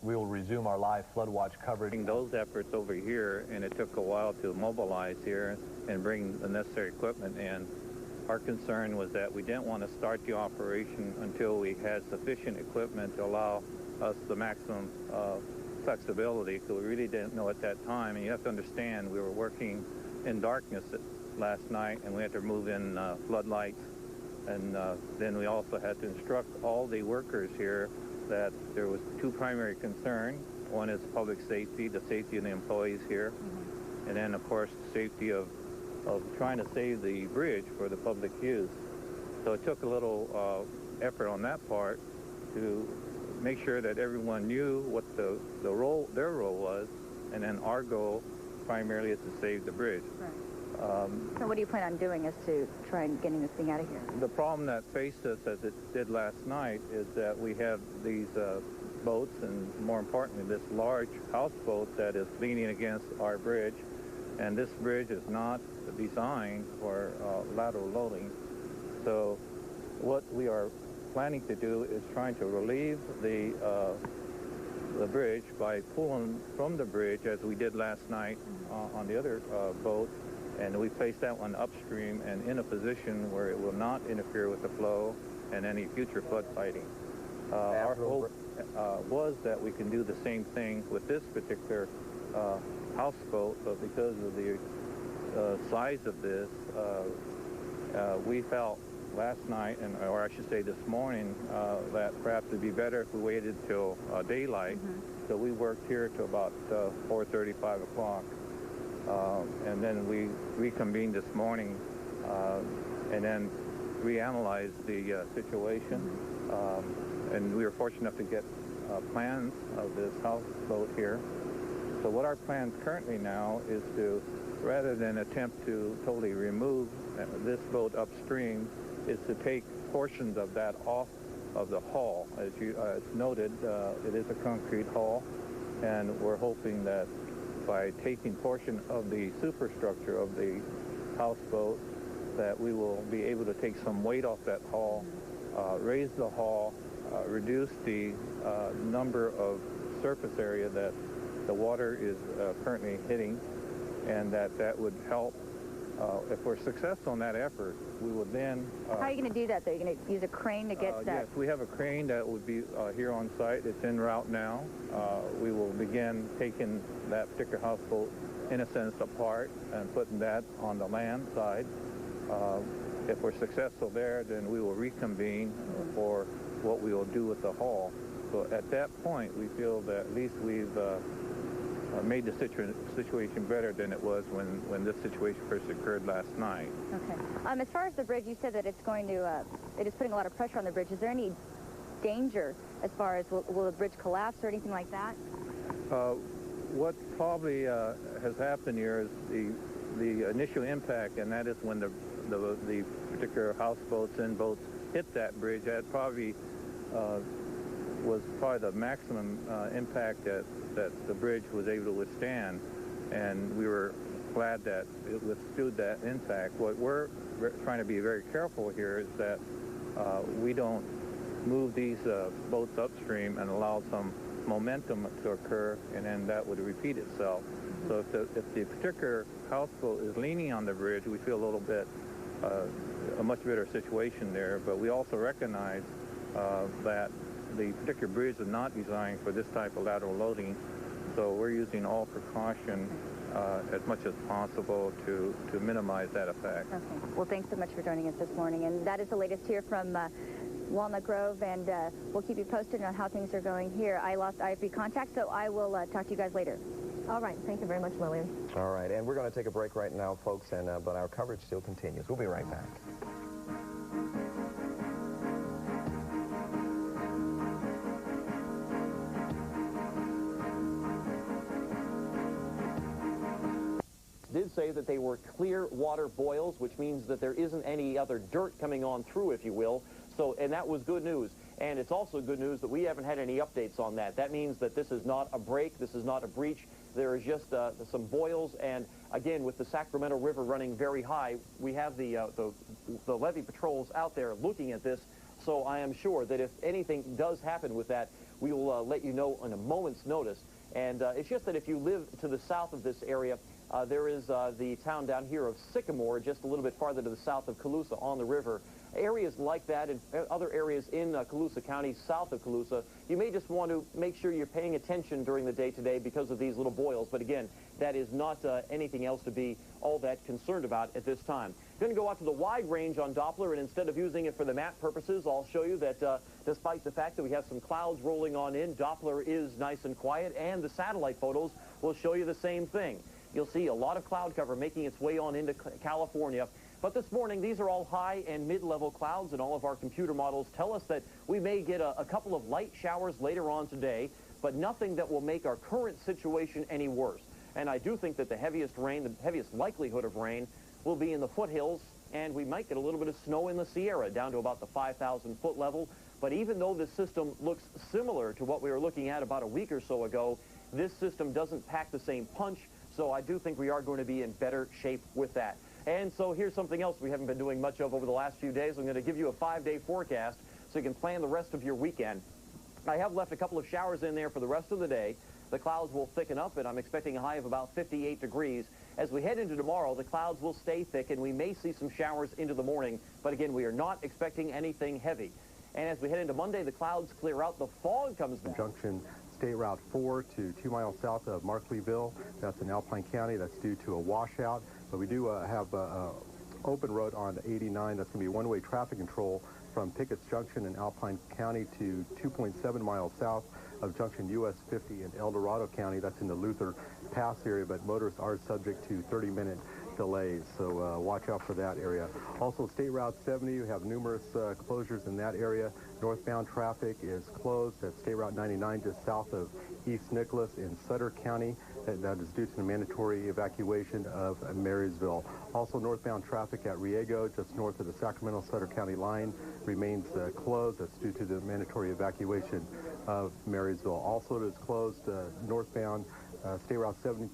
[SPEAKER 5] we will resume our live flood watch coverage.
[SPEAKER 8] Those efforts over here, and it took a while to mobilize here and bring the necessary equipment in. Our concern was that we didn't want to start the operation until we had sufficient equipment to allow us the maximum flexibility, because we really didn't know at that time. And you have to understand, we were working in darkness last night, and we had to move in floodlights. And then we also had to instruct all the workers here that there was two primary concerns. One is public safety, the safety of the employees here, and then, of course, the safety of trying to save the bridge for the public use. So it took a little effort on that part to make sure that everyone knew what their role was, and then our goal primarily is to save the bridge.
[SPEAKER 9] Right. So what do you plan on doing as to try and getting this thing out of here?
[SPEAKER 8] The problem that faced us, as it did last night, is that we have these boats, and more importantly, this large houseboat that is leaning against our bridge. And this bridge is not designed for lateral loading. So what we are planning to do is trying to relieve the bridge by pulling from the bridge, as we did last night on the other boat. And we placed that one upstream and in a position where it will not interfere with the flow and any future flood fighting. Our hope was that we can do the same thing with this particular houseboat, but because of the size of this, we felt last night, or I should say this morning, that perhaps it'd be better if we waited till daylight. So we worked here till about 4:30, 5 o'clock. And then we reconvened this morning and then reanalyzed the situation. And we were fortunate enough to get plans of this houseboat here. So what our plan currently now is to, rather than attempt to totally remove this boat upstream, is to take portions of that off of the hull. As you noted, it is a concrete hull, and we're hoping that by taking portion of the superstructure of the houseboat, that we will be able to take some weight off that hull, raise the hull, reduce the number of surface area that the water is currently hitting, and that would help. If we're successful in that effort, we will then...
[SPEAKER 9] How are you going to do that, though? You're going to use a crane to get that?
[SPEAKER 8] Yes, we have a crane that would be here on site. It's en route now. We will begin taking that particular houseboat, in a sense, apart and putting that on the land side. If we're successful there, then we will reconvene for what we will do with the hull. So at that point, we feel that at least we've made the situation better than it was when this situation first occurred last night.
[SPEAKER 9] Okay. As far as the bridge, you said that it's going to, it is putting a lot of pressure on the bridge. Is there any danger as far as will the bridge collapse or anything like that?
[SPEAKER 8] What probably has happened here is the initial impact, and that is when the particular houseboats and boats hit that bridge. That probably was probably the maximum impact that the bridge was able to withstand, and we were glad that it withstood that impact. What we're trying to be very careful here is that we don't move these boats upstream and allow some momentum to occur, and then that would repeat itself. So if the particular houseboat is leaning on the bridge, we feel a little bit a much better situation there. But we also recognize that the particular bridge is not designed for this type of lateral loading, so we're using all precaution as much as possible to minimize that effect.
[SPEAKER 9] Okay. Well, thanks so much for joining us this morning. And that is the latest here from Walnut Grove, and we'll keep you posted on how things are going here. I lost IFB contact, so I will talk to you guys later.
[SPEAKER 4] All right. Thank you very much, Lillian.
[SPEAKER 10] All right. And we're going to take a break right now, folks, and but our coverage still continues. We'll be right back.
[SPEAKER 11] Did say that they were clear water boils, which means that there isn't any other dirt coming on through, if you will. So, and that was good news. And it's also good news that we haven't had any updates on that. That means that this is not a break, this is not a breach. There is just some boils, and again, with the Sacramento River running very high, we have the levee patrols out there looking at this. So I am sure that if anything does happen with that, we will let you know on a moment's notice. And it's just that if you live to the south of this area, there is the town down here of Sycamore, just a little bit farther to the south of Colusa on the river. Areas like that and other areas in Colusa County, south of Colusa, you may just want to make sure you're paying attention during the day today because of these little boils. But again, that is not anything else to be all that concerned about at this time. Going to go out to the wide range on Doppler, and instead of using it for the map purposes, I'll show you that despite the fact that we have some clouds rolling on in, Doppler is nice and quiet, and the satellite photos will show you the same thing. You'll see a lot of cloud cover making its way on into California. But this morning, these are all high and mid-level clouds, and all of our computer models tell us that we may get a couple of light showers later on today, but nothing that will make our current situation any worse. And I do think that the heaviest rain, the heaviest likelihood of rain, will be in the foothills, and we might get a little bit of snow in the Sierra, down to about the 5,000-foot level. But even though this system looks similar to what we were looking at about a week or so ago, this system doesn't pack the same punch, so I do think we are going to be in better shape with that. And so here's something else we haven't been doing much of over the last few days. I'm going to give you a 5-day forecast so you can plan the rest of your weekend. I have left a couple of showers in there for the rest of the day. The clouds will thicken up, and I'm expecting a high of about 58 degrees. As we head into tomorrow, the clouds will stay thick, and we may see some showers into the morning. But again, we are not expecting anything heavy. And as we head into Monday, the clouds clear out. The fog comes back.
[SPEAKER 13] Junction State Route 4 to 2 miles south of Markleyville. That's in Alpine County. That's due to a washout. But we do have open road on 89. That's going to be one-way traffic control from Pickett's Junction in Alpine County to 2.7 miles south of Junction US 50 in El Dorado County. That's in the Luther Pass area, but motorists are subject to 30-minute delays, so watch out for that area. Also, State Route 70, you have numerous closures in that area. Northbound traffic is closed at State Route 99 just south of East Nicholas in Sutter County. That is due to the mandatory evacuation of Marysville. Also, northbound traffic at Riego, just north of the Sacramento-Sutter County line, remains closed. That's due to the mandatory evacuation of Marysville. Also, it is closed northbound State Route 70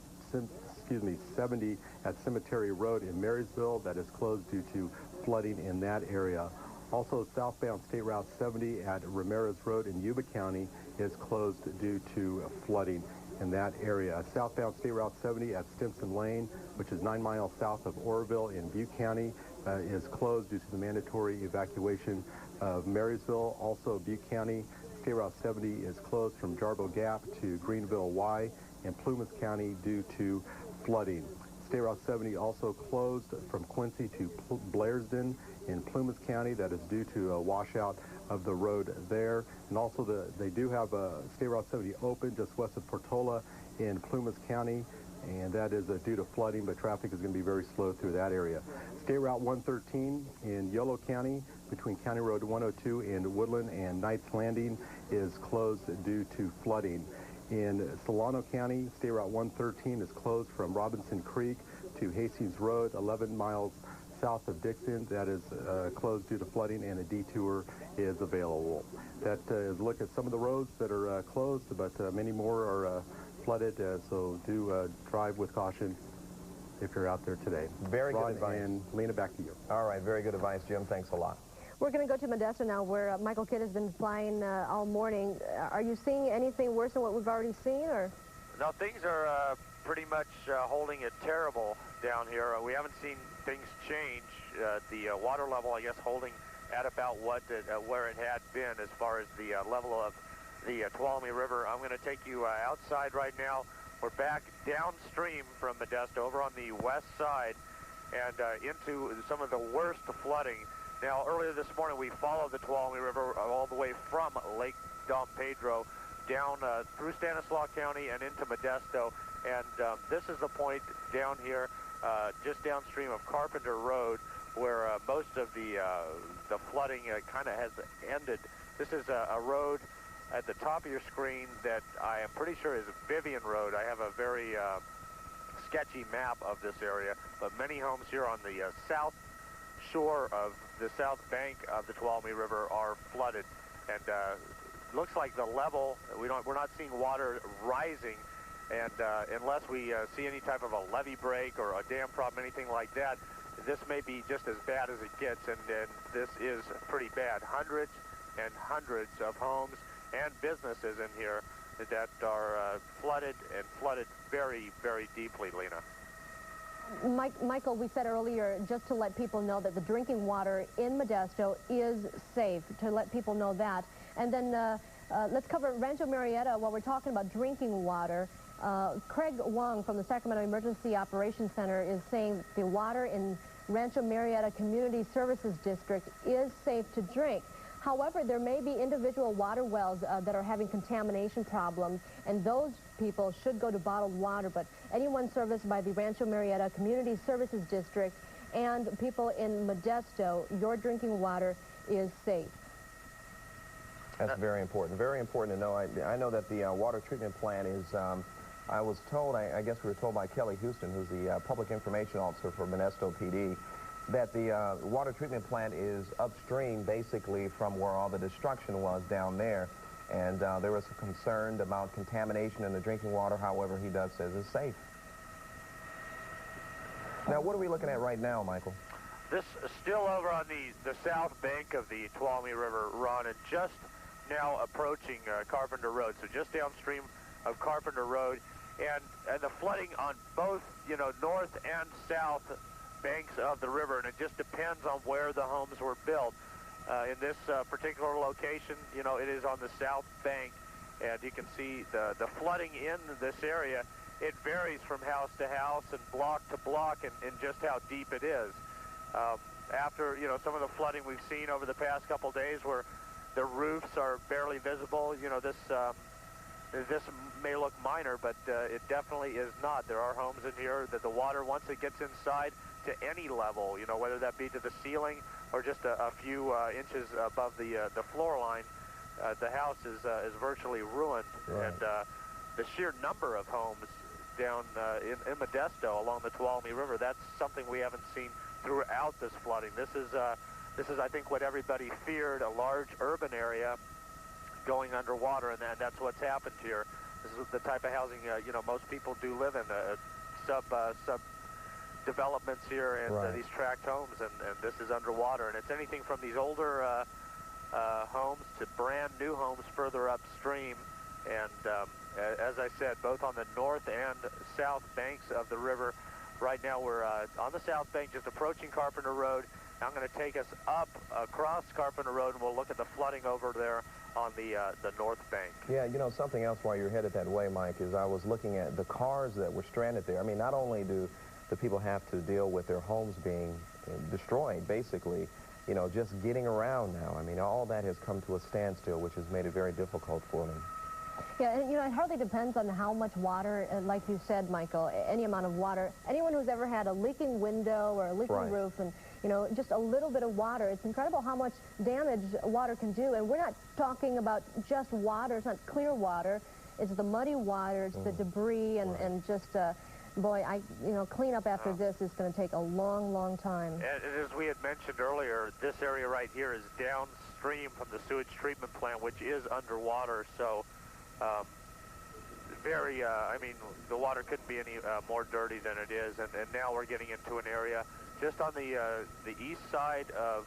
[SPEAKER 13] at Cemetery Road in Marysville. That is closed due to flooding in that area. Also, southbound State Route 70 at Ramirez Road in Yuba County is closed due to flooding in that area. Southbound State Route 70 at Stimson Lane, which is 9 miles south of Oroville in Butte County, is closed due to the mandatory evacuation of Marysville. Also, Butte County, State Route 70 is closed from Jarbo Gap to Greenville Y in Plumas County due to flooding. State Route 70 also closed from Quincy to Blairsden in Plumas County. That is due to a washout of the road there. And also they do have State Route 70 open just west of Portola in Plumas County, and that is due to flooding, but traffic is going to be very slow through that area. State Route 113 in Yolo County between County Road 102 and Woodland and Knights Landing is closed due to flooding. In Solano County, State Route 113 is closed from Robinson Creek to Hastings Road, 11 miles south of Dixon. That is closed due to flooding, and a detour is available. That is a look at some of the roads that are closed, but many more are flooded, so do drive with caution if you're out there today.
[SPEAKER 10] Very good advice.
[SPEAKER 13] And Lena, back to you.
[SPEAKER 10] All right, very good advice, Jim. Thanks a lot.
[SPEAKER 4] We're going to go to Modesto now, where Michael Kidd has been flying all morning. Are you seeing anything worse than what we've already seen, or?
[SPEAKER 1] No, things are pretty much holding it terrible down here. We haven't seen things change. The water level, I guess, holding at about what where it had been as far as the level of the Tuolumne River. I'm going to take you outside right now. We're back downstream from Modesto, over on the west side, and into some of the worst flooding. Now, earlier this morning, we followed the Tuolumne River all the way from Lake Don Pedro down through Stanislaus County and into Modesto, and this is the point down here, just downstream of Carpenter Road, where most of the flooding kind of has ended. This is a road at the top of your screen that I am pretty sure is Vivian Road. I have a very sketchy map of this area, but many homes here on the south shore of the south bank of the Tuolumne River are flooded, and looks like the level, we're not seeing water rising, and unless we see any type of a levee break or a dam problem, anything like that, this may be just as bad as it gets, and this is pretty bad. Hundreds and hundreds of homes and businesses in here that are flooded, and flooded very, very deeply, Lena.
[SPEAKER 4] Michael, we said earlier, just to let people know that the drinking water in Modesto is safe, to let people know that. And then let's cover Rancho Marietta while we're talking about drinking water. Craig Wong from the Sacramento Emergency Operations Center is saying the water in Rancho Marietta Community Services District is safe to drink. However, there may be individual water wells that are having contamination problems, and those people should go to bottled water. But anyone serviced by the Rancho Marietta Community Services District and people in Modesto, your drinking water is safe.
[SPEAKER 10] That's very important to know. I know that the water treatment plant is, I was told, I guess we were told by Kelly Houston, who's the public information officer for Modesto PD, that the water treatment plant is upstream basically from where all the destruction was down there, and there was a concern about contamination in the drinking water. However, he says it's safe. Now, what are we looking at right now, Michael?
[SPEAKER 1] This is still over on the south bank of the Tuolumne River, Ron, and just now approaching Carpenter Road, so just downstream of Carpenter Road, and the flooding on both, north and south banks of the river, and it just depends on where the homes were built. In this particular location, it is on the south bank, and you can see the flooding in this area. It varies from house to house and block to block, and just how deep it is. After, some of the flooding we've seen over the past couple days where the roofs are barely visible, this may look minor, but it definitely is not. There are homes in here that the water, once it gets inside to any level, whether that be to the ceiling or just a few inches above the floor line, the house is virtually ruined. Right. And the sheer number of homes down in Modesto along the Tuolumne River, that's something we haven't seen throughout this flooding. This is, I think, what everybody feared, a large urban area going underwater, and that's what's happened here. This is the type of housing, most people do live in, sub developments here, and right. These tract homes, and this is underwater. And it's anything from these older homes to brand new homes further upstream. And as I said, both on the north and south banks of the river. Right now we're on the south bank, just approaching Carpenter Road. I'm going to take us up across Carpenter Road, and we'll look at the flooding over there on the north bank. Yeah,
[SPEAKER 10] something else while you're headed that way, Mike, is I was looking at the cars that were stranded there. I mean, not only do the people have to deal with their homes being destroyed, basically, you know, just getting around now. I mean, all that has come to a standstill, which has made it very difficult for them.
[SPEAKER 4] Yeah, and, you know, it hardly depends on how much water, like you said, Michael, any amount of water. Anyone who's ever had a leaking window or a leaking roof and, you know, just a little bit of water, it's incredible how much damage water can do. And we're not talking about just water. It's not clear water. It's the muddy water. It's the debris and just, boy, you know, cleanup after this is going to take a long, long time.
[SPEAKER 1] And as we had mentioned earlier, this area right here is downstream from the sewage treatment plant, which is underwater. So, I mean, the water couldn't be any more dirty than it is. And now we're getting into an area just on the east side of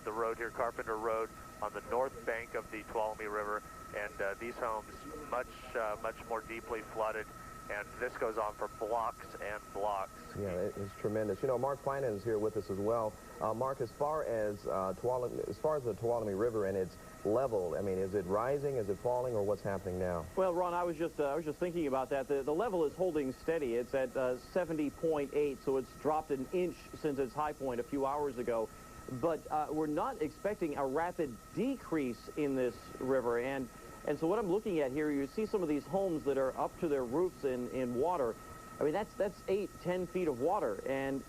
[SPEAKER 1] the road here, Carpenter Road, on the north bank of the Tuolumne River. And these homes much more deeply flooded. And this goes on for blocks and blocks.
[SPEAKER 10] Yeah, it's tremendous. You know, Mark Finan is here with us as well. Mark, as far as the Tuolumne River and its level, I mean, is it rising, is it falling, or what's happening now?
[SPEAKER 11] Well, Ron, I was just thinking about that. The level is holding steady. It's at 70.8, so it's dropped an inch since its high point a few hours ago. But we're not expecting a rapid decrease in this river. And so what I'm looking at here, you see some of these homes that are up to their roofs in water. I mean, that's 8, 10 feet of water, and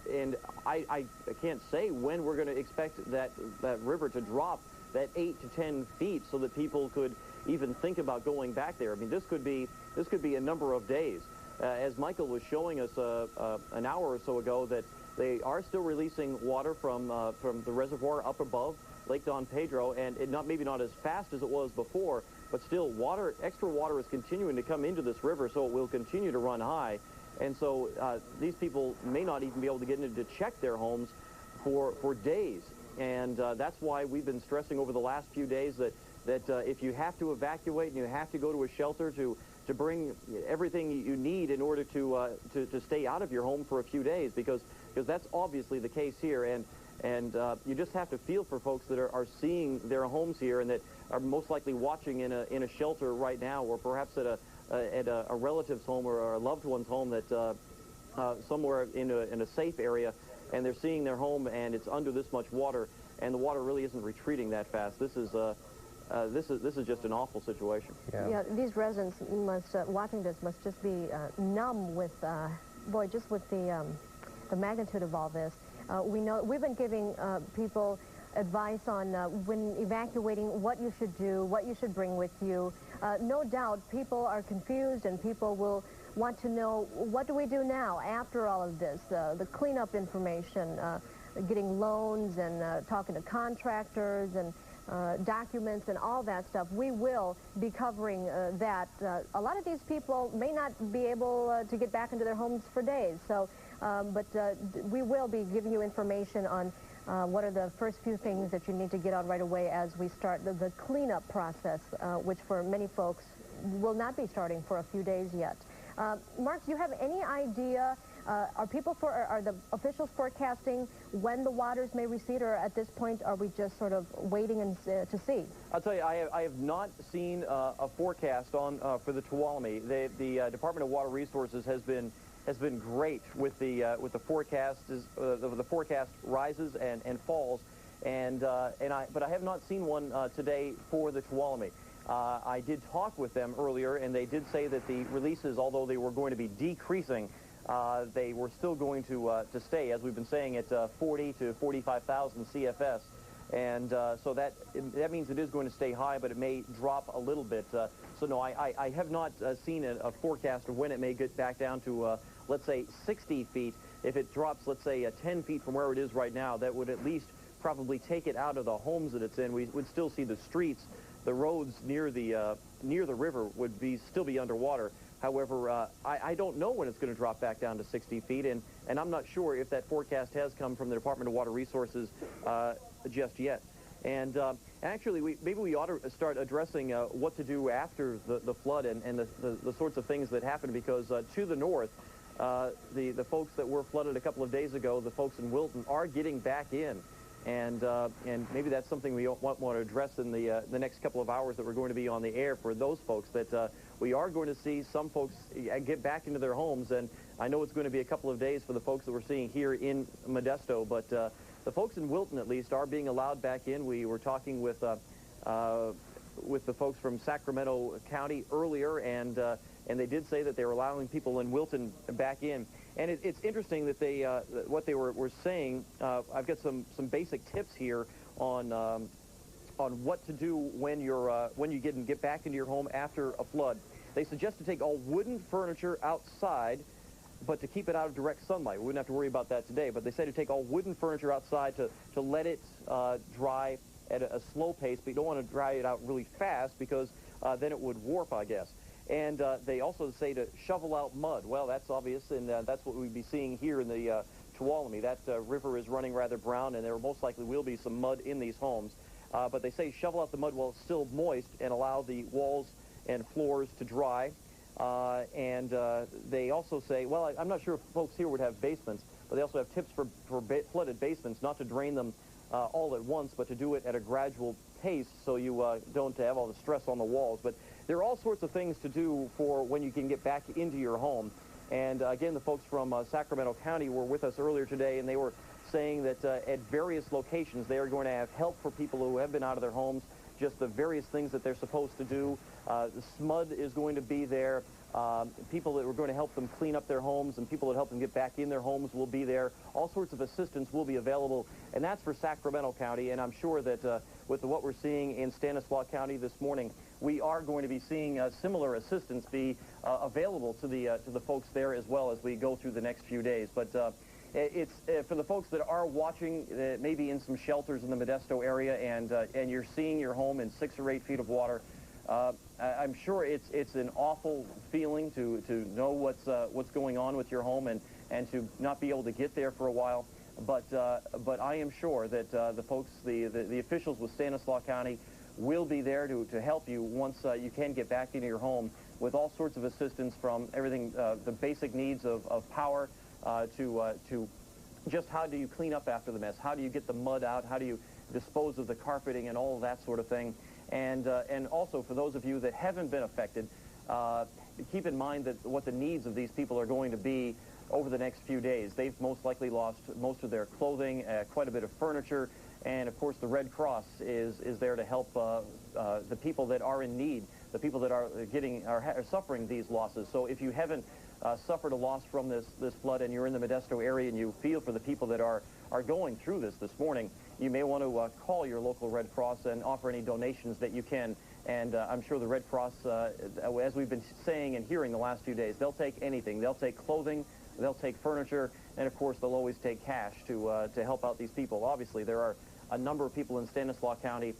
[SPEAKER 11] I can't say when we're going to expect that river to drop that 8 to 10 feet so that people could even think about going back there. I mean, this could be a number of days. As Michael was showing us an hour or so ago, that they are still releasing water from the reservoir up above Lake Don Pedro, and maybe not as fast as it was before, but still extra water is continuing to come into this river, so it will continue to run high. And so these people may not even be able to get in to check their homes for days. And that's why we've been stressing over the last few days that if you have to evacuate and you have to go to a shelter to bring everything you need in order to stay out of your home for a few days, because that's obviously the case here. And you just have to feel for folks that are seeing their homes here and that are most likely watching in a shelter right now, or perhaps at a relative's home or a loved one's home that somewhere in a safe area, and they're seeing their home and it's under this much water, and the water really isn't retreating that fast. This is just an awful situation.
[SPEAKER 4] Yeah, these residents must watching this must just be numb with just with the magnitude of all this. We know we've been giving people advice on when evacuating, what you should do, what you should bring with you. No doubt people are confused and people will want to know, what do we do now after all of this? The cleanup information, getting loans and talking to contractors and documents and all that stuff. We will be covering that. A lot of these people may not be able to get back into their homes for days, so but we will be giving you information on what are the first few things that you need to get out right away as we start the cleanup process, which for many folks will not be starting for a few days yet. Mark, do you have any idea, are the officials forecasting when the waters may recede, or at this point are we just sort of waiting to see?
[SPEAKER 11] I'll tell you, I have not seen a forecast for the Tuolumne. The Department of Water Resources has been great with the forecast. The forecast rises and falls, but I have not seen one today for the Tuolumne. I did talk with them earlier, and they did say that the releases, although they were going to be decreasing, they were still going to stay, as we've been saying, at 40 to 45,000 CFS. And so that means it is going to stay high, but it may drop a little bit. So no, I have not seen a forecast of when it may get back down to, let's say, 60 feet. If it drops, let's say, 10 feet from where it is right now, that would at least probably take it out of the homes that it's in. We would still see the streets. The roads near the river would still be underwater. However, I don't know when it's going to drop back down to 60 feet, and I'm not sure if that forecast has come from the Department of Water Resources just yet. And actually, maybe we ought to start addressing what to do after the flood and the sorts of things that happen, because to the north, the folks that were flooded a couple of days ago, the folks in Wilton, are getting back in. And maybe that's something we want to address in the next couple of hours that we're going to be on the air for those folks, that we are going to see some folks get back into their homes. And I know it's going to be a couple of days for the folks that we're seeing here in Modesto, but the folks in Wilton, at least, are being allowed back in. We were talking with the folks from Sacramento County earlier, and they did say that they were allowing people in Wilton back in. And it's interesting that they what they were saying. I've got some basic tips here on what to do when you get back into your home after a flood. They suggest to take all wooden furniture outside, but to keep it out of direct sunlight. We wouldn't have to worry about that today, but they say to take all wooden furniture outside to let it dry at a slow pace, but you don't want to dry it out really fast because then it would warp, I guess. And they also say to shovel out mud. Well, that's obvious, and that's what we'd be seeing here in the Tuolumne. That river is running rather brown, and there most likely will be some mud in these homes. But they say shovel out the mud while it's still moist and allow the walls and floors to dry. And they also say, well, I'm not sure if folks here would have basements, but they also have tips for flooded basements, not to drain them all at once, but to do it at a gradual pace so you don't have all the stress on the walls. But there are all sorts of things to do for when you can get back into your home. And again, the folks from Sacramento County were with us earlier today, and they were saying that at various locations they are going to have help for people who have been out of their homes, just the various things that they're supposed to do. The SMUD is going to be there. People that are going to help them clean up their homes and people that help them get back in their homes will be there. All sorts of assistance will be available, and that's for Sacramento County. And I'm sure that with what we're seeing in Stanislaus County this morning, we are going to be seeing similar assistance be available to the folks there as well as we go through the next few days. But it's for the folks that are watching, maybe in some shelters in the Modesto area, and you're seeing your home in 6 or 8 feet of water. I'm sure it's an awful feeling to know what's going on with your home and to not be able to get there for a while. But I am sure that the folks, the officials with Stanislaus County, will be there to help you once you can get back into your home with all sorts of assistance, from everything, the basic needs of power to just how do you clean up after the mess, how do you get the mud out, how do you dispose of the carpeting and all of that sort of thing. And also for those of you that haven't been affected, keep in mind that what the needs of these people are going to be over the next few days. They've most likely lost most of their clothing, quite a bit of furniture, and of course the Red Cross is there to help the people that are in need, the people that are suffering these losses. So if you haven't suffered a loss from this flood and you're in the Modesto area and you feel for the people that are going through this morning, you may want to call your local Red Cross and offer any donations that you can. And I'm sure the Red Cross, as we've been saying and hearing the last few days, they'll take anything. They'll take clothing, they'll take furniture, and of course they'll always take cash to help out these people. Obviously, there are a number of people in Stanislaus County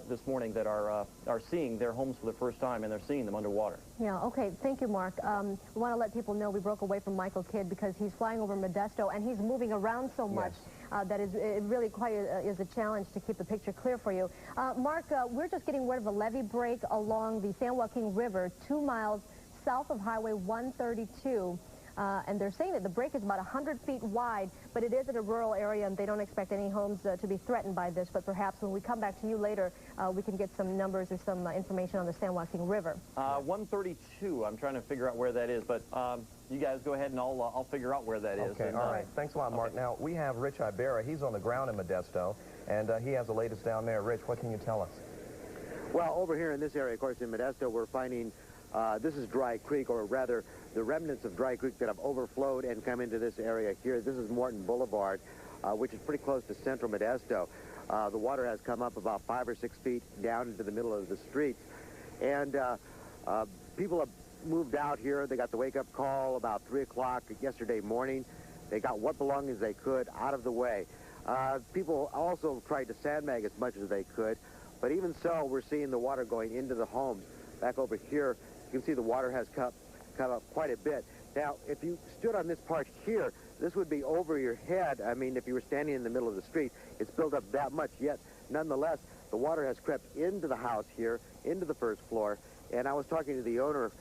[SPEAKER 11] this morning that are seeing their homes for the first time, and they're seeing them underwater.
[SPEAKER 4] Yeah, okay. Thank you, Mark. We want to let people know we broke away from Michael Kidd because he's flying over Modesto, and he's moving around so much that it really quite is a challenge to keep the picture clear for you. Mark, we're just getting word of a levee break along the San Joaquin River, 2 miles south of Highway 132. And they're saying that the break is about 100 feet wide, but it is in a rural area, and they don't expect any homes to be threatened by this. But perhaps when we come back to you later, we can get some numbers or some information on the San Joaquin River.
[SPEAKER 11] 132, I'm trying to figure out where that is, but you guys go ahead and I'll figure out where that is.
[SPEAKER 10] Okay, all right. Thanks a lot, Mark. Now, we have Rich Ibarra. He's on the ground in Modesto, and he has the latest down there. Rich, what can you tell us?
[SPEAKER 14] Well, over here in this area, of course, in Modesto, we're finding this is Dry Creek, or rather the remnants of Dry Creek that have overflowed and come into this area here. This is Morton Boulevard, which is pretty close to central Modesto. The water has come up about 5 or 6 feet down into the middle of the streets. And people have moved out here. They got the wake-up call about 3 o'clock yesterday morning. They got what belongings they could out of the way. People also tried to sandbag as much as they could. But even so, we're seeing the water going into the homes. Back over here, you can see the water has come up quite a bit. Now, if you stood on this part here, this would be over your head. I mean, if you were standing in the middle of the street, it's built up that much. Yet, nonetheless, the water has crept into the house here, into the first floor. And I was talking to the owner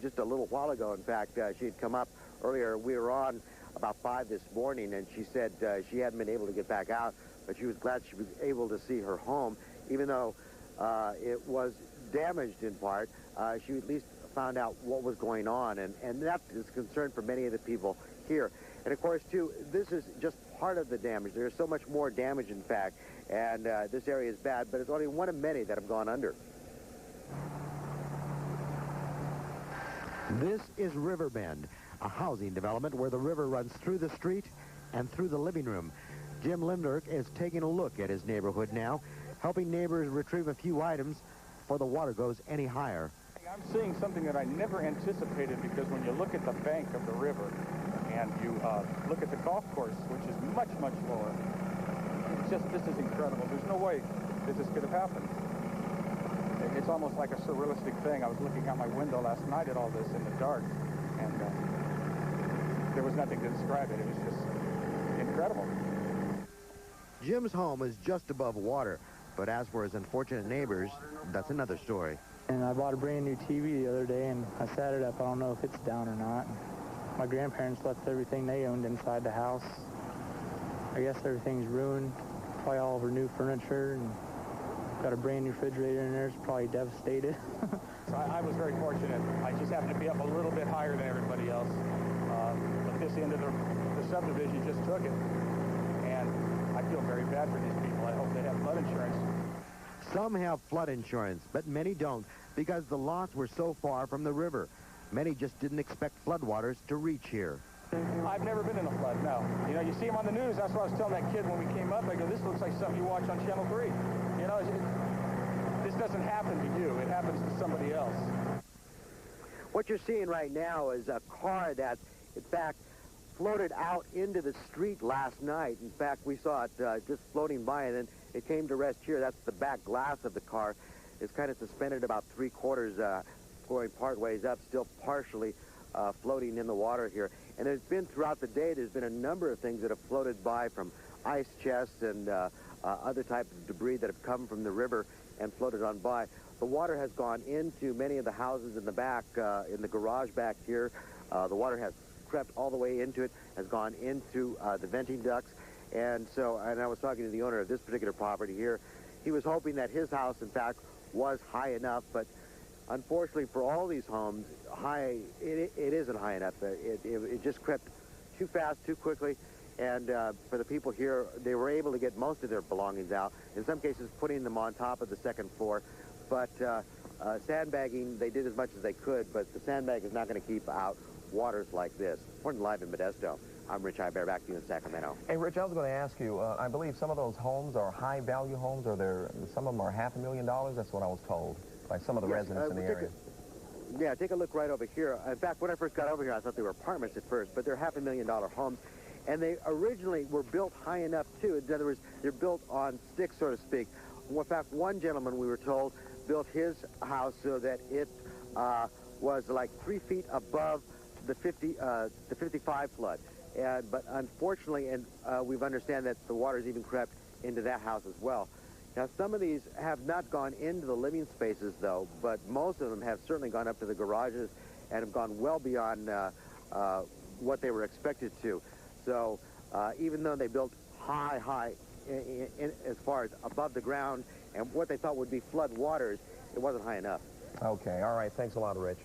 [SPEAKER 14] just a little while ago. In fact, she had come up earlier. We were on about 5 this morning, and she said she hadn't been able to get back out, but she was glad she was able to see her home, even though it was damaged in part. She at least found out what was going on, and that is a concern for many of the people here. And of course, too, this is just part of the damage. There's so much more damage, in fact, and this area is bad, but it's only one of many that have gone under. This is Riverbend, a housing development where the river runs through the street and through the living room. Jim Lindbergh is taking a look at his neighborhood now, helping neighbors retrieve a few items before the water goes any higher.
[SPEAKER 17] I'm seeing something that I never anticipated, because when you look at the bank of the river and you look at the golf course, which is much, much lower, this is incredible. There's no way that this could have happened. It's almost like a surrealistic thing. I was looking out my window last night at all this in the dark, and there was nothing to describe it. It was just incredible.
[SPEAKER 14] Jim's home is just above water, but as for his unfortunate neighbors, that's another story.
[SPEAKER 18] And I bought a brand new TV the other day, and I sat it up. I don't know if it's down or not. My grandparents left everything they owned inside the house. I guess everything's ruined, probably all of our new furniture, and got a brand new refrigerator in there. It's probably devastated.
[SPEAKER 17] So I was very fortunate. I just happened to be up a little bit higher than everybody else. But this end of the subdivision just took it. And I feel very bad for these people. I hope they have flood insurance.
[SPEAKER 14] Some have flood insurance, but many don't, because the lots were so far from the river. Many just didn't expect floodwaters to reach here.
[SPEAKER 17] I've never been in a flood, no. You know, you see them on the news. That's what I was telling that kid when we came up. I go, this looks like something you watch on Channel 3. You know, this doesn't happen to you. It happens to somebody else.
[SPEAKER 14] What you're seeing right now is a car that, in fact, floated out into the street last night. In fact, we saw it just floating by, and then it came to rest here. That's the back glass of the car. It's kind of suspended about 3/4, going part ways up, still partially floating in the water here. And there's been, throughout the day, there's been a number of things that have floated by, from ice chests and other types of debris that have come from the river and floated on by. The water has gone into many of the houses in the back, in the garage back here. The water has crept all the way into it, has gone into the venting ducts. And I was talking to the owner of this particular property here. He was hoping that his house, in fact, was high enough, but unfortunately for all these homes, it isn't high enough. It just crept too fast, too quickly, and for the people here, they were able to get most of their belongings out, in some cases putting them on top of the second floor, but sandbagging, they did as much as they could, but the sandbag is not going to keep out waters like this. Reporting live in Modesto, I'm Rich Ibear, back to you in Sacramento.
[SPEAKER 10] Hey, Rich, I was going to ask you, I believe some of those homes are high-value homes, or some of them are $500,000. That's what I was told by some of the residents in the area.
[SPEAKER 14] Yeah, take a look right over here. In fact, when I first got over here, I thought they were apartments at first, but they're $500,000 homes. And they originally were built high enough, too. In other words, they're built on sticks, so to speak. In fact, one gentleman, we were told, built his house so that it was like 3 feet above the 55 flood. But unfortunately, we've understand that the water's even crept into that house as well. Now, some of these have not gone into the living spaces, though, but most of them have certainly gone up to the garages and have gone well beyond what they were expected to. So even though they built high as far as above the ground and what they thought would be flood waters, it wasn't high enough.
[SPEAKER 10] Okay, all right. Thanks a lot, Rich.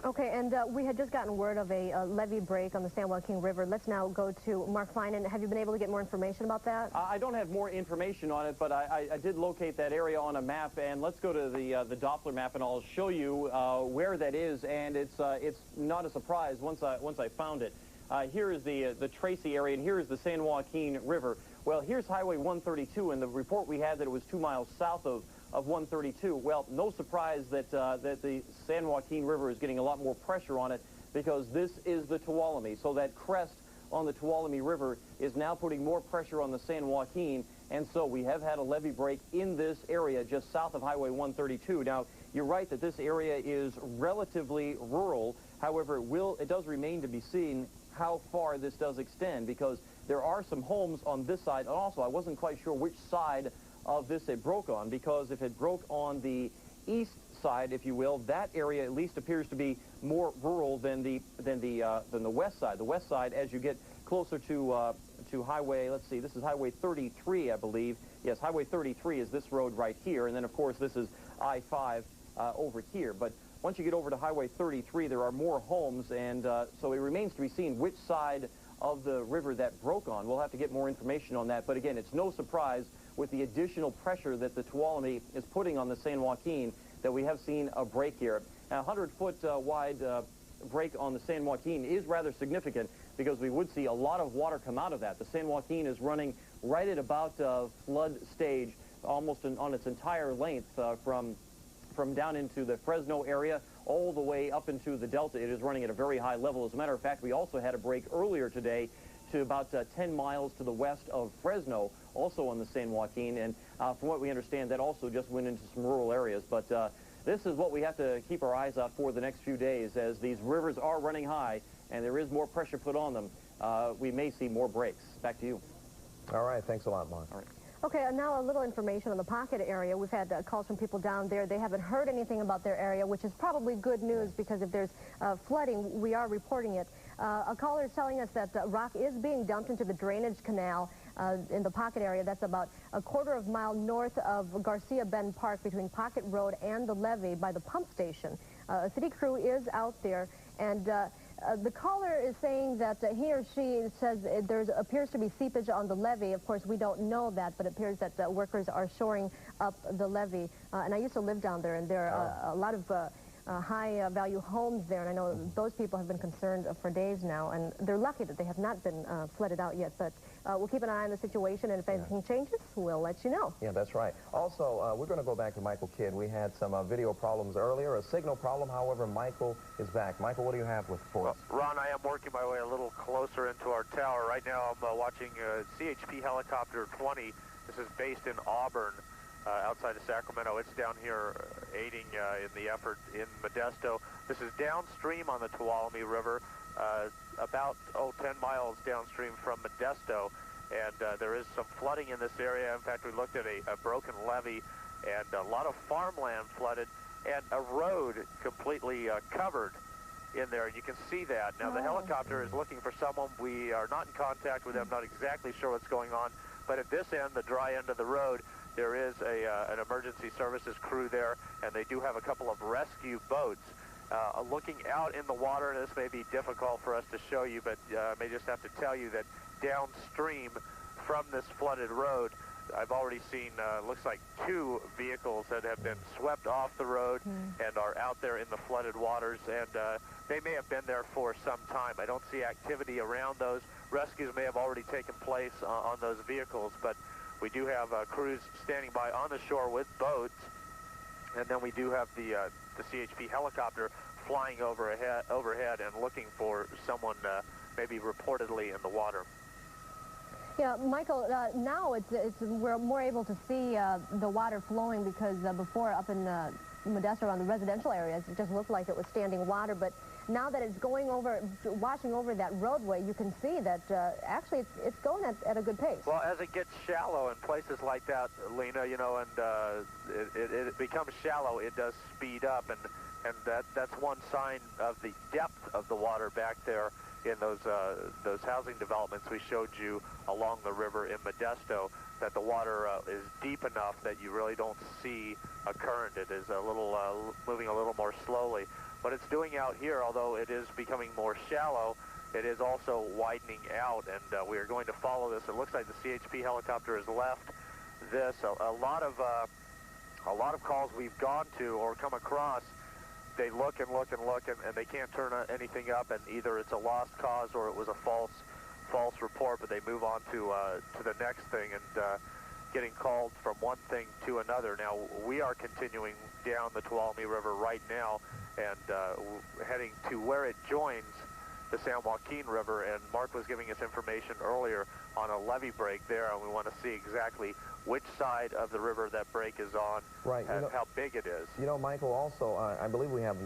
[SPEAKER 4] Okay, and we had just gotten word of a levee break on the San Joaquin River. Let's now go to Mark Finan. Have you been able to get more information about that?
[SPEAKER 11] I don't have more information on it, but I did locate that area on a map, and let's go to the Doppler map, and I'll show you where that is. And it's not a surprise once I found it. Here is the Tracy area, and here is the San Joaquin River. Well, here's Highway 132, and the report we had that it was 2 miles south of 132. Well, no surprise that the San Joaquin River is getting a lot more pressure on it, because this is the Tuolumne. So that crest on the Tuolumne River is now putting more pressure on the San Joaquin, and so we have had a levee break in this area just south of Highway 132. Now, you're right that this area is relatively rural. However, it does remain to be seen how far this does extend, because there are some homes on this side, and also I wasn't quite sure which side of this it broke on, because if it broke on the east side, if you will, that area at least appears to be more rural than the west side. The west side, as you get closer to highway, let's see, this is Highway 33, I believe. Yes, Highway 33 is this road right here, and then of course this is I-5 over here. But once you get over to Highway 33, there are more homes, and so it remains to be seen which side of the river that broke on. We'll have to get more information on that. But again, it's no surprise with the additional pressure that the Tuolumne is putting on the San Joaquin that we have seen a break here. Now, 100-foot wide break on the San Joaquin is rather significant because we would see a lot of water come out of that. The San Joaquin is running right at about flood stage, almost on its entire length from down into the Fresno area all the way up into the Delta. It is running at a very high level. As a matter of fact, we also had a break earlier today to about 10 miles to the west of Fresno, also on the San Joaquin. And from what we understand, that also just went into some rural areas. But this is what we have to keep our eyes out for the next few days. As these rivers are running high and there is more pressure put on them, we may see more breaks. Back to you.
[SPEAKER 10] All right. Thanks a lot, Mark.
[SPEAKER 11] All right.
[SPEAKER 4] Okay, now a little information on the Pocket area. We've had calls from people down there. They haven't heard anything about their area, which is probably good news because if there's flooding, we are reporting it. A caller is telling us that rock is being dumped into the drainage canal in the Pocket area. That's about a quarter of a mile north of Garcia Bend Park between Pocket Road and the levee by the pump station. A city crew is out there, and the caller is saying that he or she says there appears to be seepage on the levee. Of course, we don't know that, but it appears that workers are shoring up the levee. And I used to live down there, and there are a lot of high-value homes there, and I know those people have been concerned for days now, and they're lucky that they have not been flooded out yet. But we'll keep an eye on the situation, and if anything changes, we'll let you know.
[SPEAKER 10] Yeah, that's right. Also, we're going to go back to Michael Kidd. We had some video problems earlier, a signal problem. However, Michael is back. Michael, what do you have for us?
[SPEAKER 1] Ron, I am working my way a little closer into our tower. Right now, I'm watching CHP Helicopter 20. This is based in Auburn, outside of Sacramento. It's down here aiding in the effort in Modesto. This is downstream on the Tuolumne River, about 10 miles downstream from Modesto, and there is some flooding in this area. In fact, we looked at a broken levee, and a lot of farmland flooded, and a road completely covered in there, and you can see that. Now, the helicopter is looking for someone. We are not in contact with them, not exactly sure what's going on, but at this end, the dry end of the road, there is an emergency services crew there, and they do have a couple of rescue boats. Looking out in the water, and this may be difficult for us to show you, but I may just have to tell you that downstream from this flooded road, I've already seen, looks like 2 vehicles that have been swept off the road and are out there in the flooded waters, and they may have been there for some time. I don't see activity around those. Rescues may have already taken place on those vehicles, but we do have crews standing by on the shore with boats, and then we do have the CHP helicopter flying overhead and looking for someone maybe reportedly in the water.
[SPEAKER 4] Yeah, Michael, now we're more able to see the water flowing because before up in Modesto around the residential areas, it just looked like it was standing water, but now that it's going over, washing over that roadway, you can see that actually it's going at a good pace.
[SPEAKER 1] Well, as it gets shallow in places like that, Lena, you know, and it becomes shallow, it does speed up, and that's one sign of the depth of the water back there in those housing developments we showed you along the river in Modesto, that the water is deep enough that you really don't see a current. It is a little moving a little more slowly. But it's doing out here, although it is becoming more shallow, it is also widening out, and we are going to follow this. It looks like the CHP helicopter has left this. A lot of calls we've gone to or come across, they look and look and look, and they can't turn anything up, and either it's a lost cause or it was a false report, but they move on to the next thing, and getting called from one thing to another. Now, we are continuing down the Tuolumne River right now, and heading to where it joins the San Joaquin River, and Mark was giving us information earlier on a levee break there, and we want to see exactly which side of the river that break is on,
[SPEAKER 10] right,
[SPEAKER 1] and how big it is.
[SPEAKER 10] You know, Michael, also, I believe we have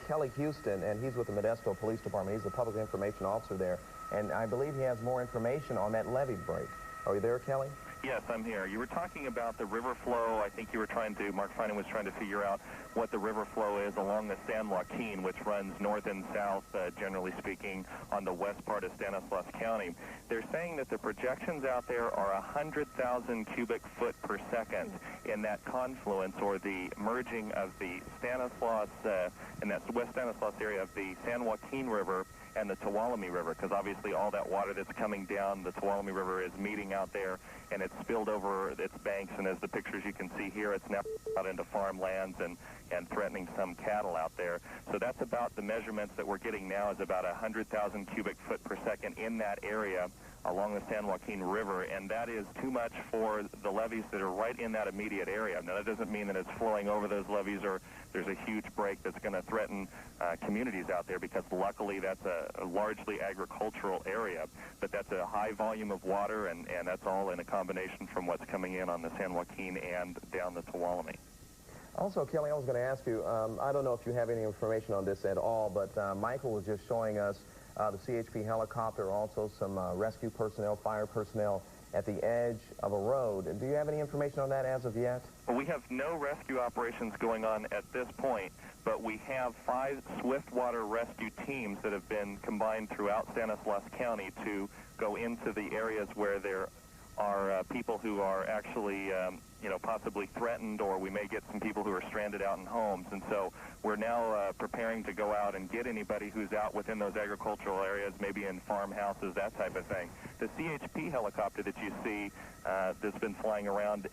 [SPEAKER 10] Kelly Houston, and he's with the Modesto Police Department. He's the public information officer there, and I believe he has more information on that levee break. Are you there, Kelly?
[SPEAKER 2] Yes, I'm here. You were talking about the river flow. I think you were Mark Finan was trying to figure out what the river flow is along the San Joaquin, which runs north and south, generally speaking, on the west part of Stanislaus County. They're saying that the projections out there are 100,000 cubic foot per second in that confluence, or the merging of the Stanislaus, in that West Stanislaus area of the San Joaquin River and the Tuolumne River, because obviously all that water that's coming down the Tuolumne River is meeting out there, and it's spilled over its banks, and as the pictures you can see here, it's now out into farmlands and threatening some cattle out there. So that's about the measurements that we're getting now, is about 100,000 cubic foot per second in that area along the San Joaquin River, and that is too much for the levees that are right in that immediate area. Now, that doesn't mean that it's flowing over those levees or there's a huge break that's going to threaten communities out there, because luckily that's a largely agricultural area, but that's a high volume of water, and that's all in a combination from what's coming in on the San Joaquin and down the Tuolumne.
[SPEAKER 10] Also, Kelly, I was going to ask you, I don't know if you have any information on this at all, but Michael was just showing us the CHP helicopter, also some rescue personnel, fire personnel at the edge of a road. Do you have any information on that as of yet?
[SPEAKER 2] Well, we have no rescue operations going on at this point, but we have 5 swiftwater rescue teams that have been combined throughout Stanislaus County to go into the areas where there are people who are actually possibly threatened, or we may get some people who are stranded out in homes. And so we're now preparing to go out and get anybody who's out within those agricultural areas, maybe in farmhouses, that type of thing. The CHP helicopter that you see that's been flying around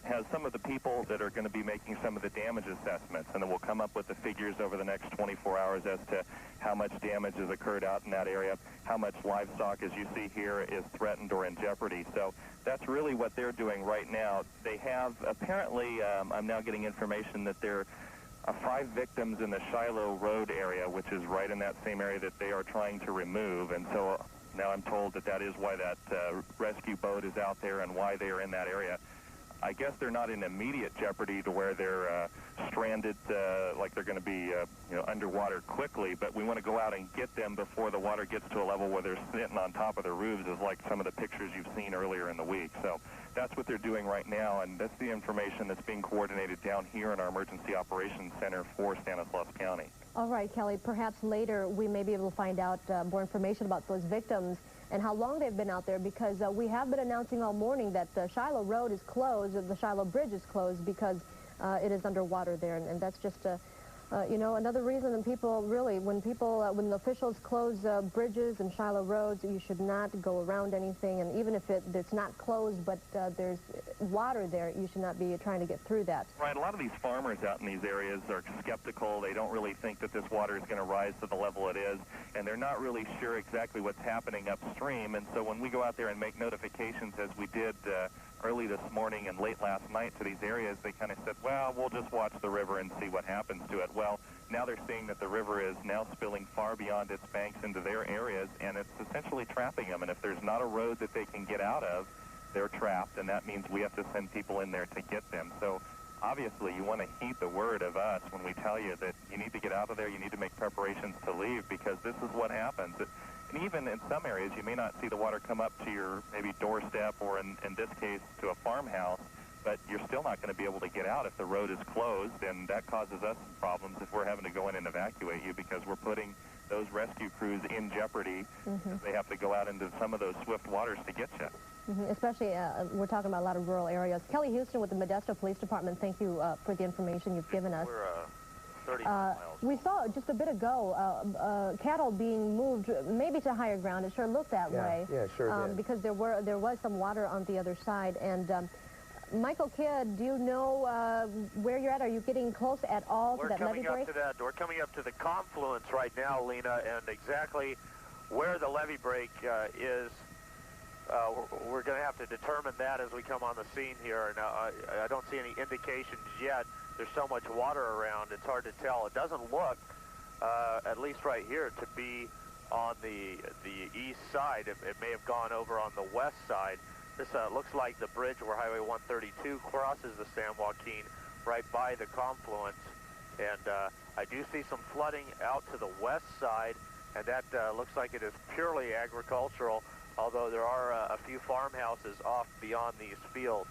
[SPEAKER 2] has some of the people that are going to be making some of the damage assessments, and then we'll come up with the figures over the next 24 hours as to how much damage has occurred out in that area, how much livestock, as you see here, is threatened or in jeopardy. So that's really what they're doing right now. They have, apparently, I'm now getting information that there are 5 victims in the Shiloh Road area, which is right in that same area that they are trying to remove, and so now I'm told that that is why that rescue boat is out there and why they are in that area. I guess they're not in immediate jeopardy to where they're stranded, like they're going to be underwater quickly, but we want to go out and get them before the water gets to a level where they're sitting on top of their roofs, is like some of the pictures you've seen earlier in the week. So that's what they're doing right now, and that's the information that's being coordinated down here in our Emergency Operations Center for Stanislaus County.
[SPEAKER 4] All right, Kelly, perhaps later we may be able to find out more information about those victims and how long they've been out there, because we have been announcing all morning that the Shiloh Road is closed, the Shiloh Bridge is closed because it is underwater there, and that's just another reason that people really, when the officials close bridges and Shiloh roads, you should not go around anything, and even if it's not closed but there's water there, you should not be trying to get through that.
[SPEAKER 2] Right, a lot of these farmers out in these areas are skeptical. They don't really think that this water is going to rise to the level it is, and they're not really sure exactly what's happening upstream, and so when we go out there and make notifications, as we did early this morning and late last night to these areas, they kind of said, well, we'll just watch the river and see what happens to it. Well, now they're seeing that the river is now spilling far beyond its banks into their areas, and it's essentially trapping them. And if there's not a road that they can get out of, they're trapped, and that means we have to send people in there to get them. So obviously you want to heed the word of us when we tell you that you need to get out of there, you need to make preparations to leave, because this is what happens. And even in some areas, you may not see the water come up to your maybe doorstep, or in this case to a farmhouse, but you're still not going to be able to get out if the road is closed, and that causes us some problems if we're having to go in and evacuate you, because we're putting those rescue crews in jeopardy. They have to go out into some of those swift waters to get you.
[SPEAKER 4] Especially, we're talking about a lot of rural areas. Kelly Houston with the Modesto Police Department, thank you for the information you've given us.
[SPEAKER 1] We're 30 miles.
[SPEAKER 4] We saw just a bit ago cattle being moved maybe to higher ground. It sure looked that way.
[SPEAKER 10] Yeah, sure did.
[SPEAKER 4] Because there was some water on the other side. And Michael Kidd, do you know where you're at? Are you getting close at all to that levee break?
[SPEAKER 1] We're coming up to the confluence right now, Lena, and exactly where the levee break is. We're going to have to determine that as we come on the scene here. And I don't see any indications yet. There's so much water around, it's hard to tell. It doesn't look, at least right here, to be on the east side. It may have gone over on the west side. This looks like the bridge where Highway 132 crosses the San Joaquin right by the confluence. And I do see some flooding out to the west side, and that looks like it is purely agricultural, although there are a few farmhouses off beyond these fields.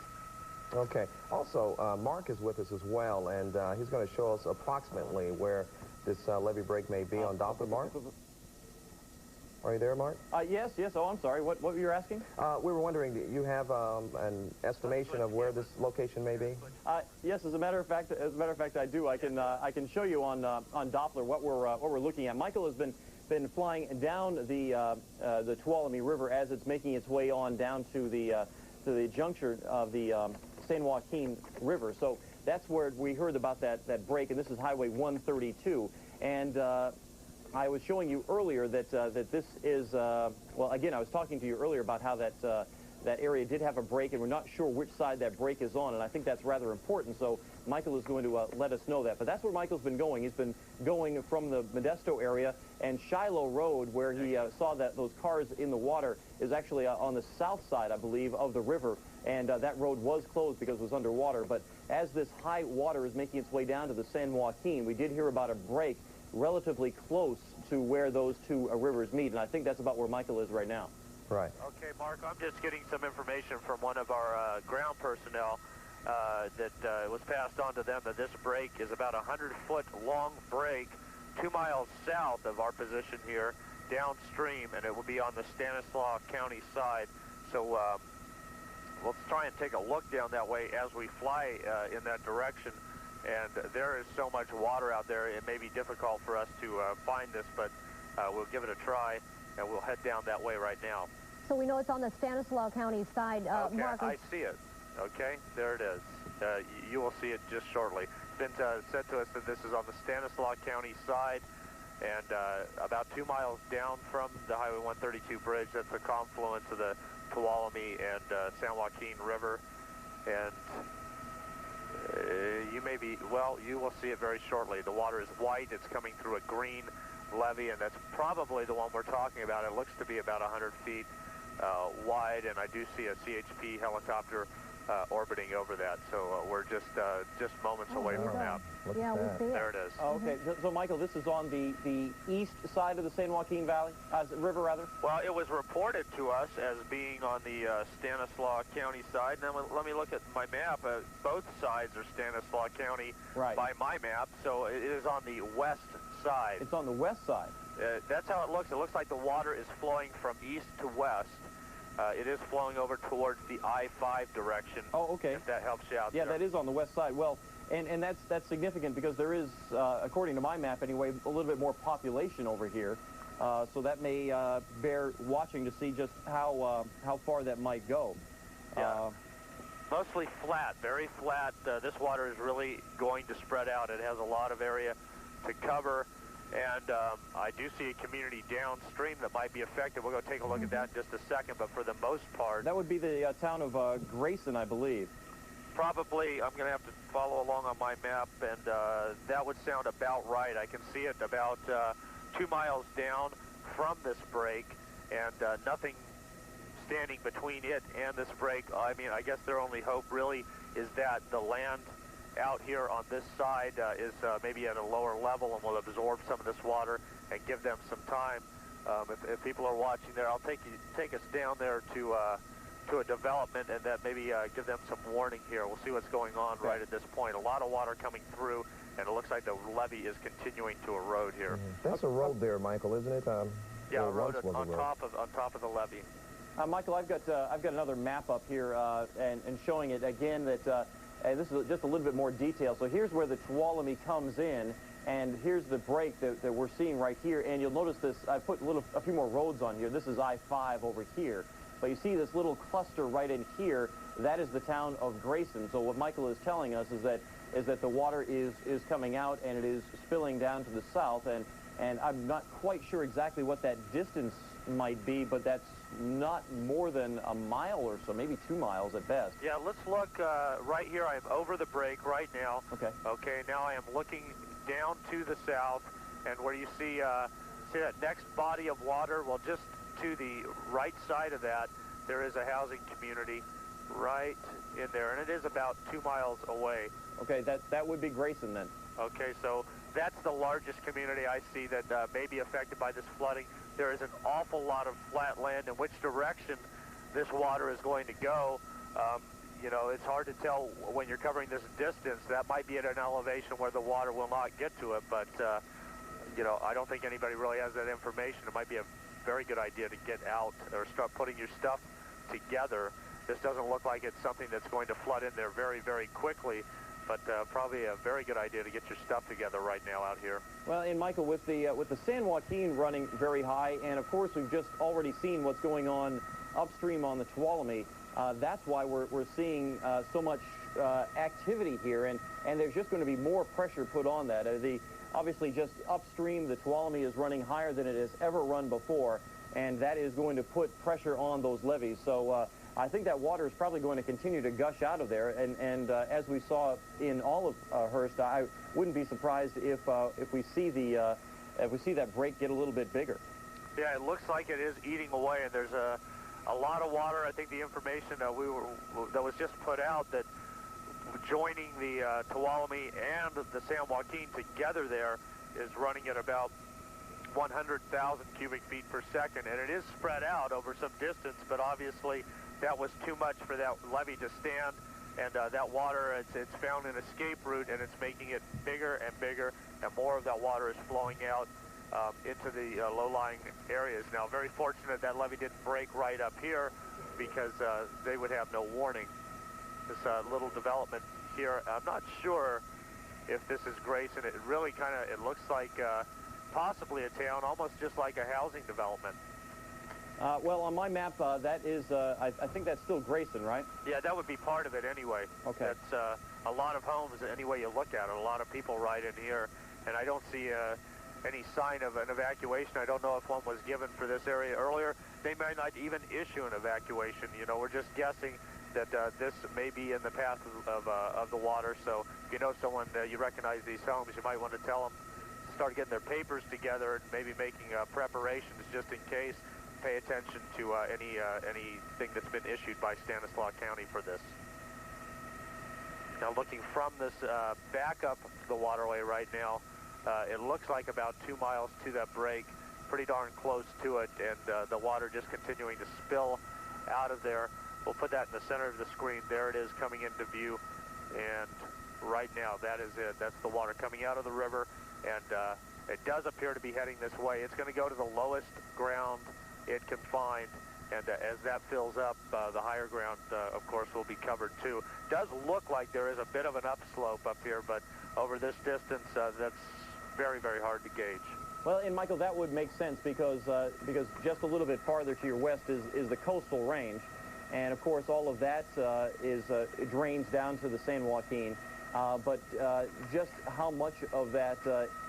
[SPEAKER 10] Okay. Also, Mark is with us as well, and he's going to show us approximately where this levee break may be on Doppler. Mark? Are you there, Mark?
[SPEAKER 11] Yes. Oh, I'm sorry. What were you asking?
[SPEAKER 10] We were wondering, do you have an estimation of where this location may be?
[SPEAKER 11] Yes, as a matter of fact, I do. I can show you on Doppler what we're looking at. Michael has been been flying down the Tuolumne River as it's making its way on down to the juncture of the San Joaquin River. So that's where we heard about that break, and this is Highway 132. And I was showing you earlier that this is, well, again, I was talking to you earlier about how that area did have a break, and we're not sure which side that break is on, and I think that's rather important. So Michael is going to let us know that. But that's where Michael's been going. He's been going from the Modesto area, and Shiloh Road, where he saw that those cars in the water, is actually on the south side, I believe, of the river. And that road was closed because it was underwater. But as this high water is making its way down to the San Joaquin, we did hear about a break relatively close to where those two rivers meet, and I think that's about where Michael is right now.
[SPEAKER 10] Right.
[SPEAKER 1] Okay, Mark, I'm just getting some information from one of our ground personnel that was passed on to them that this break is about a 100-foot long break 2 miles south of our position here, downstream, and it will be on the Stanislaus County side. So we'll try and take a look down that way as we fly in that direction. And there is so much water out there, it may be difficult for us to find this, but we'll give it a try, and we'll head down that way right now.
[SPEAKER 4] So we know it's on the Stanislaus County side.
[SPEAKER 1] Okay,
[SPEAKER 4] Mark,
[SPEAKER 1] I see it. Okay, there it is. You will see it just shortly. It's been said to us that this is on the Stanislaus County side, and about 2 miles down from the Highway 132 bridge. That's the confluence of the Tuolumne and San Joaquin River. And you may be, well, you will see it very shortly. The water is white. It's coming through a green levee, and that's probably the one we're talking about. It looks to be about 100 feet wide, and I do see a CHP helicopter orbiting over that. So we're just moments away from that.
[SPEAKER 4] Yeah, we see it.
[SPEAKER 1] There it is.
[SPEAKER 11] Oh, okay, so Michael, this is on the east side of the San Joaquin Valley, river rather?
[SPEAKER 1] Well, it was reported to us as being on the Stanislaus County side. And then let me look at my map. Both sides are Stanislaus County by my map, so it is on the west side.
[SPEAKER 11] It's on the west side.
[SPEAKER 1] That's how it looks. It looks like the water is flowing from east to west. It is flowing over towards the I-5 direction.
[SPEAKER 11] Oh, okay.
[SPEAKER 1] If that helps you out.
[SPEAKER 11] Yeah, that is on the west side. Well, and that's significant because there is, according to my map anyway, a little bit more population over here. So that may bear watching to see just how far that might go.
[SPEAKER 1] Yeah. Mostly flat, very flat. This water is really going to spread out. It has a lot of area to cover. And I do see a community downstream that might be affected. We'll go take a look at that in just a second, but for the most part...
[SPEAKER 11] That would be the town of Grayson, I believe.
[SPEAKER 1] Probably, I'm going to have to follow along on my map, and that would sound about right. I can see it about 2 miles down from this break, and nothing standing between it and this break. I mean, I guess their only hope really is that the land out here on this side is maybe at a lower level and will absorb some of this water and give them some time. If people are watching there, I'll take us down there to a development and that maybe give them some warning here. We'll see what's going on right at this point. A lot of water coming through, and it looks like the levee is continuing to erode here.
[SPEAKER 10] That's a road there, Michael, isn't it?
[SPEAKER 1] Yeah, a road on top of the levee.
[SPEAKER 11] Michael, I've got another map up here and showing it again that. And this is just a little bit more detail. So here's where the Tuolumne comes in, and here's the break that we're seeing right here. And you'll notice this, I put a few more roads on here. This is I-5 over here. But you see this little cluster right in here, that is the town of Grayson. So what Michael is telling us is that the water is coming out and it is spilling down to the south. And I'm not quite sure exactly what that distance might be, but that's not more than a mile or so, maybe 2 miles at best.
[SPEAKER 1] Yeah, let's look right here. I'm over the break right now.
[SPEAKER 11] Okay.
[SPEAKER 1] Okay, now I am looking down to the south, and where you see that next body of water, well, just to the right side of that, there is a housing community right in there, and it is about 2 miles away.
[SPEAKER 11] Okay, that would be Grayson then.
[SPEAKER 1] Okay, so that's the largest community I see that may be affected by this flooding. There is an awful lot of flat land. In which direction this water is going to go, you know, it's hard to tell when you're covering this distance. That might be at an elevation where the water will not get to it, but, you know, I don't think anybody really has that information. It might be a very good idea to get out or start putting your stuff together. This doesn't look like it's something that's going to flood in there very, very quickly, but probably a very good idea to get your stuff together right now out here.
[SPEAKER 11] Well, and Michael, with the San Joaquin running very high, and of course we've just already seen what's going on upstream on the Tuolumne, that's why we're seeing so much activity here, and there's just going to be more pressure put on that. Obviously, just upstream, the Tuolumne is running higher than it has ever run before, and that is going to put pressure on those levees. So I think that water is probably going to continue to gush out of there, and as we saw in all of Hearst, I wouldn't be surprised if we see that break get a little bit bigger.
[SPEAKER 1] Yeah, it looks like it is eating away, and there's a lot of water. I think the information that was just put out that joining the Tuolumne and the San Joaquin together there is running at about 100,000 cubic feet per second, and it is spread out over some distance, but obviously that was too much for that levee to stand, and that water, it's found an escape route, and it's making it bigger and bigger, and more of that water is flowing out into the low-lying areas. Now, very fortunate that levee didn't break right up here, because they would have no warning. This little development here, I'm not sure if this is Grayson. It really it looks like possibly a town, almost just like a housing development.
[SPEAKER 11] Well, on my map, that is, I think that's still Grayson, right?
[SPEAKER 1] Yeah, that would be part of it anyway.
[SPEAKER 11] Okay.
[SPEAKER 1] That's a lot of homes, any way you look at it. A lot of people right in here, and I don't see any sign of an evacuation. I don't know if one was given for this area earlier. They might not even issue an evacuation. You know, we're just guessing that this may be in the path of the water. So if you know someone, you recognize these homes, you might want to tell them to start getting their papers together and maybe making preparations just in case. Pay attention to anything that's been issued by Stanislaus County for this. Now, looking from this back up the waterway right now, it looks like about 2 miles to that break, pretty darn close to it, and the water just continuing to spill out of there. We'll put that in the center of the screen. There it is coming into view, and right now that is it. That's the water coming out of the river, and it does appear to be heading this way. It's going to go to the lowest ground it can find, and as that fills up, the higher ground, of course, will be covered too. Does look like there is a bit of an upslope up here, but over this distance, that's very, very hard to gauge.
[SPEAKER 11] Well, and Michael, that would make sense because just a little bit farther to your west is the coastal range, and of course all of that it drains down to the San Joaquin. But just how much of that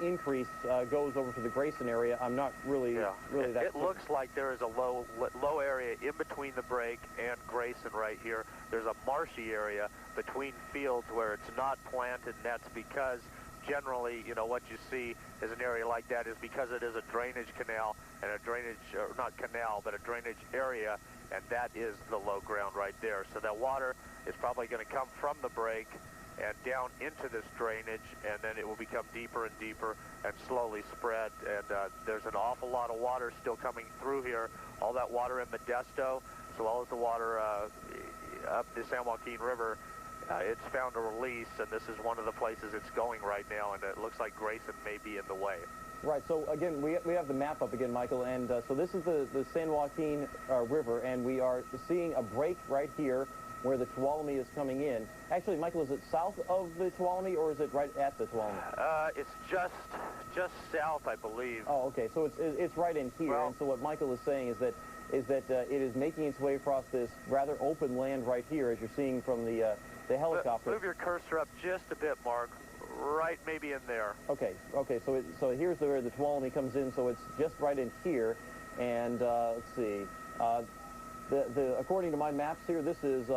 [SPEAKER 11] increase goes over to the Grayson area, I'm not really that
[SPEAKER 1] It looks like there is a low area in between the break and Grayson right here. There's a marshy area between fields where it's not planted, and that's because generally, you know, what you see is an area like that is because it is a drainage canal, and a drainage, or not canal, but a drainage area, and that is the low ground right there. So that water is probably going to come from the break and down into this drainage, and then it will become deeper and deeper and slowly spread. And there's an awful lot of water still coming through here. All that water in Modesto, as well as the water up the San Joaquin River, it's found a release, and this is one of the places it's going right now, and it looks like Grayson may be in the way.
[SPEAKER 11] Right, so again, we have the map up again, Michael, and so this is the San Joaquin River, and we are seeing a break right here where the Tuolumne is coming in. Actually, Michael, is it south of the Tuolumne, or is it right at the Tuolumne?
[SPEAKER 1] It's just south, I believe.
[SPEAKER 11] Oh, okay, so it's right in here, and so what Michael is saying is that it is making its way across this rather open land right here, as you're seeing from the helicopter.
[SPEAKER 1] Move your cursor up just a bit, Mark. Right, maybe in there.
[SPEAKER 11] Okay, so here's where the Tuolumne comes in, so it's just right in here, and let's see. According to my maps here, this is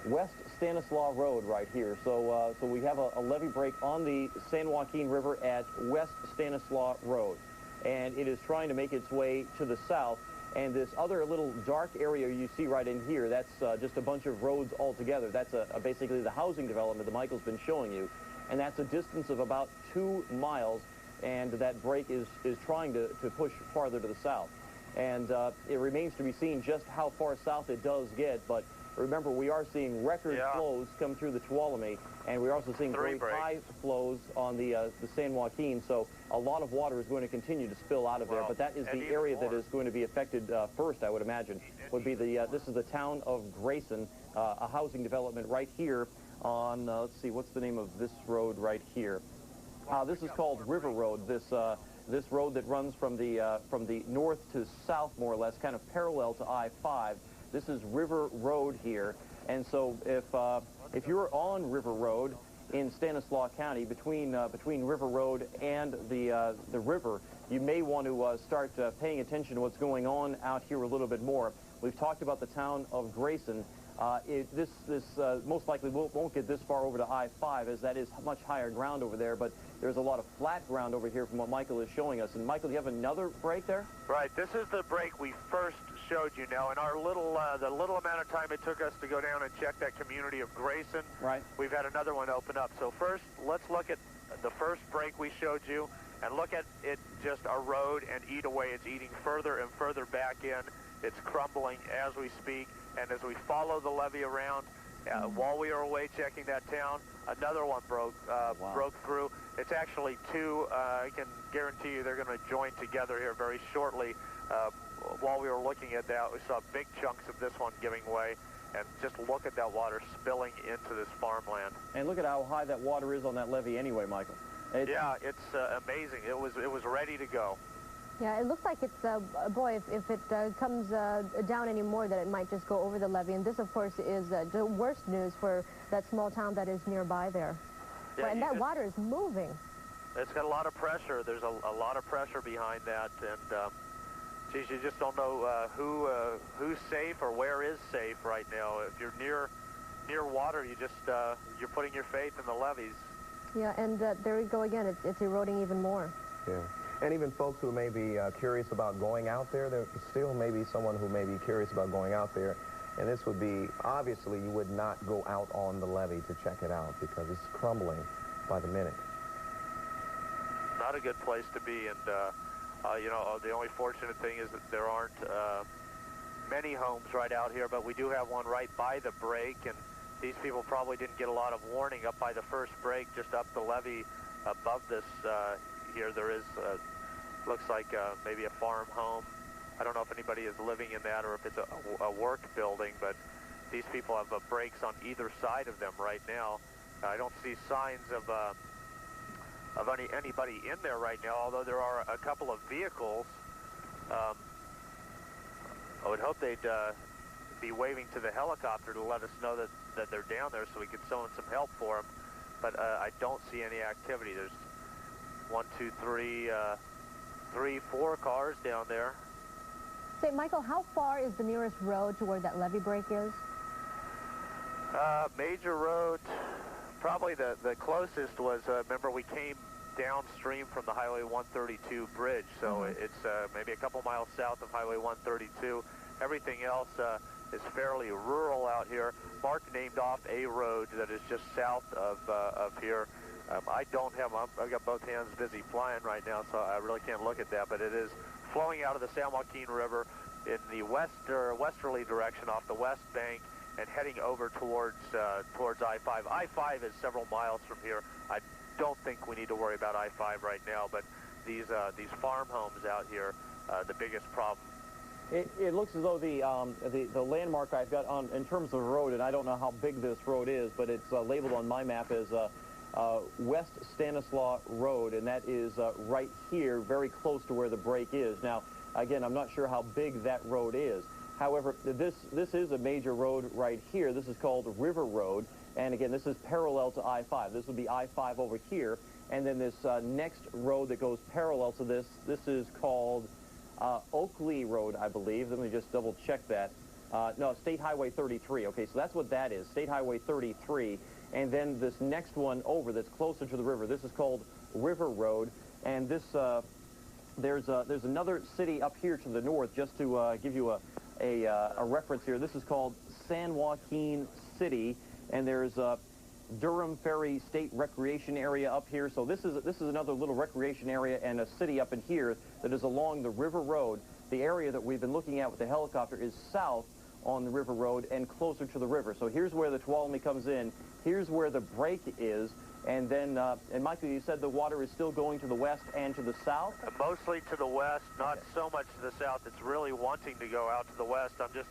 [SPEAKER 11] West Stanislaus Road right here. So we have a levee break on the San Joaquin River at West Stanislaus Road, and it is trying to make its way to the south. And this other little dark area you see right in here, that's just a bunch of roads altogether. That's basically the housing development that Michael's been showing you, and that's a distance of about 2 miles. And that break is trying to push farther to the south. And it remains to be seen just how far south it does get. But remember, we are seeing record flows come through the Tuolumne, and we're also seeing very high flows on the San Joaquin. So a lot of water is going to continue to spill out of there. But that is the area that is going to be affected first, I would imagine, would be this is the town of Grayson, a housing development right here on, let's see, what's the name of this road right here? This is called River Road. This road that runs from the north to south, more or less, kind of parallel to I-5. This is River Road here. And so if you're on River Road in Stanislaus County, between River Road and the river, you may want to start paying attention to what's going on out here a little bit more. We've talked about the town of Grayson. This most likely won't get this far over to I-5, as that is much higher ground over there, but there's a lot of flat ground over here from what Michael is showing us. And Michael, do you have another break there?
[SPEAKER 1] Right, this is the break we first showed you. Now, in our the little amount of time it took us to go down and check that community of Grayson,
[SPEAKER 11] right,
[SPEAKER 1] we've had another one open up. So first, let's look at the first break we showed you, and look at it just a road and eat away. It's eating further and further back in. It's crumbling as we speak. And as we follow the levee around, while we are away checking that town, another one broke through. It's actually two. I can guarantee you they're going to join together here very shortly. While we were looking at that, we saw big chunks of this one giving way. And just look at that water spilling into this farmland.
[SPEAKER 11] And look at how high that water is on that levee anyway, Michael.
[SPEAKER 1] Yeah, it's amazing. It was ready to go.
[SPEAKER 4] Yeah, it looks like it's, boy, if it comes down any more, that it might just go over the levee. And this, of course, is the worst news for that small town that is nearby there.
[SPEAKER 1] Yeah,
[SPEAKER 4] and that water is moving.
[SPEAKER 1] It's got a lot of pressure. There's a lot of pressure behind that. And, geez, you just don't know who's safe or where is safe right now. If you're near water, you just, you're putting your faith in the levees.
[SPEAKER 4] Yeah, and there you go again. It's eroding even more.
[SPEAKER 10] Yeah. And even folks who may be curious about going out there, there still may be someone who may be curious about going out there. And this would be, obviously, you would not go out on the levee to check it out because it's crumbling by the minute.
[SPEAKER 1] Not a good place to be. And, you know, the only fortunate thing is that there aren't many homes right out here, but we do have one right by the break. And these people probably didn't get a lot of warning up by the first break, just up the levee above this here. There is, looks like maybe a farm home. I don't know if anybody is living in that or if it's a work building, but these people have breaks on either side of them right now. I don't see signs of anybody in there right now, although there are a couple of vehicles. I would hope they'd be waving to the helicopter to let us know that they're down there so we could summon some help for them. But I don't see any activity. There's 1, 2, 3, 4 cars down there.
[SPEAKER 4] Say, Michael, how far is the nearest road to where that levee break is?
[SPEAKER 1] Major road, probably the closest was, remember we came downstream from the Highway 132 bridge, so it's maybe a couple miles south of Highway 132. Everything else is fairly rural out here. Mark named off a road that is just south of here. I don't have, I've got both hands busy flying right now, so I really can't look at that, but it is flowing out of the San Joaquin River in the westerly direction off the west bank and heading over towards I-5. I-5 is several miles from here. I don't think we need to worry about I-5 right now, but these farm homes out here, the biggest problem.
[SPEAKER 11] It looks as though the landmark I've got on in terms of road, and I don't know how big this road is, but it's labeled on my map as West Stanislaus Road, and that is right here, very close to where the break is. Now, again, I'm not sure how big that road is. However, this is a major road right here. This is called River Road, and again, this is parallel to I-5. This would be I-5 over here, and then this next road that goes parallel to this is called Oakley Road, I believe. Let me just double check that. No, State Highway 33. Okay, so that's what that is, State Highway 33. And then this next one over that's closer to the river, this is called River Road. And this, there's another city up here to the north, just to give you a reference here. This is called San Joaquin City, and there's Durham Ferry State Recreation Area up here. So this is another little recreation area and a city up in here that is along the River Road. The area that we've been looking at with the helicopter is south on the River Road and closer to the river. So here's where the Tuolumne comes in. Here's where the break is. And then, and Michael, you said the water is still going to the west and to the south?
[SPEAKER 1] Mostly to the west, not so much to the south. It's really wanting to go out to the west. I'm just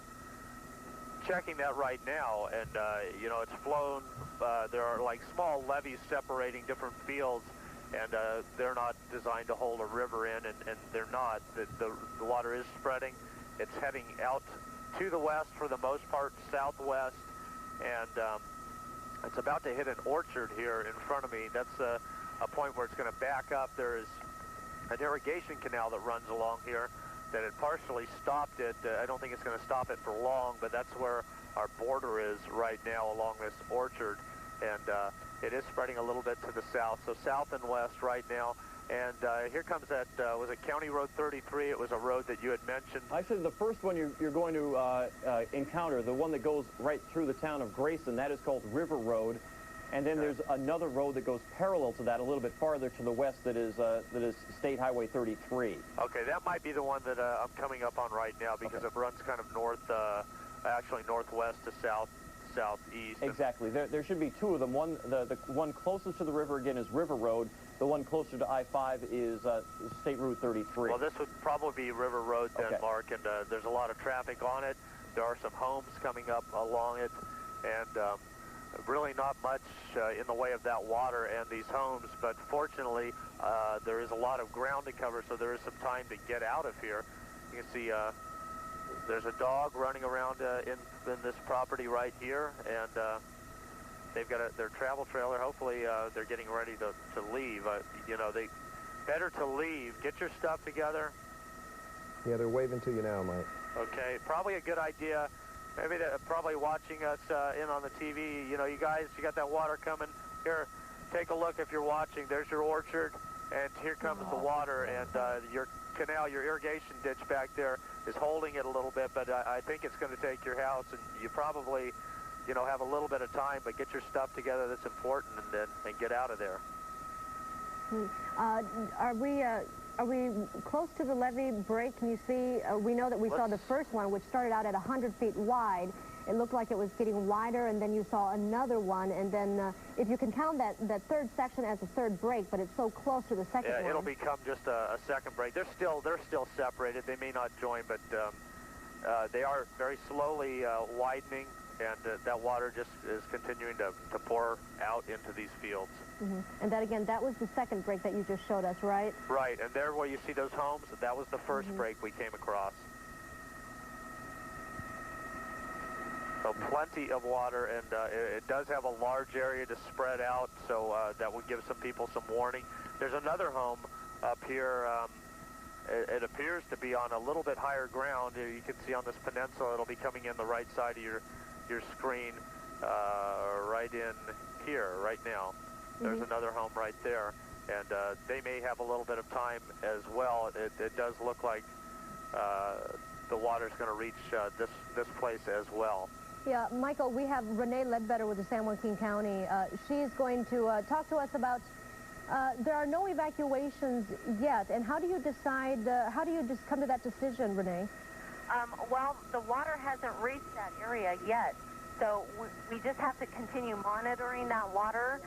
[SPEAKER 1] checking that right now, and you know, it's flown. There are like small levees separating different fields, and they're not designed to hold a river in, and they're not. The water is spreading. It's heading out to the west for the most part, southwest, and it's about to hit an orchard here in front of me. That's a point where it's going to back up. There is an irrigation canal that runs along here that had partially stopped it. I don't think it's going to stop it for long, but that's where our border is right now along this orchard, and it is spreading a little bit to the south, so south and west right now. And here comes that, was it County Road 33? It was a road that you had mentioned.
[SPEAKER 11] Actually, the first one you're going to encounter, the one that goes right through the town of Grayson, that is called River Road. And then there's another road that goes parallel to that a little bit farther to the west that is State Highway 33.
[SPEAKER 1] Okay, that might be the one that I'm coming up on right now, because it runs kind of north, actually northwest to southeast.
[SPEAKER 11] Exactly. There should be two of them. The one closest to the river, again, is River Road. The one closer to I-5 is State Route 33.
[SPEAKER 1] Well, this would probably be River Road then,
[SPEAKER 11] Okay.
[SPEAKER 1] Mark, and there's a lot of traffic on it. There are some homes coming up along it, and really not much in the way of that water and these homes, but fortunately there is a lot of ground to cover, so there is some time to get out of here. You can see there's a dog running around in this property right here, and they've got their travel trailer. Hopefully they're getting ready to leave. You know, better to leave. Get your stuff together.
[SPEAKER 10] Yeah, they're waving to you now, Mike.
[SPEAKER 1] Okay, probably a good idea. Maybe they're probably watching us in on the TV. You know, you guys, you got that water coming. Here, take a look if you're watching. There's your orchard, and here comes the water, and your canal, your irrigation ditch back there is holding it a little bit, but I think it's going to take your house, and you probably, you know, have a little bit of time, but get your stuff together. That's important, and get out of there.
[SPEAKER 4] Are we close to the levee break? Can you see? We know that we saw the first one, which started out at 100 feet wide. It looked like it was getting wider, and then you saw another one, and then if you can count that third section as a third break, but it's so close to the second one.
[SPEAKER 1] Yeah, it'll become just a second break. They're still separated. They may not join, but they are very slowly widening, and that water just is continuing to pour out into these fields.
[SPEAKER 4] Mm-hmm. And that, again, that was the second break that you just showed us, right?
[SPEAKER 1] Right, and there where you see those homes, that was the first break we came across. So plenty of water, and it does have a large area to spread out, so that would give some people some warning. There's another home up here. It appears to be on a little bit higher ground. You can see on this peninsula, it'll be coming in the right side of your screen, right in here, right now. There's another home right there, and they may have a little bit of time as well. It does look like the water's going to reach this place as well.
[SPEAKER 4] Yeah, Michael, we have Renee Ledbetter with the San Joaquin County. She's going to talk to us about there are no evacuations yet, and how do you decide, how do you just come to that decision, Renee?
[SPEAKER 3] Well, the water hasn't reached that area yet. So we just have to continue monitoring that water,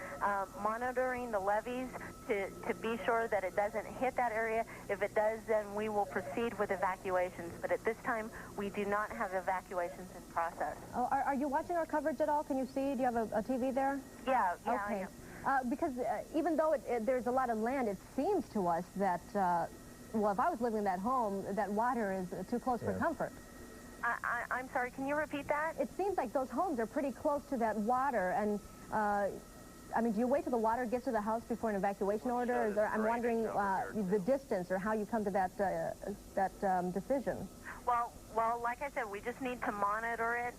[SPEAKER 3] monitoring the levees to be sure that it doesn't hit that area. If it does, then we will proceed with evacuations. But at this time, we do not have evacuations in process.
[SPEAKER 4] Oh, are you watching our coverage at all? Can you see? Do you have a TV there?
[SPEAKER 3] Yeah,
[SPEAKER 4] okay. Because even though there's a lot of land, it seems to us that, well, if I was living in that home, that water is too close for comfort.
[SPEAKER 3] I'm sorry, can you repeat that?
[SPEAKER 4] It seems like those homes are pretty close to that water, and I mean, do you wait till the water gets to the house before an evacuation order? Or I'm wondering the distance or how you come to that decision.
[SPEAKER 3] Well, like I said, we just need to monitor it.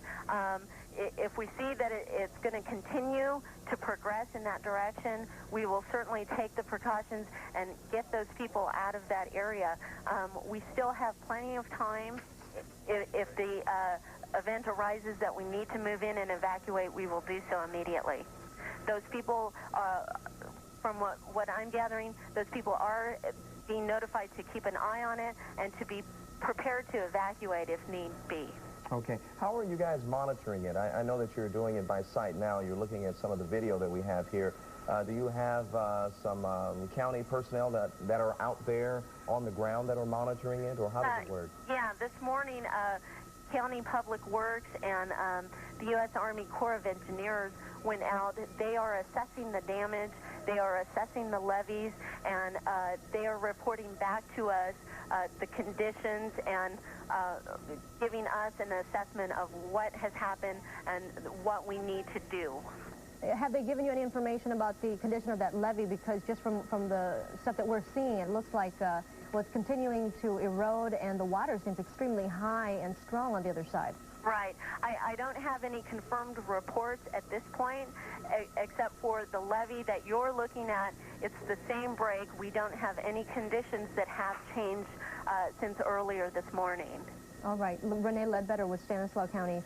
[SPEAKER 3] If we see that it's going to continue to progress in that direction, we will certainly take the precautions and get those people out of that area. We still have plenty of time. If the event arises that we need to move in and evacuate, we will do so immediately. Those people, from what I'm gathering, those people are being notified to keep an eye on it and to be prepared to evacuate if need be.
[SPEAKER 10] Okay. How are you guys monitoring it? I know that you're doing it by sight now. You're looking at some of the video that we have here. Do you have some county personnel that are out there on the ground that are monitoring it, or how does it work?
[SPEAKER 3] Yeah, this morning, County Public Works and the U.S. Army Corps of Engineers went out. They are assessing the damage. They are assessing the levees, and they are reporting back to us the conditions and giving us an assessment of what has happened and what we need to do.
[SPEAKER 4] Have they given you any information about the condition of that levee? Because just from the stuff that we're seeing, it looks like well, it's continuing to erode, and the water seems extremely high and strong on the other side.
[SPEAKER 3] Right. I don't have any confirmed reports at this point, except for the levee that you're looking at. It's the same break. We don't have any conditions that have changed since earlier this morning.
[SPEAKER 4] All right. Renee Ledbetter with Stanislaus County.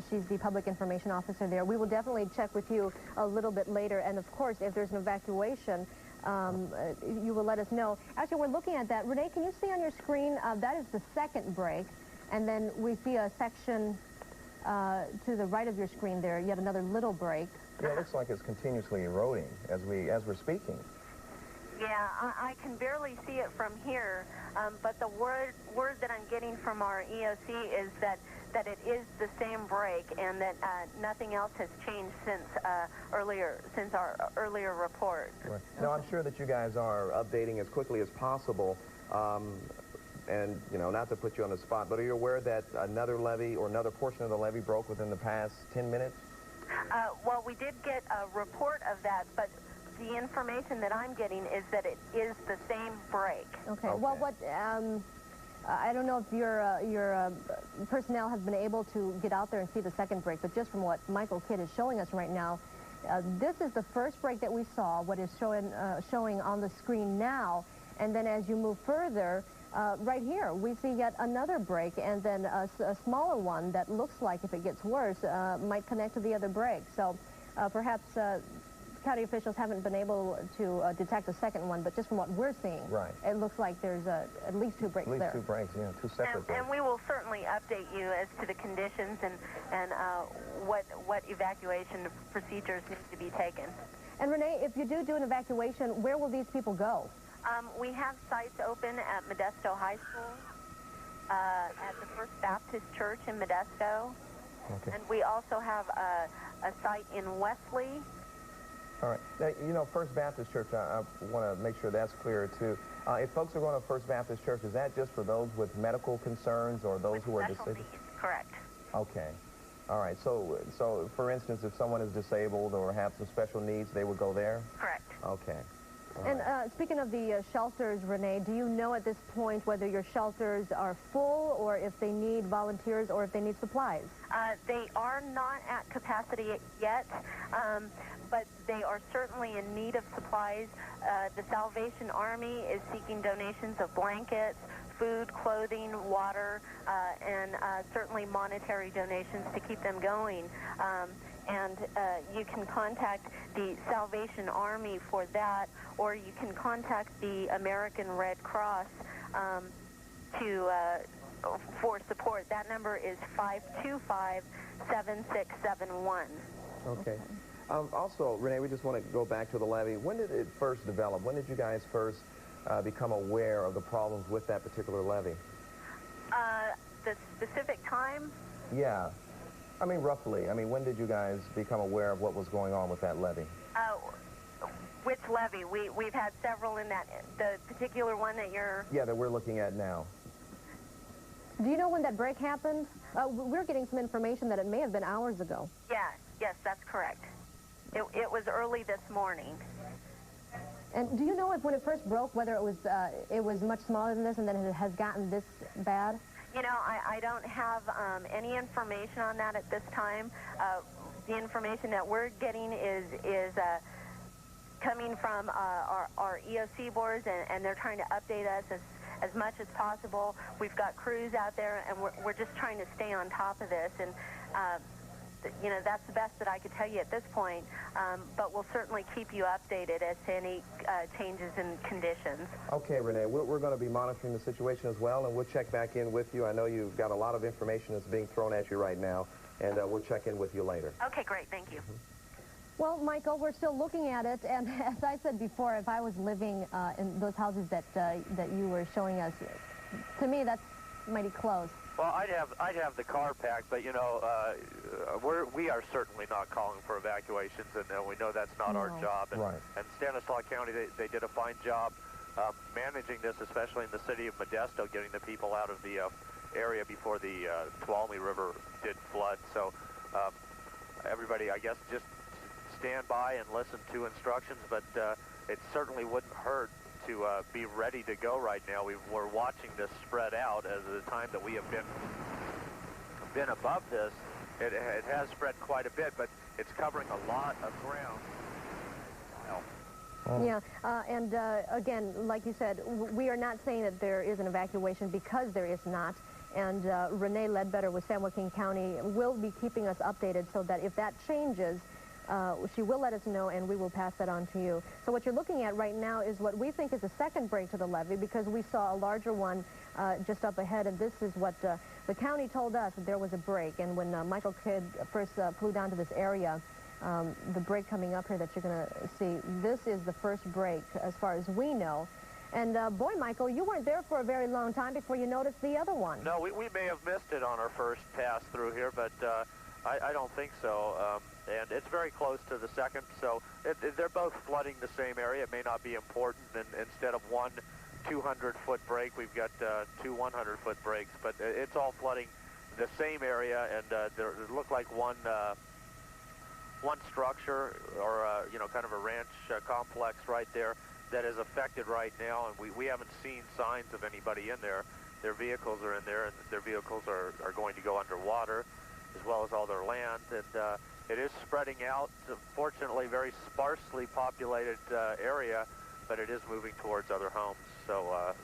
[SPEAKER 4] She's the public information officer there. We will definitely check with you a little bit later. And, of course, if there's an evacuation, you will let us know. Actually, we're looking at that. Renee, can you see on your screen, that is the second break. And then we see a section to the right of your screen there, yet another little break.
[SPEAKER 10] Yeah, it looks like it's continuously eroding as we're speaking.
[SPEAKER 3] Yeah, I can barely see it from here, but the word that I'm getting from our EOC is that it is the same break and that nothing else has changed since our earlier report.
[SPEAKER 10] Right. Now, I'm sure that you guys are updating as quickly as possible. And, you know, not to put you on the spot, but are you aware that another levee or another portion of the levee broke within the past 10 minutes?
[SPEAKER 3] Well, we did get a report of that, but the information that I'm getting is that it is the same break.
[SPEAKER 4] Okay. Well, what I don't know if your personnel has been able to get out there and see the second break, but just from what Michael Kidd is showing us right now, this is the first break that we saw, what is showing on the screen now, and then as you move further, right here, we see yet another break, and then a smaller one that looks like, if it gets worse, might connect to the other break. So perhaps county officials haven't been able to detect a second one, but just from what we're seeing,
[SPEAKER 10] right,
[SPEAKER 4] it looks like there's at least two breaks there.
[SPEAKER 10] At least two breaks, yeah, two separate breaks.
[SPEAKER 3] And we will certainly update you as to the conditions and what evacuation procedures need to be taken.
[SPEAKER 4] And Renee, if you do an evacuation, where will these people go?
[SPEAKER 3] We have sites open at Modesto High School, at the First Baptist Church in Modesto,
[SPEAKER 10] okay,
[SPEAKER 3] and we also have a site in Wesley.
[SPEAKER 10] All right. Now, you know, First Baptist Church, I want to make sure that's clear, too. If folks are going to First Baptist Church, is that just for those with medical concerns or those who are disabled?
[SPEAKER 3] Correct.
[SPEAKER 10] Okay. All right. So for instance, if someone is disabled or have some special needs, they would go there?
[SPEAKER 3] Correct.
[SPEAKER 10] Okay.
[SPEAKER 4] And speaking of the shelters, Renee, do you know at this point whether your shelters are full or if they need volunteers or if they need supplies?
[SPEAKER 3] They are not at capacity yet, but they are certainly in need of supplies. The Salvation Army is seeking donations of blankets, food, clothing, water, and certainly monetary donations to keep them going. And you can contact the Salvation Army for that, or you can contact the American Red Cross for support. That number is 525-7671.
[SPEAKER 10] Okay. Also, Renee, we just want to go back to the levee. When did it first develop? When did you guys first become aware of the problems with that particular levee?
[SPEAKER 3] The specific time?
[SPEAKER 10] Yeah. I mean, roughly. I mean, when did you guys become aware of what was going on with that levee?
[SPEAKER 3] Which levee? We've had several in that. The particular one that you're...
[SPEAKER 10] Yeah, that we're looking at now.
[SPEAKER 4] Do you know when that break happened? We're getting some information that it may have been hours ago.
[SPEAKER 3] Yeah, yes, that's correct. It was early this morning.
[SPEAKER 4] And do you know if when it first broke, whether it was much smaller than this and then it has gotten this bad?
[SPEAKER 3] You know, I don't have any information on that at this time. The information that we're getting is coming from our EOC boards, and they're trying to update us as much as possible. We've got crews out there, and we're just trying to stay on top of this. And, you know, that's the best that I could tell you at this point. But we'll certainly keep you updated as to any changes in conditions.
[SPEAKER 10] Okay, Renee, we're going to be monitoring the situation as well, and we'll check back in with you. I know you've got a lot of information that's being thrown at you right now, and we'll check in with you later.
[SPEAKER 3] Okay, great. Thank you.
[SPEAKER 4] Well, Michael, we're still looking at it, and as I said before, if I was living in those houses that you were showing us, to me, that's mighty close.
[SPEAKER 1] Well, I'd have the car packed, but you know, we are certainly not calling for evacuations, and we know that's not our job. And, and Stanislaus County, they did a fine job managing this, especially in the city of Modesto, getting the people out of the area before the Tuolumne River did flood. So everybody, I guess, just stand by and listen to instructions, but it certainly wouldn't hurt to be ready to go right now. We're watching this spread out as the time that we have been above this. It has spread quite a bit, but it's covering a lot of ground.
[SPEAKER 4] Yeah, and again, like you said, we are not saying that there is an evacuation because there is not. And Renee Ledbetter with Joaquin County will be keeping us updated so that if that changes, she will let us know, and we will pass that on to you. So what you're looking at right now is what we think is the second break to the levee, because we saw a larger one just up ahead, and this is what the county told us, that there was a break. And when Michael Kidd first flew down to this area, the break coming up here that you're going to see, this is the first break as far as we know. And boy, Michael, you weren't there for a very long time before you noticed the other one.
[SPEAKER 1] No, we may have missed it on our first pass through here, but I don't think so. And it's very close to the second, so they're both flooding the same area. It may not be important, and instead of one 200-foot break, we've got two 100-foot breaks, but it's all flooding the same area, and there look like one structure or you know, kind of a ranch complex right there that is affected right now, and we haven't seen signs of anybody in there. Their vehicles are in there, and their vehicles are going to go underwater, as well as all their land, and it is spreading out. Fortunately, very sparsely populated area, but it is moving towards other homes. So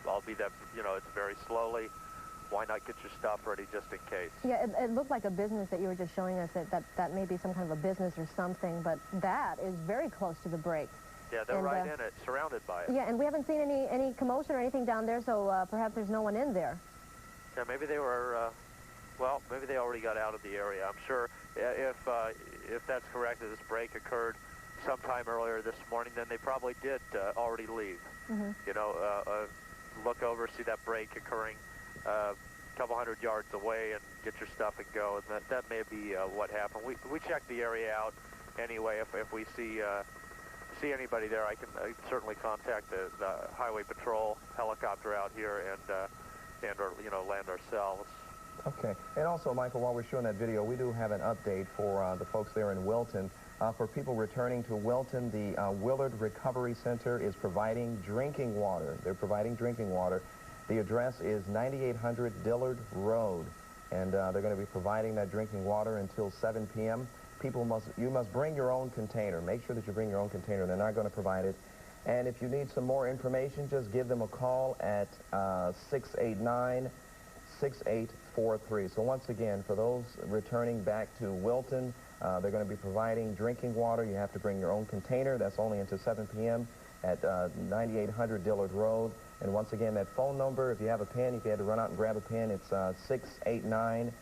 [SPEAKER 1] I'll be that, you know, it's very slowly. Why not get your stuff ready just in case?
[SPEAKER 4] Yeah, it looked like a business that you were just showing us, that may be some kind of a business or something, but that is very close to the break.
[SPEAKER 1] Yeah, they're right in it, surrounded by it.
[SPEAKER 4] Yeah, and we haven't seen any commotion or anything down there, so perhaps there's no one in there.
[SPEAKER 1] Yeah, maybe they were, well, maybe they already got out of the area. I'm sure if that's correct, that this break occurred sometime earlier this morning, then they probably did already leave. You know, look over, see that break occurring a couple hundred yards away, and get your stuff and go. And that may be what happened. We checked the area out anyway. If we see anybody there, I can certainly contact the Highway Patrol helicopter out here and or, you know, land ourselves.
[SPEAKER 10] Okay. And also, Michael, while we're showing that video, we do have an update for the folks there in Wilton. For people returning to Wilton, the Willard Recovery Center is providing drinking water. They're providing drinking water. The address is 9800 Dillard Road, and they're going to be providing that drinking water until 7 p.m. You must bring your own container. Make sure that you bring your own container. They're not going to provide it. And if you need some more information, just give them a call at 689-6843. So once again, for those returning back to Wilton, they're going to be providing drinking water. You have to bring your own container. That's only until 7 p.m. at 9800 Dillard Road. And once again, that phone number, if you have a pen, if you had to run out and grab a pen, it's 689-6843.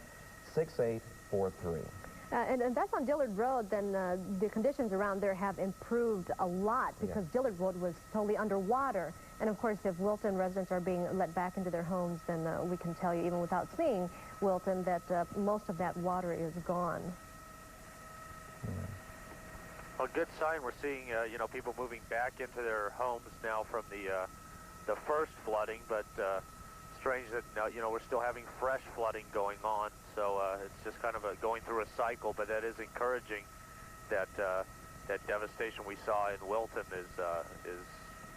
[SPEAKER 4] And that's on Dillard Road. Then the conditions around there have improved a lot, because Dillard Road was totally underwater. And of course, if Wilton residents are being let back into their homes, then we can tell you, even without seeing Wilton, that most of that water is gone.
[SPEAKER 1] Well, good sign. We're seeing, you know, people moving back into their homes now from the first flooding, but strange that, you know, we're still having fresh flooding going on. So it's just kind of going through a cycle, but that is encouraging that that devastation we saw in Wilton is,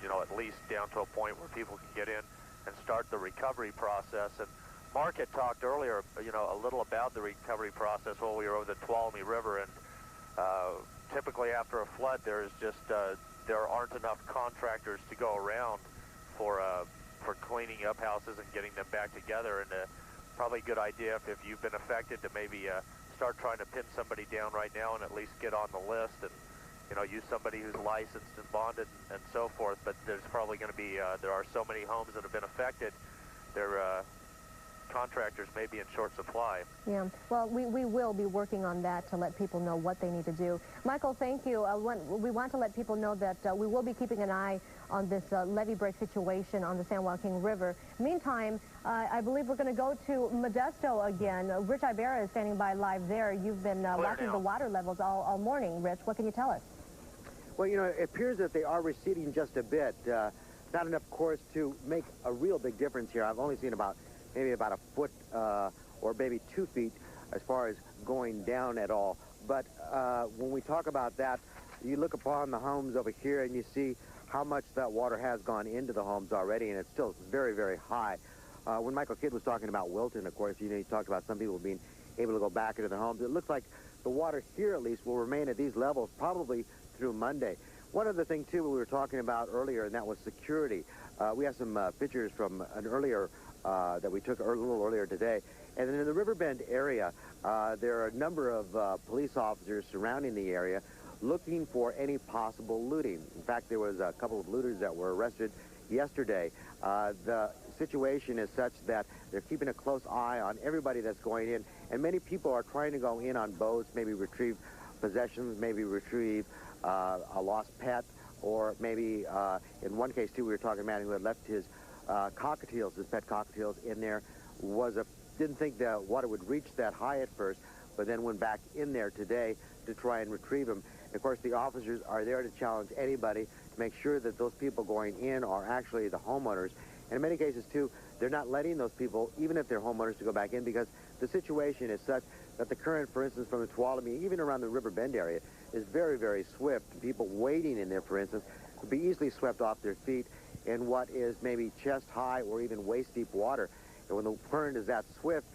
[SPEAKER 1] you know, at least down to a point where people can get in and start the recovery process. And Mark had talked earlier, you know, a little about the recovery process while we were over the Tuolumne River, and typically after a flood, there's just there aren't enough contractors to go around for cleaning up houses and getting them back together. And probably a good idea if you've been affected to maybe start trying to pin somebody down right now and at least get on the list, and, you know, use somebody who's licensed and bonded and so forth. But there's probably going to be there are so many homes that have been affected. Contractors may be in short supply.
[SPEAKER 4] Yeah, well, we will be working on that to let people know what they need to do. Michael, thank you. We want to let people know that we will be keeping an eye on this levee break situation on the San Joaquin River. Meantime, I believe we're going to go to Modesto again. Rich Ibarra is standing by live there. You've been watching the water levels all morning. Rich, what can you tell us?
[SPEAKER 14] Well, you know, it appears that they are receding just a bit. Not enough, of course, to make a real big difference here. I've only seen maybe about a foot or maybe 2 feet as far as going down at all. But when we talk about that, you look upon the homes over here and you see how much that water has gone into the homes already, and it's still very, very high. When Michael Kidd was talking about Wilton, of course, you know, he talked about some people being able to go back into their homes. It looks like the water here, at least, will remain at these levels probably through Monday. One other thing, too, we were talking about earlier, and that was security. We have some pictures from an earlier that we took a little earlier today. And then in the Riverbend area, there are a number of police officers surrounding the area looking for any possible looting. In fact, there was a couple of looters that were arrested yesterday. The situation is such that they're keeping a close eye on everybody that's going in, and many people are trying to go in on boats, maybe retrieve possessions, maybe retrieve a lost pet, or maybe in one case, too, we were talking about a man who had left his cockatiels, his pet cockatiels, in there. Didn't think the water would reach that high at first, but then went back in there today to try and retrieve them. Of course, the officers are there to challenge anybody to make sure that those people going in are actually the homeowners. And in many cases, too, they're not letting those people, even if they're homeowners, to go back in because the situation is such that the current, for instance, from the Tuolumne, even around the Riverbend area, is very, very swift. People waiting in there, for instance, could be easily swept off their feet in what is maybe chest-high or even waist-deep water. And when the current is that swift,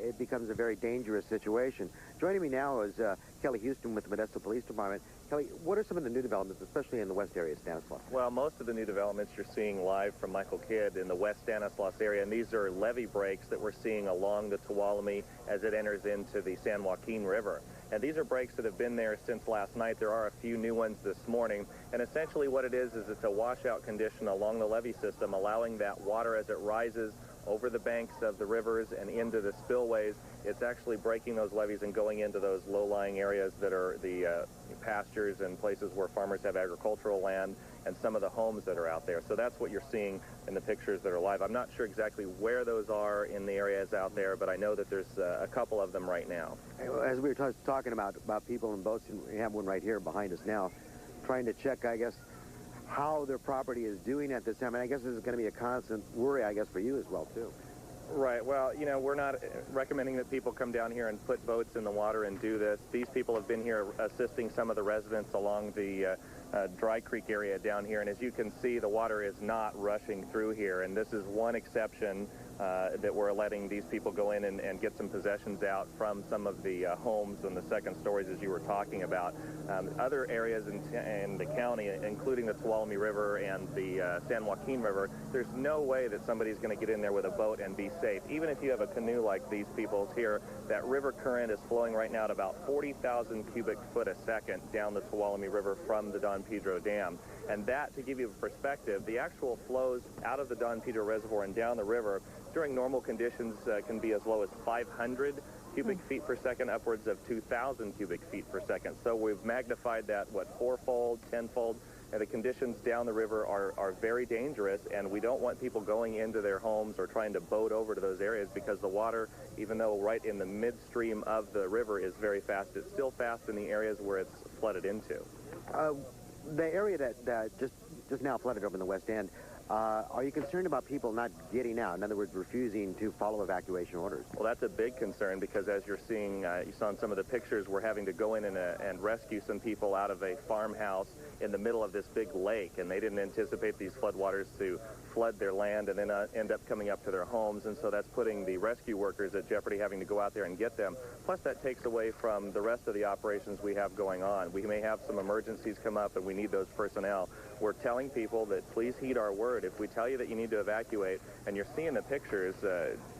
[SPEAKER 14] it becomes a very dangerous situation. Joining me now is Kelly Houston with the Modesto Police Department. Kelly, what are some of the new developments, especially in the west area of Stanislaus?
[SPEAKER 2] Well, most of the new developments you're seeing live from Michael Kidd in the west Stanislaus area, and these are levee breaks that we're seeing along the Tuolumne as it enters into the San Joaquin River. And these are breaks that have been there since last night. There are a few new ones this morning. And essentially what it is it's a washout condition along the levee system, allowing that water as it rises over the banks of the rivers and into the spillways. It's actually breaking those levees and going into those low-lying areas that are the pastures and places where farmers have agricultural land and some of the homes that are out there. So that's what you're seeing in the pictures that are live. I'm not sure exactly where those are in the areas out there, but I know that there's a couple of them right now.
[SPEAKER 14] As we were talking about people in boats, and we have one right here behind us now, trying to check, I guess, how their property is doing at this time. And I guess this is going to be a constant worry, I guess, for you as well, too.
[SPEAKER 2] Right. Well, you know, we're not recommending that people come down here and put boats in the water and do this. These people have been here assisting some of the residents along the Dry Creek area down here. And as you can see, the water is not rushing through here. And this is one exception that we're letting these people go in and get some possessions out from some of the homes and the second stories, as you were talking about. Other areas in the county, including the Tuolumne River and the San Joaquin River, there's no way that somebody's going to get in there with a boat and be safe. Even if you have a canoe like these people's here, that river current is flowing right now at about 40,000 cubic foot a second down the Tuolumne River from the Don Pedro Dam. And that, to give you a perspective, the actual flows out of the Don Pedro Reservoir and down the river during normal conditions can be as low as 500 cubic feet per second, upwards of 2,000 cubic feet per second. So we've magnified that, what, fourfold, tenfold, and the conditions down the river are very dangerous, and we don't want people going into their homes or trying to boat over to those areas because the water, even though right in the midstream of the river is very fast, it's still fast in the areas where it's flooded into.
[SPEAKER 14] The area that just now flooded over in the west end, are you concerned about people not getting out? In other words, refusing to follow evacuation orders?
[SPEAKER 2] Well, that's a big concern because as you're seeing, you saw in some of the pictures, we're having to go in and rescue some people out of a farmhouse in the middle of this big lake, and they didn't anticipate these floodwaters to flood their land and then end up coming up to their homes, and so that's putting the rescue workers at jeopardy having to go out there and get them. Plus, that takes away from the rest of the operations we have going on. We may have some emergencies come up and we need those personnel. We're telling people that please heed our word. If we tell you that you need to evacuate, and you're seeing the pictures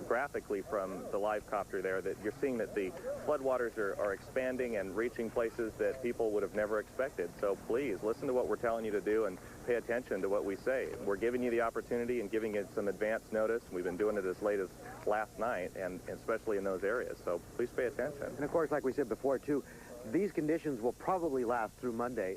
[SPEAKER 2] graphically from the LiveCopter there, that you're seeing that the floodwaters are expanding and reaching places that people would have never expected. So please, listen to what we're telling you to do and pay attention to what we say. We're giving you the opportunity and giving it some advance notice. We've been doing it as late as last night, and especially in those areas. So please pay attention.
[SPEAKER 14] And of course, like we said before, too, these conditions will probably last through Monday.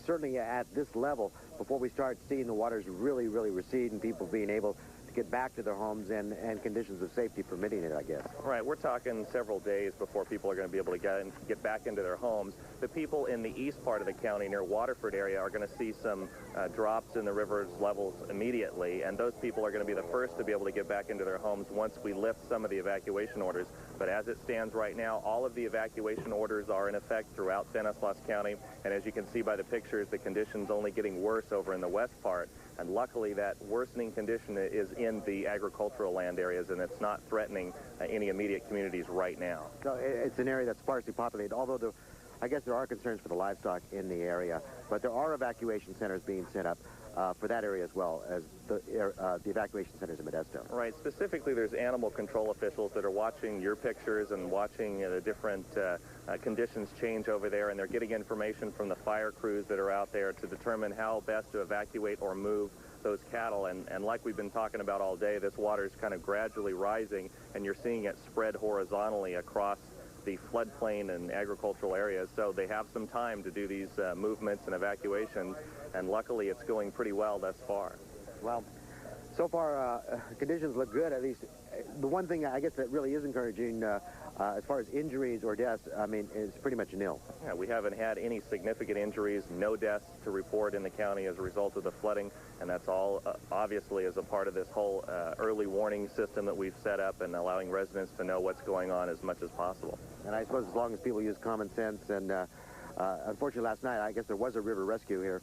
[SPEAKER 14] certainly at this level before we start seeing the waters really, really recede and people being able to get back to their homes and conditions of safety permitting it, I guess.
[SPEAKER 2] Right, we're talking several days before people are going to be able to get back into their homes. The people in the east part of the county near Waterford area are going to see some drops in the river's levels immediately, and those people are going to be the first to be able to get back into their homes once we lift some of the evacuation orders. But as it stands right now, all of the evacuation orders are in effect throughout Stanislaus County, and as you can see by the pictures, the condition's only getting worse over in the west part. And luckily, that worsening condition is in the agricultural land areas, and it's not threatening any immediate communities right now.
[SPEAKER 14] So it's an area that's sparsely populated, although I guess there are concerns for the livestock in the area. But there are evacuation centers being set up for that area as well as the evacuation centers in Modesto.
[SPEAKER 2] Right. Specifically, there's animal control officials that are watching your pictures and watching the different conditions change over there, and they're getting information from the fire crews that are out there to determine how best to evacuate or move those cattle. And like we've been talking about all day, this water is kind of gradually rising, and you're seeing it spread horizontally across the floodplain and agricultural areas, so they have some time to do these movements and evacuations, and luckily it's going pretty well thus far.
[SPEAKER 14] Well, so far conditions look good. At least the one thing I guess that really is encouraging as far as injuries or deaths, I mean, is pretty much nil.
[SPEAKER 2] Yeah, we haven't had any significant injuries, no deaths to report in the county as a result of the flooding, and that's all obviously as a part of this whole early warning system that we've set up and allowing residents to know what's going on as much as possible.
[SPEAKER 14] And I suppose as long as people use common sense, and unfortunately last night I guess there was a river rescue here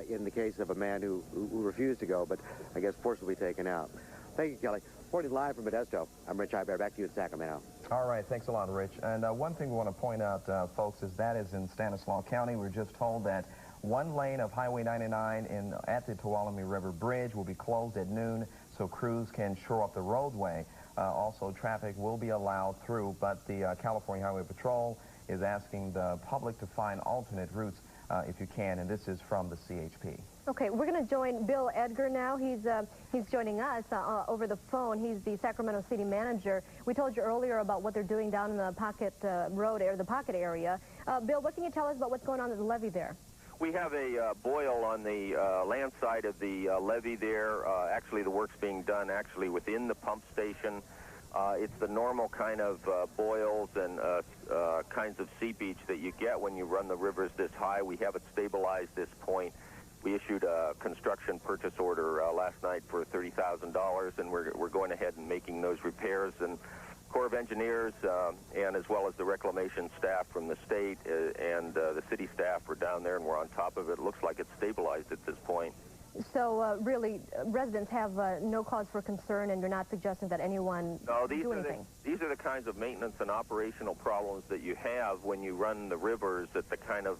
[SPEAKER 14] in the case of a man who refused to go, but I guess forcibly taken out. Thank you, Kelly. Reporting live from Modesto, I'm Rich Ibear. Back to you in Sacramento.
[SPEAKER 10] All right, thanks a lot, Rich. And one thing we want to point out, folks, is that is in Stanislaus County. We're just told that one lane of Highway 99 at the Tuolumne River Bridge will be closed at noon so crews can shore up the roadway. Also, traffic will be allowed through, but the California Highway Patrol is asking the public to find alternate routes if you can, and this is from the CHP.
[SPEAKER 4] Okay, we're going to join Bill Edgar now. He's joining us over the phone. He's the Sacramento City Manager. We told you earlier about what they're doing down in the Pocket Road or the Pocket area. Bill, what can you tell us about what's going on at the levee there?
[SPEAKER 12] We have a boil on the land side of the levee there. Actually, the work's being done actually within the pump station. It's the normal kind of boils and kinds of seepage that you get when you run the rivers this high. We have it stabilized this point. We issued a construction purchase order last night for $30,000, and we're going ahead and making those repairs. And Corps of Engineers and as well as the reclamation staff from the state and the city staff are down there, and we're on top of it. It looks like it's stabilized at this point.
[SPEAKER 4] So really, residents have no cause for concern, and you're not suggesting that anyone do anything?
[SPEAKER 12] These are the kinds of maintenance and operational problems that you have when you run the rivers at the kind of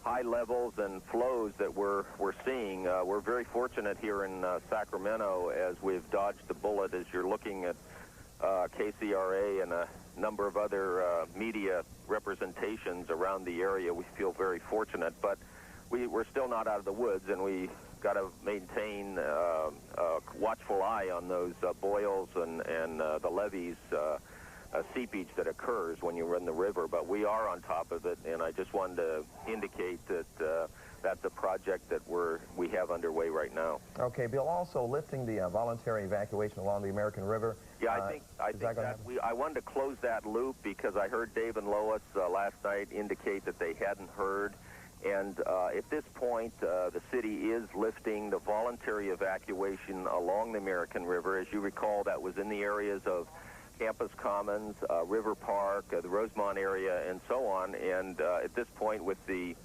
[SPEAKER 12] high levels and flows that we're seeing. We're very fortunate here in Sacramento as we've dodged the bullet. As you're looking at KCRA and a number of other media representations around the area, we feel very fortunate, but we're still not out of the woods, and we got to maintain a watchful eye on those boils and the levees seepage that occurs when you run the river. But we are on top of it, and I just wanted to indicate that that's a project that we have underway right now.
[SPEAKER 10] Okay, Bill, also lifting the voluntary evacuation along the American River.
[SPEAKER 12] Yeah, I think that I wanted to close that loop because I heard Dave and Lois last night indicate that they hadn't heard. And at this point, the city is lifting the voluntary evacuation along the American River. As you recall, that was in the areas of Campus Commons, River Park, the Rosemont area, and so on. And at this point, with the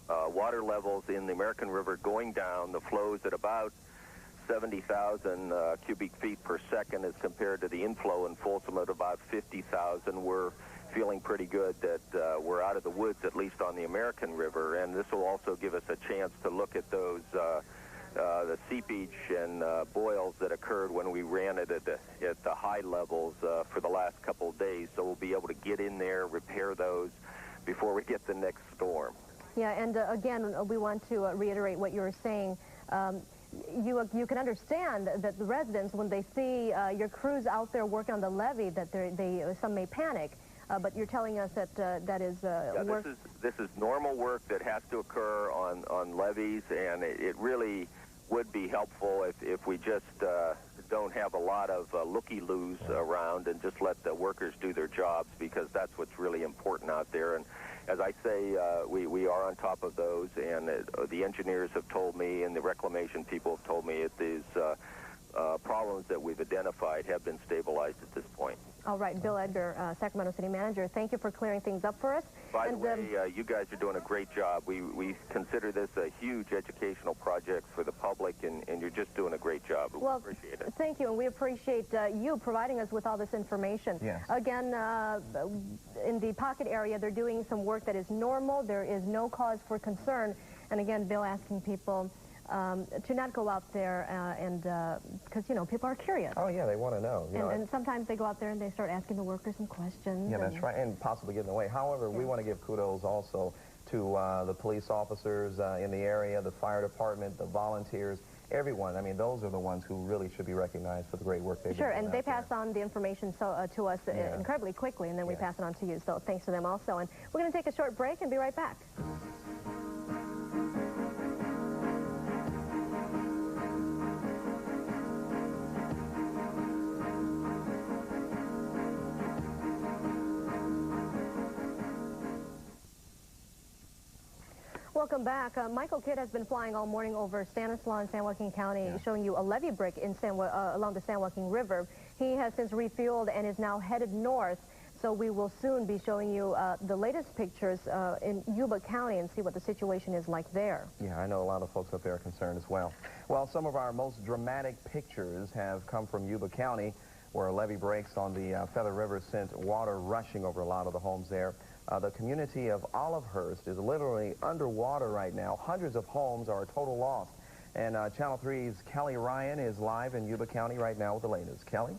[SPEAKER 12] water levels in the American River going down, the flows at about 70,000 cubic feet per second as compared to the inflow in Folsom at about 50,000, we're feeling pretty good that we're out of the woods, at least on the American River. And this will also give us a chance to look at those the seepage and boils that occurred when we ran it at the high levels for the last couple of days. So we'll be able to get in there, repair those before we get the next storm.
[SPEAKER 4] Yeah, and again, we want to reiterate what you were saying. You can understand that the residents, when they see your crews out there working on the levee, that some may panic. but you're telling us that that is
[SPEAKER 12] work. This is normal work that has to occur on levees, and it really would be helpful if we just don't have a lot of looky-loos around and just let the workers do their jobs, because that's what's really important out there. And as I say, we are on top of those, and the engineers have told me and the reclamation people have told me that these problems that we've identified have been stabilized at this point.
[SPEAKER 4] All right, Bill Edgar, Sacramento City Manager, thank you for clearing things up for us.
[SPEAKER 12] By the way, you guys are doing a great job. We consider this a huge educational project for the public, and you're just doing a great job. We appreciate it.
[SPEAKER 4] Thank you, and we appreciate you providing us with all this information.
[SPEAKER 10] Yes.
[SPEAKER 4] Again, in the pocket area, they're doing some work that is normal. There is no cause for concern. And again, Bill asking people to not go out there because, you know, people are curious.
[SPEAKER 10] Oh, yeah, they want to know.
[SPEAKER 4] And sometimes they go out there and they start asking the workers some questions.
[SPEAKER 10] Yeah, that's right, and possibly getting away. However, we want to give kudos also to the police officers in the area, the fire department, the volunteers, everyone. I mean, those are the ones who really should be recognized for the great work they've done.
[SPEAKER 4] Sure, and they pass on the information to us incredibly quickly, and then we pass it on to you. So thanks to them also. And we're going to take a short break and be right back. Welcome back. Michael Kidd has been flying all morning over Stanislaus and San Joaquin County, showing you a levee break in along the San Joaquin River. He has since refueled and is now headed north, so we will soon be showing you the latest pictures in Yuba County and see what the situation is like there.
[SPEAKER 10] Yeah, I know a lot of folks up there are concerned as well. Well, some of our most dramatic pictures have come from Yuba County, where a levee breaks on the Feather River sent water rushing over a lot of the homes there. The community of Olivehurst is literally underwater right now. Hundreds of homes are a total loss. And Channel 3's Kelly Ryan is live in Yuba County right now with the latest. Kelly?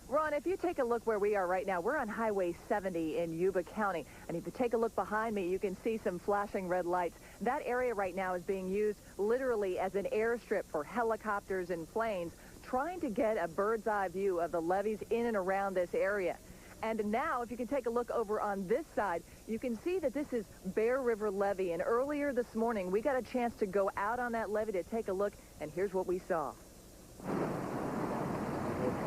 [SPEAKER 19] Ron, if you take a look where we are right now, we're on Highway 70 in Yuba County. And if you take a look behind me, you can see some flashing red lights. That area right now is being used literally as an airstrip for helicopters and planes, trying to get a bird's eye view of the levees in and around this area. And now, if you can take a look over on this side, you can see that this is Bear River Levee. And earlier this morning, we got a chance to go out on that levee to take a look, and here's what we saw.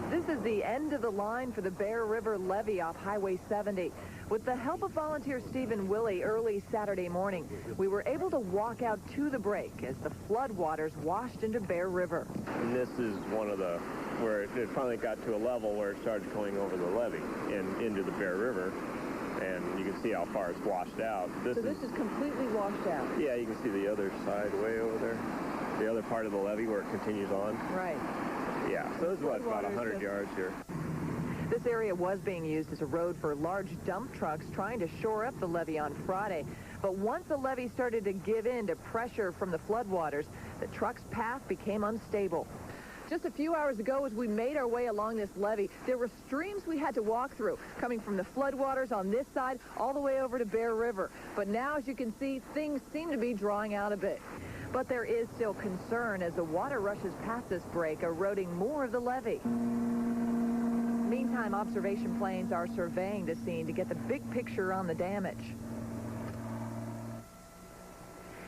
[SPEAKER 19] This is the end of the line for the Bear River Levee off Highway 70. With the help of volunteer Stephen Willie early Saturday morning, we were able to walk out to the break as the floodwaters washed into Bear River.
[SPEAKER 21] And this is one of the, where it finally got to a level where it started going over the levee and into the Bear River. And you can see how far it's washed out.
[SPEAKER 19] So this is completely washed out?
[SPEAKER 21] Yeah, you can see the other side way over there. The other part of the levee where it continues on.
[SPEAKER 19] Right.
[SPEAKER 21] Yeah, so this is what, about 100 yards here.
[SPEAKER 19] This area was being used as a road for large dump trucks trying to shore up the levee on Friday. But once the levee started to give in to pressure from the floodwaters, the truck's path became unstable. Just a few hours ago, as we made our way along this levee, there were streams we had to walk through, coming from the floodwaters on this side all the way over to Bear River. But now, as you can see, things seem to be drawing out a bit. But there is still concern as the water rushes past this break, eroding more of the levee. Meantime, observation planes are surveying the scene to get the big picture on the damage.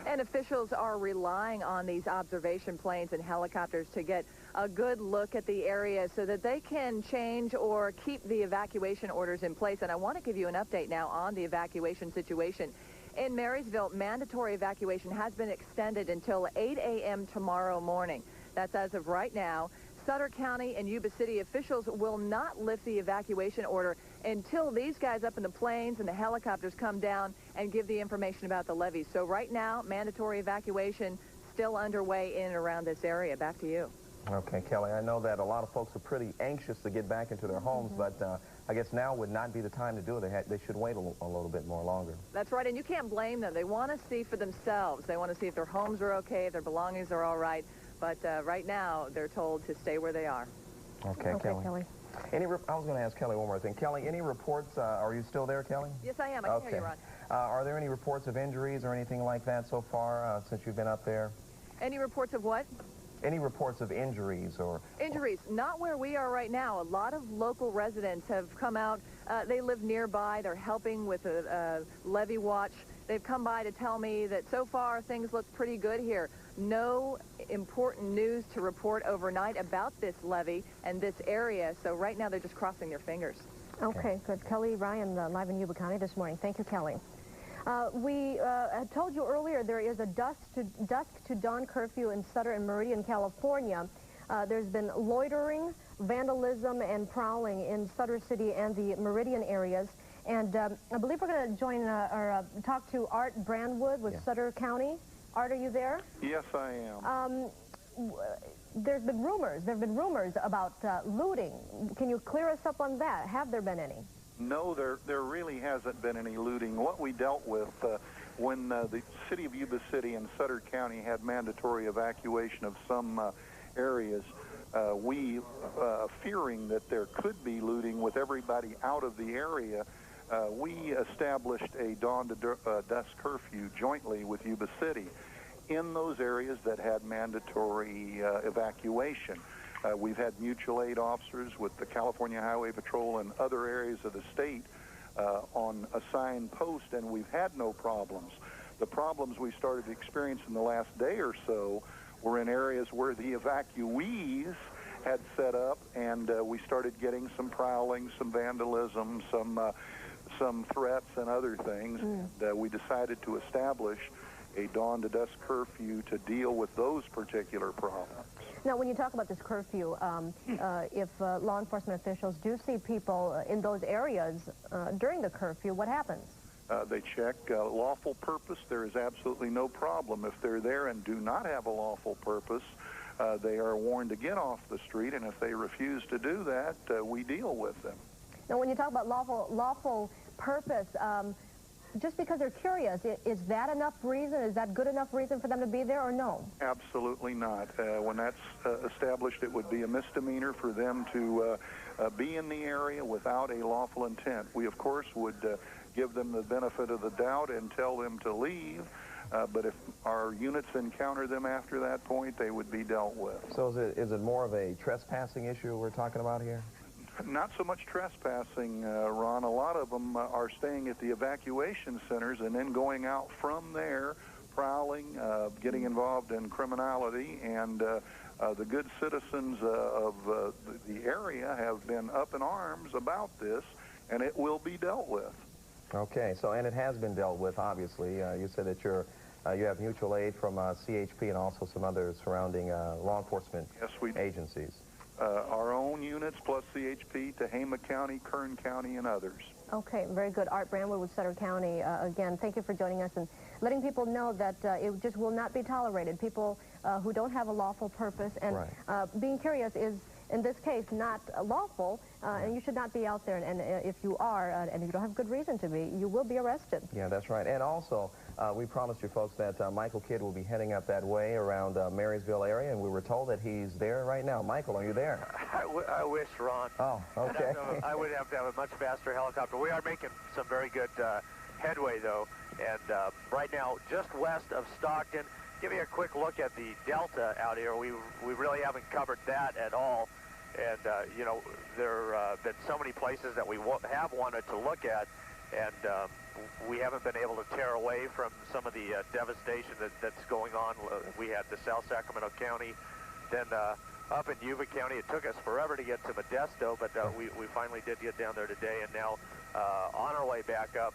[SPEAKER 19] And officials are relying on these observation planes and helicopters to get a good look at the area so that they can change or keep the evacuation orders in place. And I want to give you an update now on the evacuation situation. In Marysville, mandatory evacuation has been extended until 8 a.m. tomorrow morning. That's as of right now. Sutter County and Yuba City officials will not lift the evacuation order until these guys up in the planes and the helicopters come down and give the information about the levees. So right now, mandatory evacuation still underway in and around this area. Back to you.
[SPEAKER 10] Okay, Kelly, I know that a lot of folks are pretty anxious to get back into their homes, but I guess now would not be the time to do it. They should wait a little bit more longer.
[SPEAKER 19] That's right, and you can't blame them. They want to see for themselves. They want to see if their homes are okay, if their belongings are all right. But right now, they're told to stay where they are.
[SPEAKER 10] Okay, Kelly. I was going to ask Kelly one more thing. Kelly, any reports? Are you still there, Kelly?
[SPEAKER 19] Yes, I am. I can hear you, Ron.
[SPEAKER 10] Are there any reports of injuries or anything like that so far since you've been up there?
[SPEAKER 19] Any reports of what?
[SPEAKER 10] Any reports of injuries or...
[SPEAKER 19] Injuries, not where we are right now. A lot of local residents have come out. They live nearby. They're helping with a levee watch. They've come by to tell me that so far things look pretty good here. No important news to report overnight about this levee and this area, so right now they're just crossing their fingers.
[SPEAKER 4] Okay, good. Kelly Ryan, live in Yuba County this morning. Thank you, Kelly. We had told you earlier there is a dusk to dawn curfew in Sutter and Meridian, California. There's been loitering, vandalism, and prowling in Sutter City and the Meridian areas. And I believe we're going to join or talk to Art Brandwood with Sutter County. Art, are you there?
[SPEAKER 15] Yes, I am.
[SPEAKER 4] There have been rumors about looting. Can you clear us up on that? Have there been any?
[SPEAKER 15] No, there really hasn't been any looting. What we dealt with when the city of Yuba City and Sutter County had mandatory evacuation of some areas, we, fearing that there could be looting with everybody out of the area, we established a dawn to dusk curfew jointly with Yuba City in those areas that had mandatory evacuation. We've had mutual aid officers with the California Highway Patrol and other areas of the state on assigned post, and we've had no problems. The problems we started to experience in the last day or so were in areas where the evacuees had set up, and we started getting some prowling, some vandalism, some threats and other things. And we decided to establish a dawn to dusk curfew to deal with those particular problems.
[SPEAKER 4] Now, when you talk about this curfew, if law enforcement officials do see people in those areas during the curfew, what happens?
[SPEAKER 15] They check lawful purpose. There is absolutely no problem. If they're there and do not have a lawful purpose, they are warned to get off the street, and if they refuse to do that, we deal with them.
[SPEAKER 4] Now, when you talk about lawful purpose, just because they're curious, is that enough reason? Is that good enough reason for them to be there, or no?
[SPEAKER 15] Absolutely not. When that's established, it would be a misdemeanor for them to be in the area without a lawful intent. We, of course, would give them the benefit of the doubt and tell them to leave, but if our units encounter them after that point, they would be dealt with.
[SPEAKER 10] So is it more of a trespassing issue we're talking about here?
[SPEAKER 15] Not so much trespassing, Ron. A lot of them are staying at the evacuation centers and then going out from there, prowling, getting involved in criminality, and the good citizens of the area have been up in arms about this, and it will be dealt with.
[SPEAKER 10] Okay, so, and it has been dealt with, obviously. You said that you have mutual aid from CHP and also some other surrounding law enforcement agencies.
[SPEAKER 15] Our own units plus CHP, Tehama County, Kern County, and others.
[SPEAKER 4] Okay, very good. Art Brandwood with Sutter County. Again, thank you for joining us and letting people know that it just will not be tolerated. People who don't have a lawful purpose, and being curious is, in this case, not lawful, and you should not be out there. And if you are, and you don't have good reason to be, you will be arrested.
[SPEAKER 10] Yeah, that's right. And also, we promised you folks that Michael Kidd will be heading up that way around Marysville area, and we were told that he's there right now. Michael, are you there?
[SPEAKER 1] I wish, Ron.
[SPEAKER 10] Oh, okay.
[SPEAKER 1] I would have to have a much faster helicopter. We are making some very good headway, though, and right now, just west of Stockton. Give me a quick look at the delta out here. We really haven't covered that at all. And, you know, there have been so many places that we have wanted to look at, and we haven't been able to tear away from some of the devastation that's going on. We had the South Sacramento County, then up in Yuba County. It took us forever to get to Modesto, but we finally did get down there today, and now on our way back up,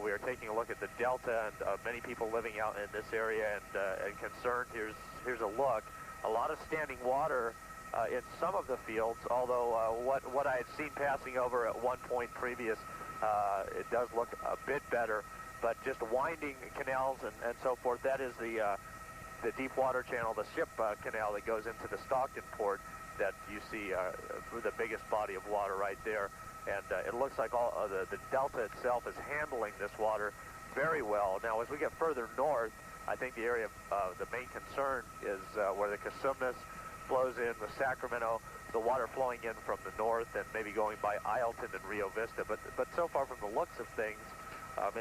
[SPEAKER 1] we are taking a look at the delta, and many people living out in this area and concerned. Here's a look. A lot of standing water in some of the fields, although what I had seen passing over at one point previous, it does look a bit better, but just winding canals and so forth. That is the deep water channel, the ship canal that goes into the Stockton port that you see the biggest body of water right there. And it looks like all the delta itself is handling this water very well. Now, as we get further north, I think the area of the main concern is where the Cosumnes flows in, the Sacramento, the water flowing in from the north and maybe going by Ileton and Rio Vista. But so far, from the looks of things,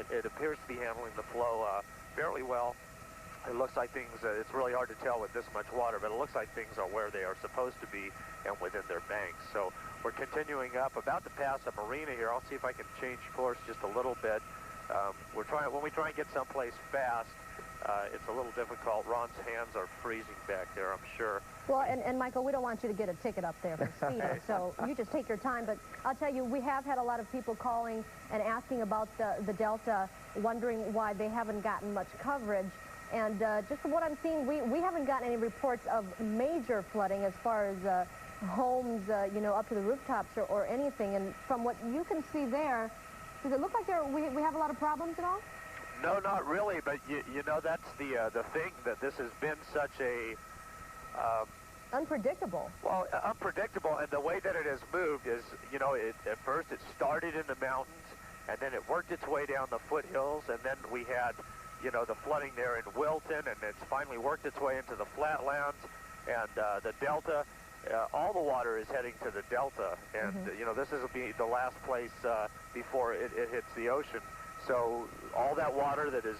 [SPEAKER 1] it appears to be handling the flow fairly well. it looks like things, it's really hard to tell with this much water, but it looks like things are where they are supposed to be and within their banks. So we're continuing up, about to pass a marina here. I'll see if I can change course just a little bit. When we try and get someplace fast, it's a little difficult. Ron's hands are freezing back there, I'm sure.
[SPEAKER 4] Well, and Michael, we don't want you to get a ticket up there for speeding, so you just take your time. But I'll tell you, we have had a lot of people calling and asking about the Delta, wondering why they haven't gotten much coverage. And just from what I'm seeing, we haven't gotten any reports of major flooding as far as homes, you know, up to the rooftops or anything. And from what you can see there, does it look like we have a lot of problems at all?
[SPEAKER 1] No, not really, but you know, that's the thing, that this has been such a...
[SPEAKER 4] unpredictable.
[SPEAKER 1] Well, unpredictable, and the way that it has moved is, you know, at first it started in the mountains, and then it worked its way down the foothills, and then we had, you know, the flooding there in Wilton, and it's finally worked its way into the flatlands, and the Delta. All the water is heading to the Delta, and, you know, this will be the last place before it hits the ocean. So all that water that has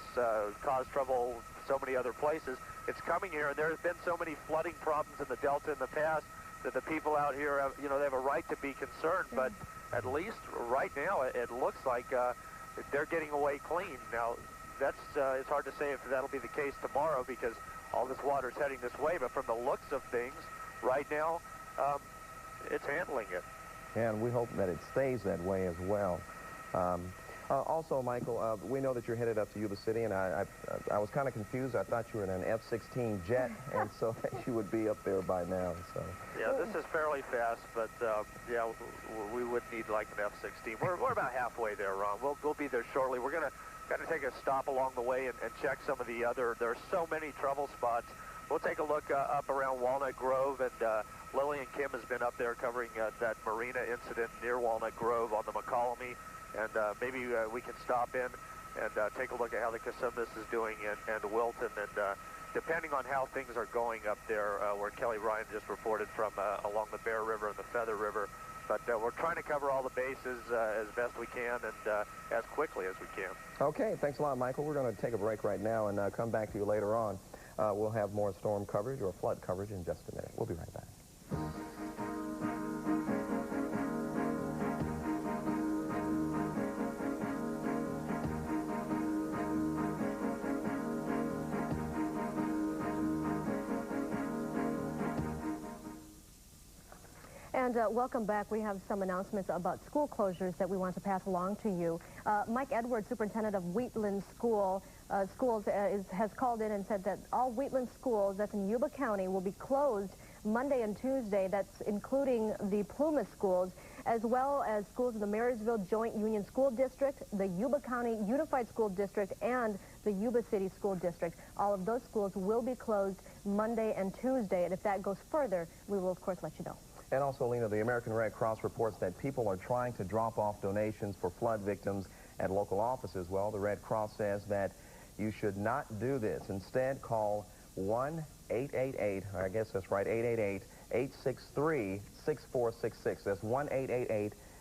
[SPEAKER 1] caused trouble so many other places, it's coming here. And there have been so many flooding problems in the Delta in the past that the people out here, have, you know, they have a right to be concerned. But at least right now, it looks like they're getting away clean. Now, that's it's hard to say if that'll be the case tomorrow because all this water is heading this way. But from the looks of things, right now, it's handling it.
[SPEAKER 10] And we hope that it stays that way as well. Also, Michael, we know that you're headed up to Yuba City, and I was kind of confused. I thought you were in an F-16 jet, and so you would be up there by now. So.
[SPEAKER 1] Yeah, this is fairly fast, but yeah, we would need like an F-16. We're about halfway there, Ron. We'll be there shortly. We're gonna take a stop along the way and check some of the other. There are so many trouble spots. We'll take a look up around Walnut Grove, and Lily and Kim has been up there covering that marina incident near Walnut Grove on the McCollum. And maybe we can stop in and take a look at how the Cosumnes is doing and Wilton. And depending on how things are going up there, where Kelly Ryan just reported from along the Bear River and the Feather River. But we're trying to cover all the bases as best we can and as quickly as we can.
[SPEAKER 10] Okay, thanks a lot, Michael. We're going to take a break right now and come back to you later on. We'll have more storm coverage or flood coverage in just a minute. We'll be right back.
[SPEAKER 4] And welcome back. We have some announcements about school closures that we want to pass along to you. Mike Edwards, superintendent of Wheatland Schools, has called in and said that all Wheatland schools that's in Yuba County will be closed Monday and Tuesday. That's including the Plumas schools, as well as schools in the Marysville Joint Union School District, the Yuba County Unified School District, and the Yuba City School District. All of those schools will be closed Monday and Tuesday, and if that goes further, we will, of course, let you know.
[SPEAKER 10] And also, Lena, the American Red Cross reports that people are trying to drop off donations for flood victims at local offices. Well, the Red Cross says that you should not do this. Instead, call 1-888, I guess that's right, 888-863-6466. That's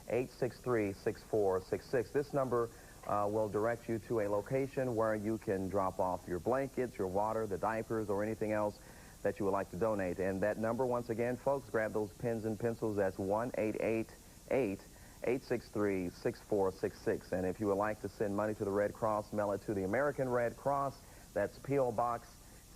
[SPEAKER 10] 1-888-863-6466. This number will direct you to a location where you can drop off your blankets, your water, the diapers, or anything else that you would like to donate. And that number, once again, folks, grab those pens and pencils. That's 1-888-863-6466. And if you would like to send money to the Red Cross, mail it to the American Red Cross. That's P.O. Box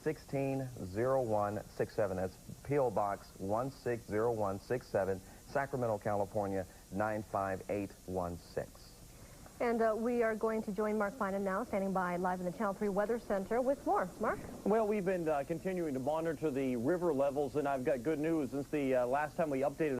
[SPEAKER 10] 160167. That's P.O. Box 160167, Sacramento, California 95816.
[SPEAKER 4] And we are going to join Mark Finan now, standing by live in the Channel 3 Weather Center with more. Mark?
[SPEAKER 11] Well, we've been continuing to monitor the river levels, and I've got good news. Since the last time we updated